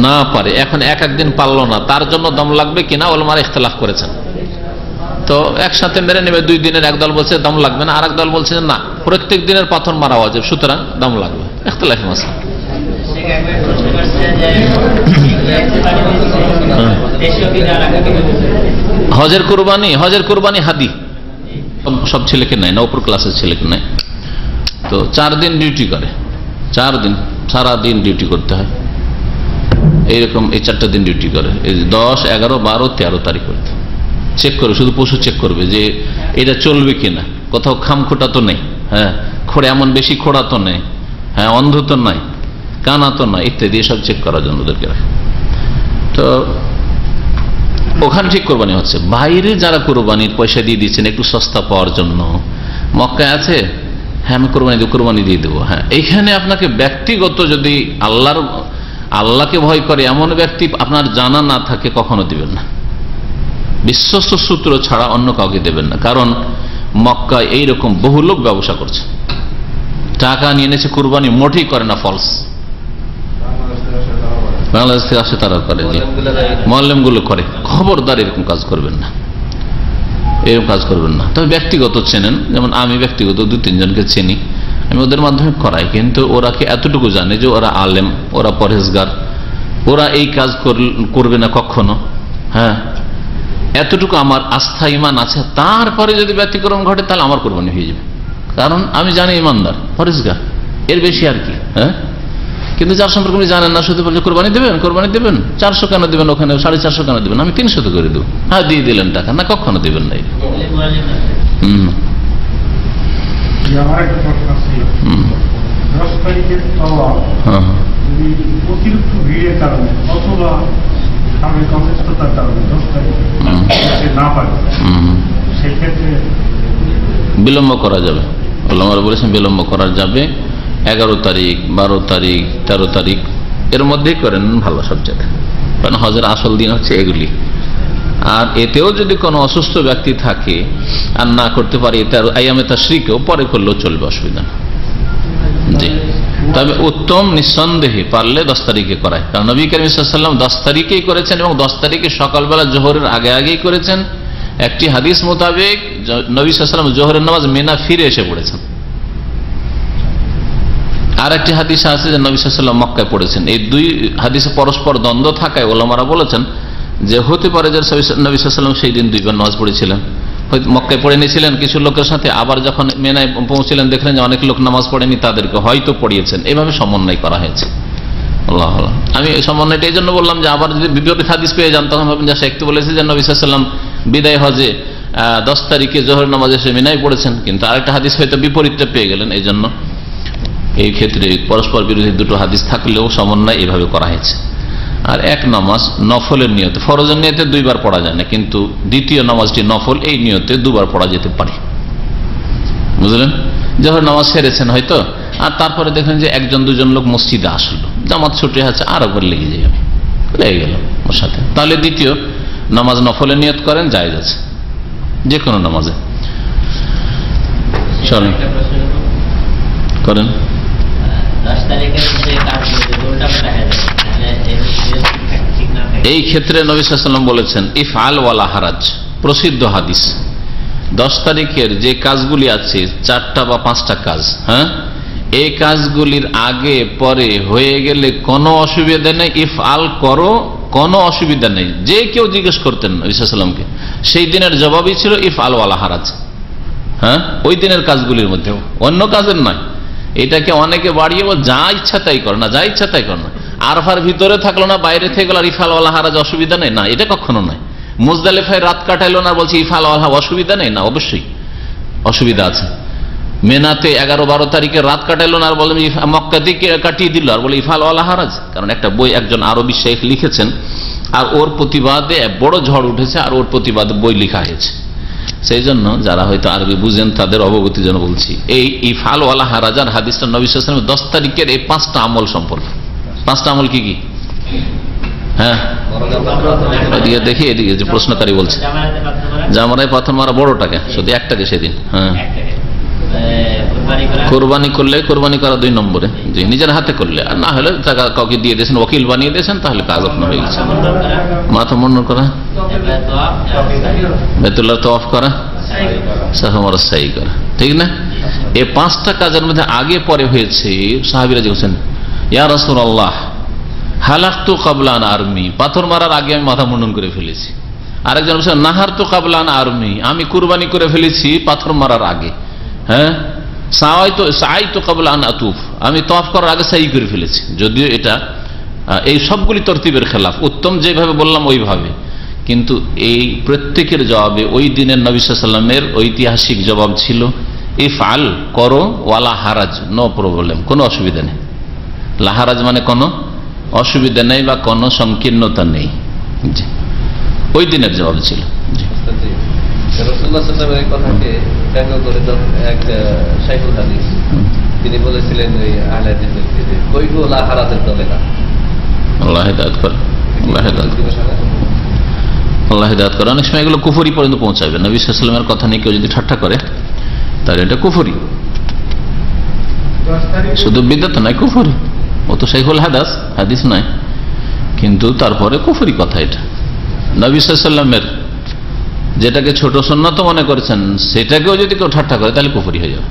না পারে, এখন এক একদিন পারলো না, তার জন্য দম লাগবে কিনা ওলামারা ইখতিলাফ করেছেন। তো একসাথে মেরে নেবে, 2 দিনের একদল বলছে দম লাগবে না, আর একদল বলছে না প্রত্যেক দিনের পাথর মারা ওয়াজিব, সুতরাং দম লাগবে। ইখতিলাফি মাসলা। হজের কুরবানি হাদি সব ছেলেকে নেয় না, উপর ক্লাসের ছেলেকে নেয়। তো 4 দিন ডিউটি করে, 4 দিন সারাদিন ডিউটি করতে হয়, এইরকম এই 4টা দিন ডিউটি করে, এই 10, 11, 12, 13 তারিখ করতে চেক করে, শুধু পশু চেক করবে যে এটা চলবে কিনা, কোথাও খামখোটা তো নেই, হ্যাঁ খোড়া এমন বেশি খোড়া তো নেই, হ্যাঁ অন্ধ তো নাই, কানা তো নয়, ইত্যাদি সব চেক করার জন্য ওদেরকে রাখে। তো ওখানে ঠিক কোরবানি হচ্ছে। বাইরে যারা কোরবানির পয়সা দিয়ে দিচ্ছেন একটু সস্তা পাওয়ার জন্য, মক্কায় আছে, হ্যাঁ আমি কোরবানি দিয়ে দেবো, হ্যাঁ এইখানে আপনাকে ব্যক্তিগত যদি আল্লাহকে ভয় করে এমন ব্যক্তি আপনার জানা না থাকে কখনো দিবেন না, বিশ্বস্ত সূত্র ছাড়া অন্য কাউকে দেবেন না। কারণ মক্কায় এইরকম বহু লোক ব্যবসা করছে, টাকা নিয়ে এনেছে, কুরবানি মোটেই করে না, ফলস। বাংলাদেশ থেকে আসে তারা করে, মোয়াল্লেম গুলো করে, খবরদার এরকম কাজ করবেন না, এরকম কাজ করবেন না। তবে ব্যক্তিগত চেনেন, যেমন আমি ব্যক্তিগত 2-3 জনকে চিনি, আমি ওদের মাধ্যমে করাই, কিন্তু ওরা কি এতটুকু জানে যে ওরা আলেম, ওরা পরহেজগার, ওরা এই কাজ করবে না কখনো, হ্যাঁ এতটুকু আমার আস্থা ইমান আছে। তারপরে যদি ব্যতিক্রম ঘটে তাহলে আমার কোরবানি হয়ে যাবে, কারণ আমি জানি ইমানদার পরহেজগার, এর বেশি আর কি। হ্যাঁ, কিন্তু যার সম্পর্কে আপনি জানেন না, শুধু বলছে কোরবানি দেবেন 400 কেন দেবেন, ওখানে 450 কেন দেবেন, আমি 300 করে দেবো, হ্যাঁ দিয়ে দিলেন টাকা, না কখনো দেবেন না। অতিরিক্ত ভিড়ের কারণে অথবা সাময়িক অসুস্থতার কারণে 10 তারিখে না পারে, সেক্ষেত্রে বিলম্ব করা যাবে। ওলামারা বলেছেন বিলম্ব করা যাবে, 11 তারিখ 12 তারিখ 13 তারিখ এর মধ্যেই করেন ভালো সবচেয়ে, কারণ হজের আসল দিন হচ্ছে এগুলি। আর এতেও যদি কোনো অসুস্থ ব্যক্তি থাকে আর না করতে পারে, আইয়ামে তাশরিকেও পরে করলেও চলবে, অসুবিধা না। জি, তবে উত্তম নিঃসন্দেহে পারলে 10 তারিখে করায়, কারণ নবী করিম সাল্লাল্লাহু আলাইহি ওয়াসাল্লাম 10 তারিখেই করেছেন এবং 10 তারিখে সকালবেলা জোহরের আগেই করেছেন। একটি হাদিস মোতাবেক নবী সাল্লাল্লাহু আলাইহি ওয়াসাল্লাম জোহরের নামাজ মিনা ফিরে এসে পড়েছেন, আর একটি হাদিস আছে যে নবী সাল্লাল্লাহু আলাইহি ওয়াসাল্লাম মক্কায় পড়েছেন। এই 2 হাদিসে পরস্পর দ্বন্দ্ব থাকায় ওলামারা বলেছেন যে হতে পারে যে নবী সাল্লাল্লাহু আলাইহি ওয়াসাল্লাম সেই দিন 2 বার নামাজ পড়েছিলেন, হয়তো মক্কায় পড়ে নিয়েছিলেন কিছু লোকের সাথে, আবার যখন মেনায় পৌঁছলেন দেখলেন যে অনেক লোক নামাজ পড়েনি, তাদেরকে হয়তো পড়িয়েছেন, এভাবে সমন্বয় করা হয়েছে। আল্লাহ আল্লাহ, আমি সমন্বয়টা এই জন্য বললাম যে আবার যদি বিপরীত হাদিস পেয়ে যান তখন ভাবেন যে শেখ তো বলেছে যে নবী সাল্লাল্লাহু আলাইহি ওয়াসাল্লাম বিদায় হজে 10 তারিখে জোহর নামাজ এসে মিনায় পড়েছেন, কিন্তু আরেকটা হাদিস হয়তো বিপরীতটা পেয়ে গেলেন। এই জন্য এই ক্ষেত্রে পরস্পর বিরোধী 2টো হাদিস থাকলেও সমন্বয় এইভাবে করা হয়েছে। আর এক নামাজ নফলের নিয়তে, ফরজের নিয়তে 2 বার পড়া যায় না, কিন্তু দ্বিতীয় নামাজটি নফল, এই নিয়তে 2 বার পড়া যেতে পারে, বুঝলেন। যখন নামাজ সেরেছেন হয়তো, আর তারপরে দেখলেন যে 1-2 লোক মসজিদে আসলো, জামাত ছুটে আছে, আর একবার লেগে গেল ওর সাথে, তাহলে দ্বিতীয় নামাজ নফলের নিয়ত করেন, জায়েজ আছে যে কোনো নামাজে। চলেন একটা প্রশ্ন করেন। 10 তারিখের যে কাজগুলো উল্টাপাল্টা হয়ে যাবে, তাহলে ঠিক না থাকে। এই ক্ষেত্রে নবী সাল্লাল্লাহু আলাইহি ওয়াসাল্লাম বলেছেন ইফআল ওয়ালা হারাজ, প্রসিদ্ধ হাদিস। 10 তারিখের যে কাজগুলি আছে 4টা বা 5টা কাজ, হ্যাঁ, এই কাজগুলির আগে পরে হয়ে গেলে কোনো অসুবিধা নেই, ইফআল করো, কোনো অসুবিধা নেই। যে কেউ জিজ্ঞেস করতেন নবী সাল্লাল্লাহু আলাইহি ওয়াসাল্লামকে, সেই দিনের জবাবই ছিল ইফআল ওয়ালা হারাজ। হ্যাঁ, ওই দিনের কাজগুলির মধ্যে, অন্য কাজের নয়। এটাকে অনেকে বাড়িয়ে যা ইচ্ছা তাই করে না, যা ইচ্ছা তাই করে না। আরফার ভিতরে থাকলো না, বাইরে থেকে গেল, আর ইফআল ওয়ালা হারাজ অসুবিধা নেই, না, এটা কখনো নয়। মুজদালিফায় রাত কাটাইলো না, বলছে ইফআল ওয়ালা অসুবিধা নেই, না, অবশ্যই অসুবিধা আছে। মেনাতে 11-12 তারিখে রাত কাটাইলো না, আর বলেন মক্কাতে কাটিয়ে দিল, আর বলে ইফআল ওয়ালা হারাজ। কারণ একটা বই একজন আরবি শেখ লিখেছেন, আর ওর প্রতিবাদে বড় ঝড় উঠেছে, আর ওর প্রতিবাদে বই লেখা হয়েছে। সেই জন্য যারা হয়তো আরবি বুঝেন তাদের অবগতির জন্য বলছি, এই ইফআল ওয়ালা হারাজার হাদিসটা নবী সাল্লাল্লাহু আলাইহি ওয়াসাল্লাম 10 তারিখের এই 5টা আমল সম্পর্কে। 5টা আমল কি কি? হ্যাঁ, এদিকে দেখি, এদিকে যে প্রশ্নকারী বলছে জামাতে পাথর মারা, জামারায় পাথর মারা বড়টাকে, শুধু একটাকে সেদিন। হ্যাঁ, একটাকে কুরবানি করা, কোরবানি করলে, কোরবানি করা 2 নম্বরে, জি, নিজের হাতে করলে, আর না হলে টাকা কাউকে দিয়ে দিয়েছেন, ওকিল বানিয়ে দিয়েছেন, তাহলে কাজ আপনার হয়ে গেছে। মুন্ডন করা, মাথা মুন্ডন করা, এবার তোয়াফ, বাইতুল্লাহ তাওয়াফ করা, সাফা মারওয়া সাই করা, ঠিক না? এই 5টা কাজের মধ্যে আগে পরে হয়েছে। সাহাবীরা বলছেন, ইয়া রাসূলুল্লাহ হালাকতু ক্বাবলা আন আরমি, পাথর মারার আগে আমি মাথা মুন্ডন করে ফেলেছি। আরেকজন বলছেন নাহারতু ক্বাবলা আন আরমি, আমি কুরবানি করে ফেলেছি পাথর মারার আগে। হ্যাঁ, সাআইতু ক্বাবলা আন আতুফ, আমি তাওয়াফ করার আগে সাই করে ফেলেছি। যদিও এটা এই সবগুলি তরতিবের খেলাফ, উত্তম যেভাবে বললাম ওইভাবে, কিন্তু এই প্রত্যেকের জবাবে ওই দিনের নবী সাল্লাল্লাহু আলাইহি ওয়াসাল্লামের ঐতিহাসিক জবাব ছিল ইফআল, করো, ওয়ালা হারাজ, নো প্রবলেম, কোনো অসুবিধা নেই। লাহারাজ মানে কোনো অসুবিধা নেই বা কোনো সংকীর্ণতা নেই, জি, ওই দিনের জবাব ছিল। জি, রাসূলুল্লাহ সাল্লাল্লাহু আলাইহি কথাকে ব্যঙ্গ করে এক শাইখুল হাদিস তিনি বলেছিলেন ওই আহলে হাদিসদেরকে যে কই গো লা হারাজের দলে না। আল্লাহ হিদায়াত করে, আল্লাহ হিদায়াত করে, আল্লাহ হিদায়াত করে। অনেক সময় এগুলো কুফরি পর্যন্ত পৌঁছাবে। নবী সাল্লাল্লাহু আলাইহি ওয়াসাল্লামের কথা নিয়ে কেউ যদি ঠাট্টা করে তাহলে এটা কুফরি, শুধু বিদআত নয়, কুফরি। ও তো শাইখুল হাদিস নয়, কিন্তু তারপরে কুফরি কথা এটা। নবী সাল্লাল্লাহু আলাইহি ওয়াসাল্লামের যেটাকে ছোট সুন্নাত মনে করেছেন সেটাকেও যদি কেউ ঠাট্টা করে তাহলে কুফরি হয়ে যাবে।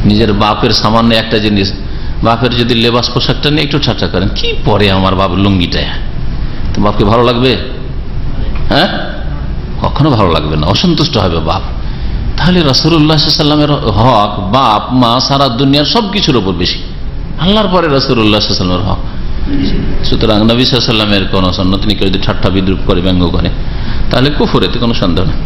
নিজের বাপের সামান্য একটা জিনিস, বাপের যদি লেবাস পোশাকটা নিয়ে একটু ঠাট্টা করেন, কি পরে আমার বাপ লুঙ্গিটা, তো বাপকে ভালো লাগবে? হ্যাঁ, কখনো ভালো লাগবে না, অসন্তুষ্ট হবে বাপ। তাহলে রাসূলুল্লাহ সাল্লাল্লাহু আলাইহি ওয়াসাল্লামের হক বাপ মা সারা দুনিয়ার সব কিছুর উপর বেশি, আল্লাহর পরে রাসূলুল্লাহ সাল্লাল্লাহু আলাইহি ওয়াসাল্লামের হক। সুতরাং নবী সাল্লাল্লাহু আলাইহি ওয়াসাল্লামের কোন সুন্নাত নিয়ে কেউ যদি ঠাট্টা বিদ্রুপ করে, ব্যঙ্গ করে, তাহলে কুফর, এতে কোনো সন্দেহ নেই।